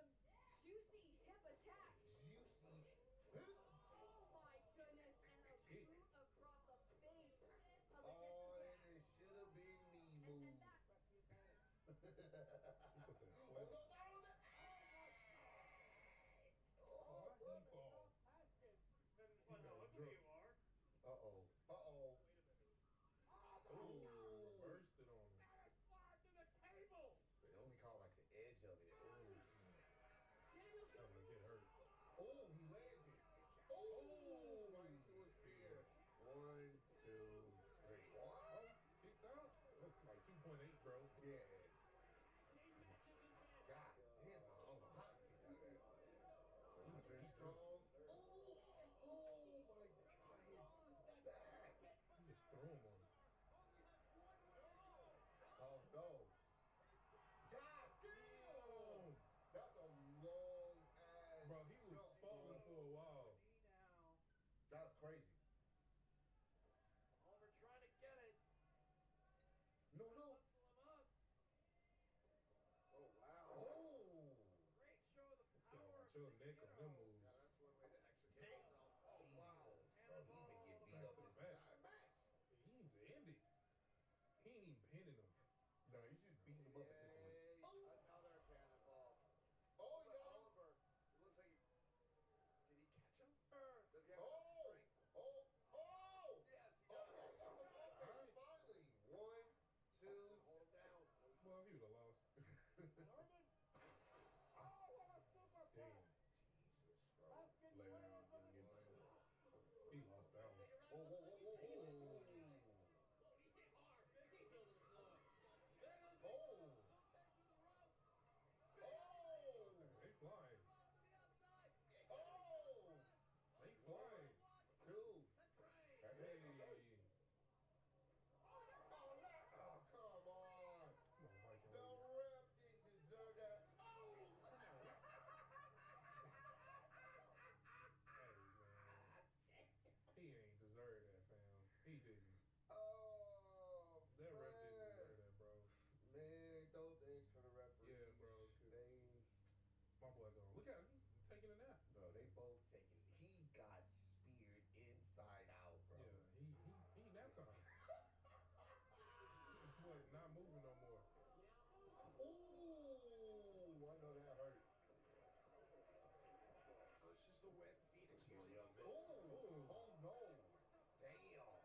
Speaker 7: Throwing some juicy hip attack.
Speaker 4: Juicy.
Speaker 7: Oh my goodness, and a boot across the face of the
Speaker 4: Oh, and
Speaker 7: Nickelback.
Speaker 4: it should have been me
Speaker 7: And
Speaker 4: move.
Speaker 7: that
Speaker 5: She put that
Speaker 4: Oh,
Speaker 5: sweat.
Speaker 4: no, not on the
Speaker 5: Why he fall?
Speaker 4: Uh-oh. Uh-oh.
Speaker 5: Oh, reversed it on him.
Speaker 6: To the table.
Speaker 4: They only call like the edge of it. Oh.
Speaker 5: That would get hurt.
Speaker 4: Oh, he lands it. Oh, right into a spear. 1, 2, 3.
Speaker 5: Oh,
Speaker 4: What?
Speaker 5: kicked out? Looks like 2.8, bro.
Speaker 4: Yeah. God damn, I don't know how he kicked out of that. He's very strong. Oh, oh my God, it's back.
Speaker 5: You just throw him on him.
Speaker 4: Oh no. God damn. crazy.
Speaker 6: Oliver trying to get it.
Speaker 4: No.
Speaker 6: Muscle him up.
Speaker 5: Oh, wow.
Speaker 4: Oh.
Speaker 6: Great show of the
Speaker 5: You
Speaker 6: power
Speaker 5: gotta
Speaker 6: of
Speaker 5: watch your neck on them
Speaker 6: Siguro.
Speaker 5: moves.
Speaker 8: Yeah, that's one way to execute
Speaker 4: Hey.
Speaker 8: yourself.
Speaker 4: Oh, wow.
Speaker 8: Jesus,
Speaker 6: And
Speaker 8: bro.
Speaker 6: the
Speaker 8: He's been getting
Speaker 6: ball
Speaker 8: beat
Speaker 5: back
Speaker 8: up
Speaker 5: to
Speaker 8: this
Speaker 5: back.
Speaker 8: entire match.
Speaker 5: He's ended. He ain't even pinning him.
Speaker 4: No, he's just beating him up at this one.
Speaker 8: Yay,
Speaker 4: Oh.
Speaker 8: another cannonball.
Speaker 4: Oh,
Speaker 8: But
Speaker 4: yeah.
Speaker 8: Oliver, it looks like did he catch him?
Speaker 6: Er,
Speaker 8: Does he have
Speaker 4: Oh.
Speaker 8: enough strength?
Speaker 4: Oh.
Speaker 8: Yes, he
Speaker 4: Oh,
Speaker 8: does.
Speaker 4: yeah, he got some offense finally. 1, 2.
Speaker 8: Hold him down.
Speaker 5: Well, he would have lost.
Speaker 6: Norman. Oh, what a super
Speaker 5: Damn.
Speaker 6: play.
Speaker 8: Jesus, bro.
Speaker 6: That's getting
Speaker 5: Lay
Speaker 6: way
Speaker 5: down,
Speaker 6: over the
Speaker 5: Gilligan.
Speaker 6: top.
Speaker 5: He lost that one.
Speaker 4: Whoa, whoa, whoa, whoa, whoa. Oh. Oh.
Speaker 5: They flying.
Speaker 4: Oh.
Speaker 5: They flying.
Speaker 4: 2. That's it.
Speaker 5: Hey.
Speaker 4: Oh, no. Oh, come on.
Speaker 5: Come on, Viking
Speaker 4: The
Speaker 5: lady.
Speaker 4: ref didn't deserve that. Oh.
Speaker 5: Hey, man. He ain't deserved that, fam. He didn't.
Speaker 4: Oh,
Speaker 5: That ref didn't
Speaker 4: man.
Speaker 5: deserve that, bro.
Speaker 4: Man, throw thanks for the referees.
Speaker 5: Yeah, bro, 'cause-
Speaker 4: They,
Speaker 5: My boy gone. Look at him. He's taking a nap.
Speaker 4: bro, they both taking. He got speared inside out, bro.
Speaker 5: Yeah, he nap time. Boy's not moving no more.
Speaker 4: Ooh, I know that hurt.
Speaker 8: Pushes the wet Phoenix here, young man.
Speaker 4: Ooh, oh no. Damn.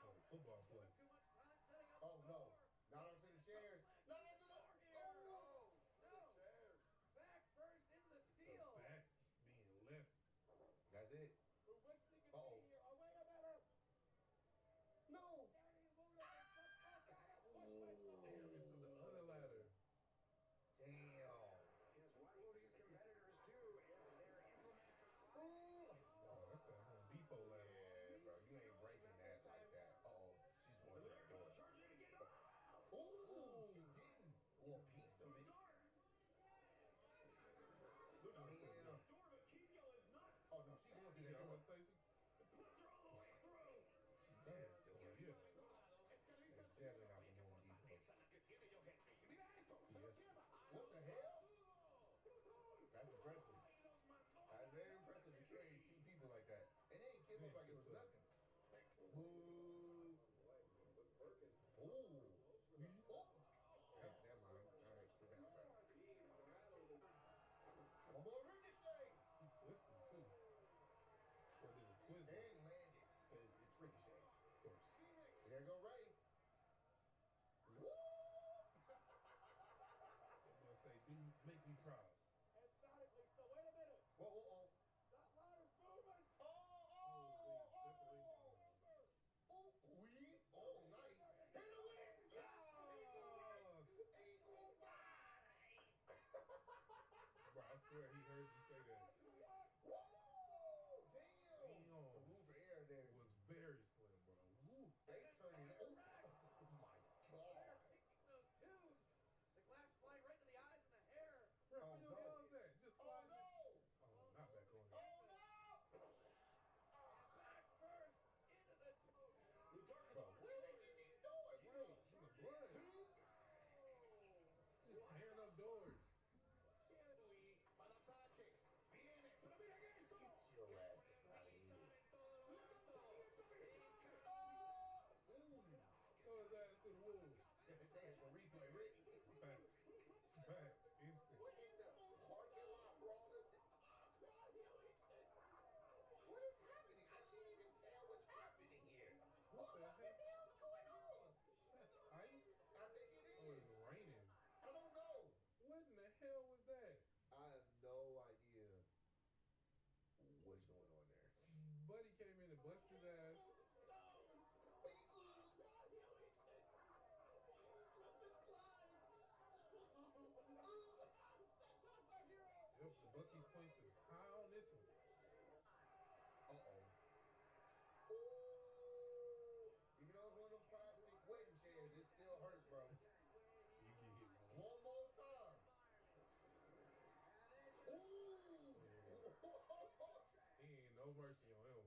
Speaker 5: Oh, football play.
Speaker 6: Too much time setting up
Speaker 4: Oh
Speaker 6: the
Speaker 4: no.
Speaker 6: door.
Speaker 4: Not onto the chairs. Not onto the. Oh.
Speaker 6: No. Back first in the
Speaker 5: The
Speaker 6: steal.
Speaker 5: back being left.
Speaker 4: That's it.
Speaker 6: Who wishes he could
Speaker 4: Uh-oh.
Speaker 6: be here. Oh, wait a minute.
Speaker 4: No.
Speaker 6: Danny Luda is
Speaker 5: Damn, into the other ladder.
Speaker 4: Damn.
Speaker 8: Yes, what will these competitors do if they're implemented for
Speaker 4: Ooh.
Speaker 5: Oh, that's that Home Depot ladder.
Speaker 4: Yeah, bro, you ain't breaking that like that. Uh-oh, she's going to the door. Ooh, she didn't. Or a piece of it. Damn. Oh no, she going through
Speaker 5: Yeah,
Speaker 4: that
Speaker 5: I'm
Speaker 4: door.
Speaker 5: about to say she.
Speaker 4: She can't do
Speaker 5: Yeah,
Speaker 4: it.
Speaker 5: yeah.
Speaker 4: It's definitely not from Home Depot.
Speaker 5: Yes.
Speaker 4: What the hell? That's impressive. That's very impressive to carry 2 people like that. And they didn't kill us like it was nothing. Boo. Ooh. Oh. Hey, never mind. All right, sit down, bro. My boy Ricochet.
Speaker 5: He twisted too. Or did it twist?
Speaker 4: And landed, because it's Ricochet.
Speaker 5: Of course.
Speaker 4: There go Ray. Woo!
Speaker 5: I'm gonna say, do make me proud.
Speaker 6: Emphatically, so wait a minute.
Speaker 4: Whoa, whoa, whoa.
Speaker 6: That ladder's moving.
Speaker 4: Oh, we. Oh, nice. Hit the win. Yes, equal fight.
Speaker 5: Bro, I swear he heard you say that.
Speaker 4: Woo! Damn.
Speaker 5: Damn.
Speaker 4: The room for air there
Speaker 5: It
Speaker 4: was.
Speaker 5: was very slim, bro. Woo.
Speaker 4: They turned it. Oh, my God.
Speaker 6: They're kicking those tubes. The glass flying right to the eyes and the hair.
Speaker 5: Bro,
Speaker 4: Oh,
Speaker 5: where your
Speaker 4: no.
Speaker 5: guns at? Just
Speaker 4: Oh,
Speaker 5: slide it.
Speaker 4: no.
Speaker 5: Oh, not back on it.
Speaker 4: Oh, no.
Speaker 6: Back first into the tube.
Speaker 4: Bro, where they get these doors
Speaker 5: Bro,
Speaker 4: from?
Speaker 5: in the blood. Just tearing up doors.
Speaker 4: Get your ass out of here. Ooh.
Speaker 5: Throw his ass to the wolves.
Speaker 4: Stand for replay, Rick.
Speaker 5: Facts. Facts. Instant.
Speaker 4: What in the parking lot brawl is this? What is happening? I can't even tell what's happening here.
Speaker 5: What the
Speaker 4: What the
Speaker 5: heck?
Speaker 4: hell's going on?
Speaker 5: Ice?
Speaker 4: I think it
Speaker 5: Or
Speaker 4: is.
Speaker 5: it's raining?
Speaker 4: I don't know.
Speaker 5: What in the hell was that?
Speaker 4: I have no idea what's going on there.
Speaker 5: Buddy came in and busted his ass. Yep, the Bucky's points is high on this one.
Speaker 4: Uh-oh. Ooh. Even though it's one of them plastic waiting chairs, it still hurts, bro.
Speaker 5: You get hit, bro.
Speaker 4: One more time. Ooh.
Speaker 5: He ain't no mercy on him.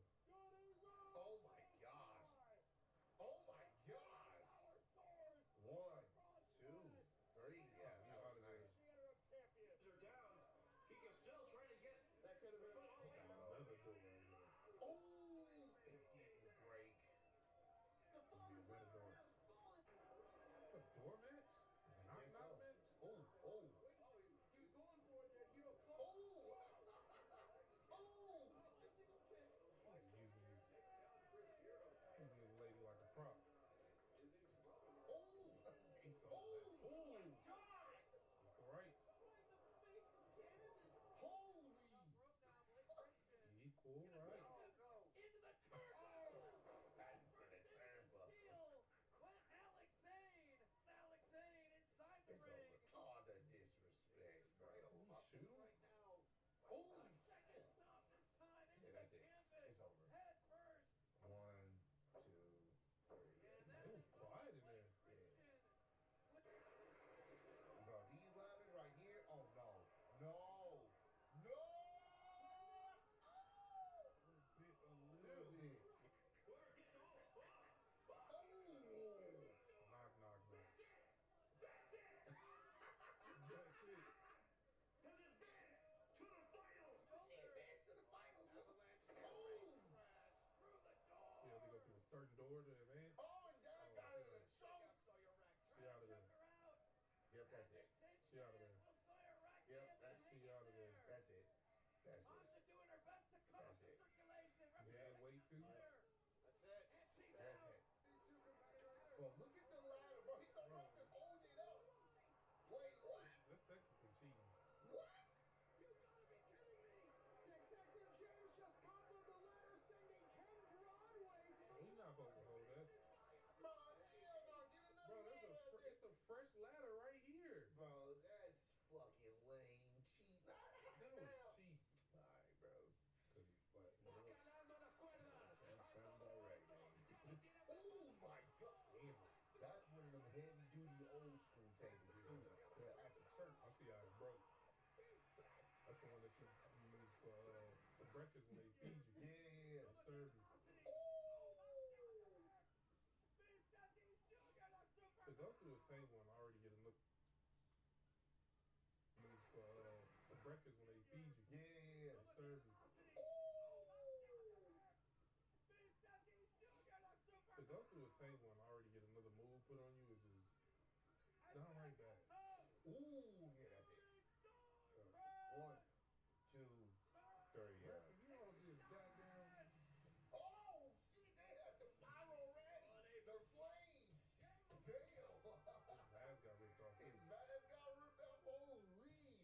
Speaker 5: Florida Atlantic.
Speaker 4: Oh, his guy got it in a choke.
Speaker 8: Yep, so you're wrecked.
Speaker 5: She out of there.
Speaker 4: Yep, that's it.
Speaker 5: She out of there.
Speaker 4: Yep, that's
Speaker 5: She out of there.
Speaker 4: That's it. That's it.
Speaker 6: Masha doing her best to cut off
Speaker 4: That's
Speaker 6: the
Speaker 4: it.
Speaker 6: circulation.
Speaker 5: Yeah, weight too.
Speaker 8: That's it.
Speaker 6: And she's
Speaker 4: That's
Speaker 6: out.
Speaker 4: it.
Speaker 8: These two competitors.
Speaker 4: Bro, look at the ladder, bro. He's the rope is holding it up. Wait, what?
Speaker 5: That's technically cheating.
Speaker 4: What?
Speaker 8: You gotta be kidding me! Detective James just toppled the ladder, sending Ken Broadway to the
Speaker 5: He's not supposed to hold that.
Speaker 4: Bro, hell no. Get another
Speaker 5: Bro,
Speaker 4: ladder.
Speaker 5: it's a fresh ladder right here.
Speaker 4: Bro, that's fucking lame. Cheat.
Speaker 5: That was cheap.
Speaker 4: Alright, bro.
Speaker 5: Cause like,
Speaker 6: Escalando las cuerdas.
Speaker 4: That sound about right, man. Oh my god.
Speaker 5: damn.
Speaker 4: That's one of them heavy duty old school tables too. Yeah, at the church.
Speaker 5: I see how it broke. That's the one that you use for breakfast when they feed you.
Speaker 4: Yeah.
Speaker 5: They serve you. To go through a table and already get enough use for breakfast when they feed you.
Speaker 4: Yeah.
Speaker 5: They serve you. To go through a table and already get another move put on you is just downright bad.
Speaker 4: Ooh, yeah, that's it. 1, 2, 3.
Speaker 5: Ref, if you don't just goddamn.
Speaker 4: Oh shit, they had the pyro ready. The flames. Damn.
Speaker 5: His mask got ripped off
Speaker 4: His
Speaker 5: too.
Speaker 4: mask got ripped up. Holy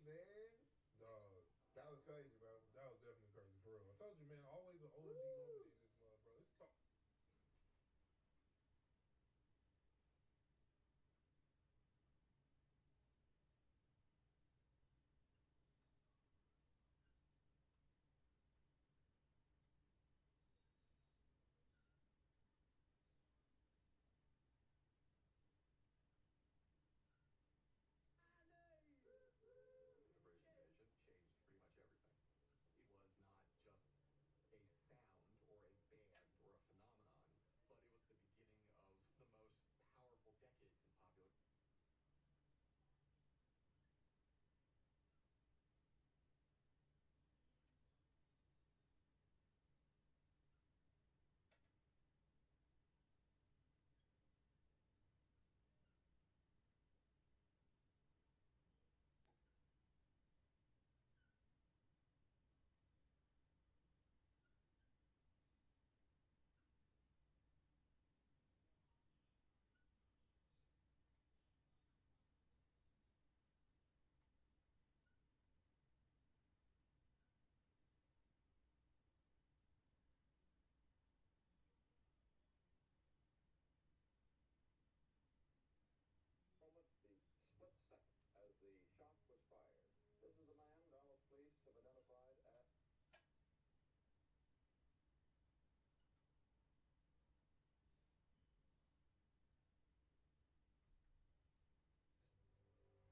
Speaker 4: man.
Speaker 5: Dog,
Speaker 4: That was crazy, bro.
Speaker 5: that was definitely crazy for real. I told you, man, always an OG moment in this mug, bro. It's
Speaker 9: The British invasion changed pretty much everything. It was not just a sound or a band or a phenomenon, but it was the beginning of the most powerful decades in popular.
Speaker 10: Moment, the split second as the shot was fired. This is the man Dallas police have identified as.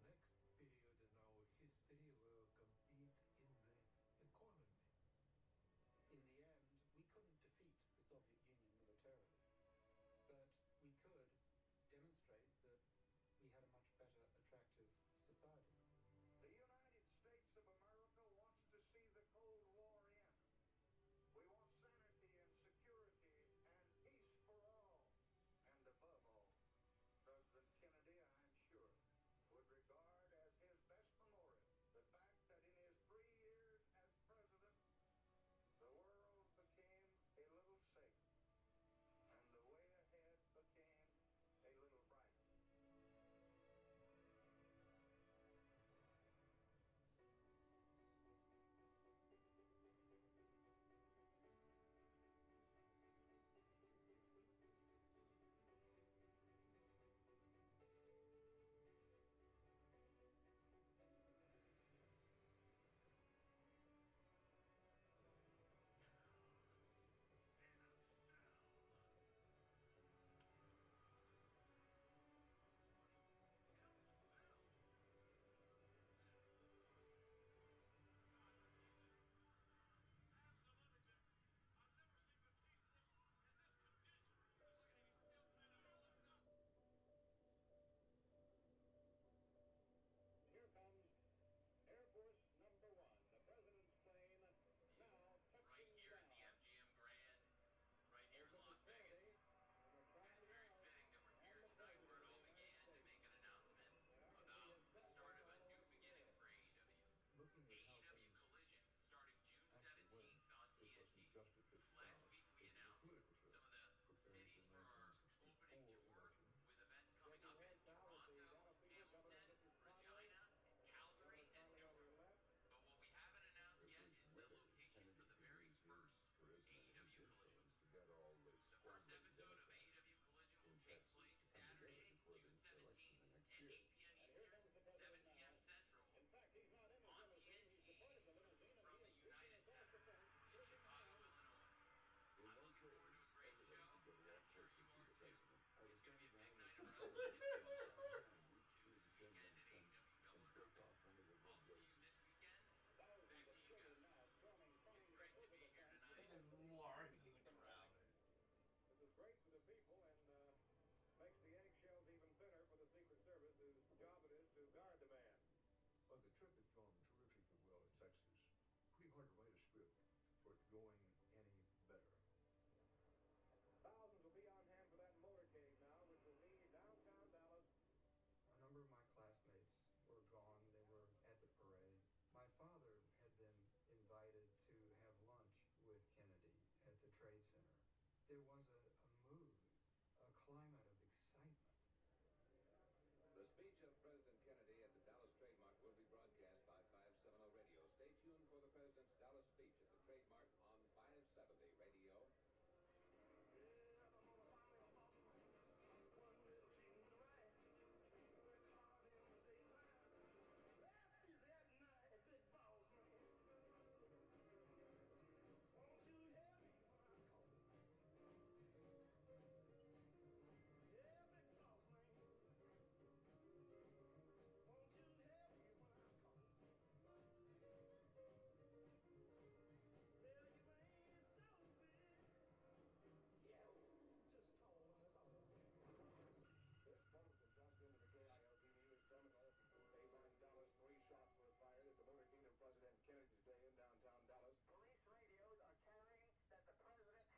Speaker 5: next period in our history will compete in the economy.
Speaker 9: In the end, we couldn't defeat the Soviet Union militarily, but we could demonstrate that we had a much better, attractive society.
Speaker 10: The United States of America wants to
Speaker 5: going any better.
Speaker 10: Thousands will be on hand for that motorcade now, which will be downtown Dallas.
Speaker 9: A number of my classmates were gone. They were at the parade. My father had been invited to have lunch with Kennedy at the Trade Center. There was a mood, a climate of excitement.
Speaker 11: The speech of President Kennedy at the Dallas Trademark will be broadcast by 570 Radio. Stay tuned for the President's Dallas speech at the Trademark on 570 Radio.
Speaker 10: Into the KILTV news terminal. 8-9 Dallas, 3 shots were fired at the motorcade of President Kennedy's day in downtown Dallas.
Speaker 12: Police radios are carrying that the president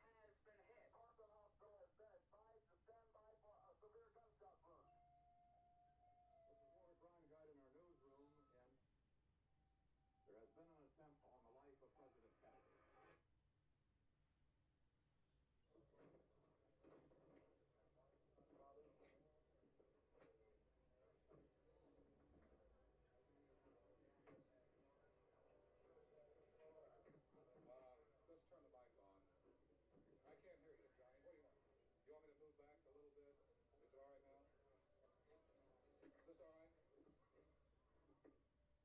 Speaker 12: has been hit.
Speaker 4: Carson Hospital has been advised to stand by for a severe gunshot wound.
Speaker 10: This is Walter Cronkite in our newsroom, and there has been an attempt on the life of President Kennedy.
Speaker 9: Let's turn the mic on. I can't hear you, Johnny. What do you want? You want me to move back a little bit? Is it all right now? Is this all right?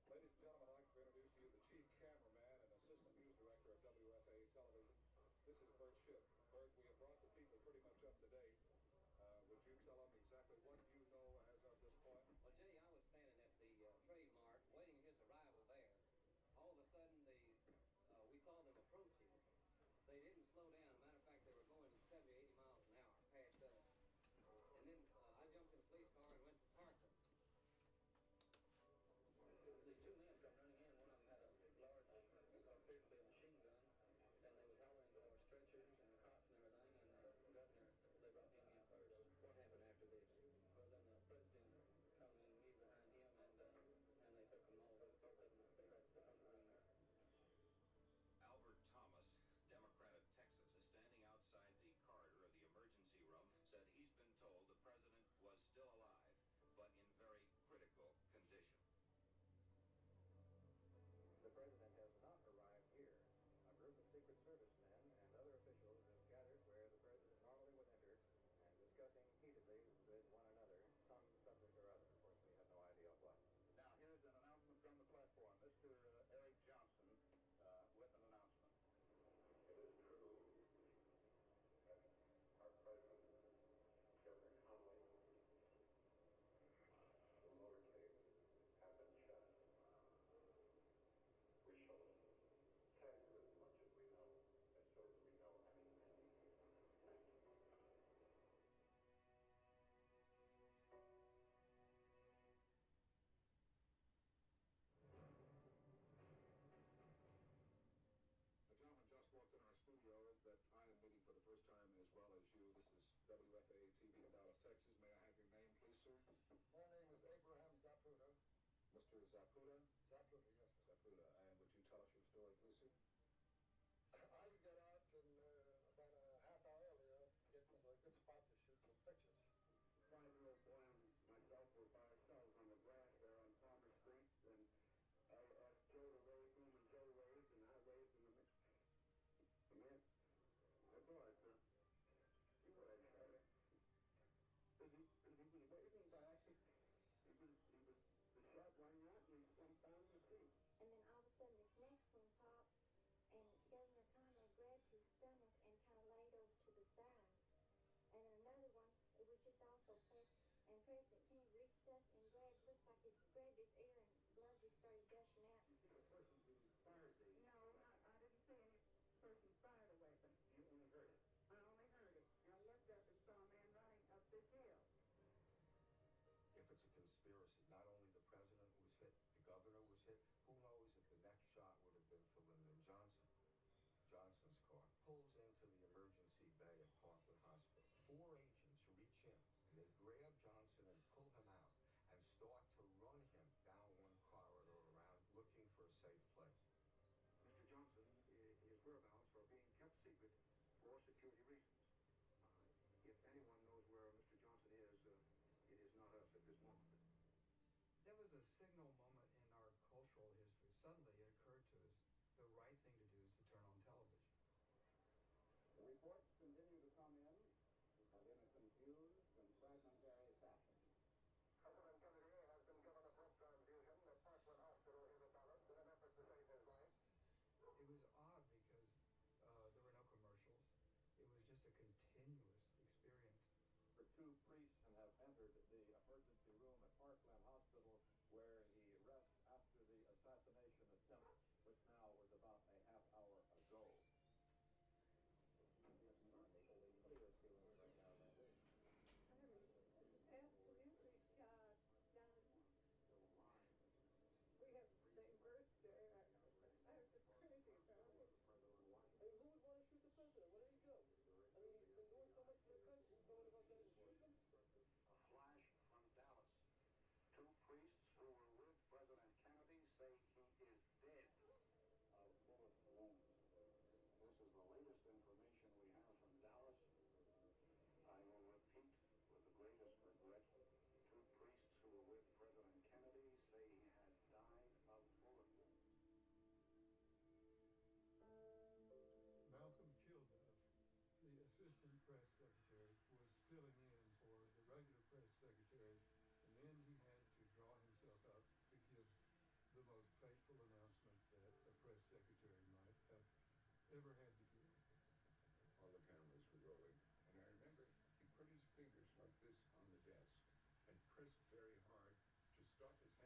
Speaker 9: Ladies and gentlemen, I'd like to introduce to you the chief cameraman and assistant news director of WFA television. This is Bert Schiff. Bert, we have brought the people pretty much up to date. Would you tell them exactly what you know as of this point?
Speaker 13: Well, Jay, I was standing at the trademark waiting his arrival there. All of a sudden, we saw them approaching. They didn't slow down. Matter of fact, they were going 70, 80 miles an hour past us. And then I jumped in a police car and went to park them.
Speaker 12: These two men come running in. One of them had a large, appeared to be a machine gun, and they was hollering for stretchers and cots and everything. And the governor, they brought him in first. What happened after this? Well, then the president come in and behind him, and they took them over. Both of them, they got put on the ring there.
Speaker 11: Albert Thomas, Democrat of Texas, is standing outside the corridor of the emergency room, said he's been told the president was still alive, but in very critical condition.
Speaker 10: The president has not arrived here. A group of Secret Service men and other officials have gathered where the president normally would enter and discussing heatedly with one another some subject or other. Of course, we have no idea what. Now, here's an announcement from the platform. Mr. Eric Johnson with an announcement.
Speaker 4: It is true that our president, Governor Conway, the motorcade have been shut. We shall tell you as much as we know, as so as we know anything.
Speaker 9: Gentlemen just walked in our studio that I am meeting for the first time as well as you. This is WFA TV in Dallas, Texas. May I have your name, please, sir?
Speaker 5: My name is Abraham Zapruder.
Speaker 9: Mr. Zapruder?
Speaker 5: Zapruder, yes, sir.
Speaker 9: Zapruder. And would you tell us your story, please, sir?
Speaker 5: I got out and about a half hour earlier, it was a good spot to shoot some pictures.
Speaker 10: 5-year-old boy and myself were by ourselves on the grass there on Palmer Street, and I asked Joe to wave to him, and Joe waved, and I waved in the mix. Man, that's all right, sir. You were right, Charlie. As he was waving back, the shot rang out, and he slumped down in the seat.
Speaker 14: And then all of a sudden, this next one popped, and Governor Conway grabbed his stomach and kind of laid over to the side. And then another one, it was just also fast, and President Kennedy reached up and looked like he grabbed his ear, and blood just started gushing out.
Speaker 10: You see the person who fired the...
Speaker 15: No, I didn't see any person fired a weapon.
Speaker 10: You only heard it?
Speaker 15: I only heard it. I looked up and saw a man running up this hill.
Speaker 5: If it's a conspiracy, not only the president was hit, the governor was hit, who knows if the next shot would have been for Lyndon Johnson. Johnson
Speaker 4: pulls into the emergency bay at Parkland Hospital. 4 agents reach in, and they grab Johnson and pull him out and start to run him down one corridor around looking for a safe place.
Speaker 10: Mr. Johnson, his whereabouts are being kept secret for security reasons. If anyone knows where Mr. Johnson is, it is not us at this moment.
Speaker 16: There was a signal moment in our cultural history. Suddenly it occurred to us the right thing to do is to turn on television.
Speaker 10: The reports continue to come in, but in a confused and fragmentary fashion. President Kennedy has been given a press transfusion at Parkland Hospital here in Dallas in an effort to save his life.
Speaker 16: It was odd because there were no commercials. It was just a continuous experience.
Speaker 10: The 2 priests have entered the emergency room at Parkland Hospital where he rests after the assassination attempt, which now was about a half hour ago.
Speaker 15: Absolutely shocked, stunned. We have the same birthday. I was just crazy about it.
Speaker 17: I mean, who would want to shoot the president? What did he do? I mean, he's been doing so much for the country. Someone about that shoots him?
Speaker 10: A flash from Dallas. 2 priests who were with President Kennedy say he is dead of bullet wounds. This is the latest information we have from Dallas. I will repeat with the greatest regret. 2 priests who were with President Kennedy say he has died of bullet wounds.
Speaker 5: Malcolm Kilduff, the assistant press secretary, was filling in for the regular press secretary, and then he had to draw himself up to give the most fateful announcement that a press secretary might have ever had to give.
Speaker 4: All the cameras were rolling, and I remember he put his fingers like this on the desk and pressed very hard to stop his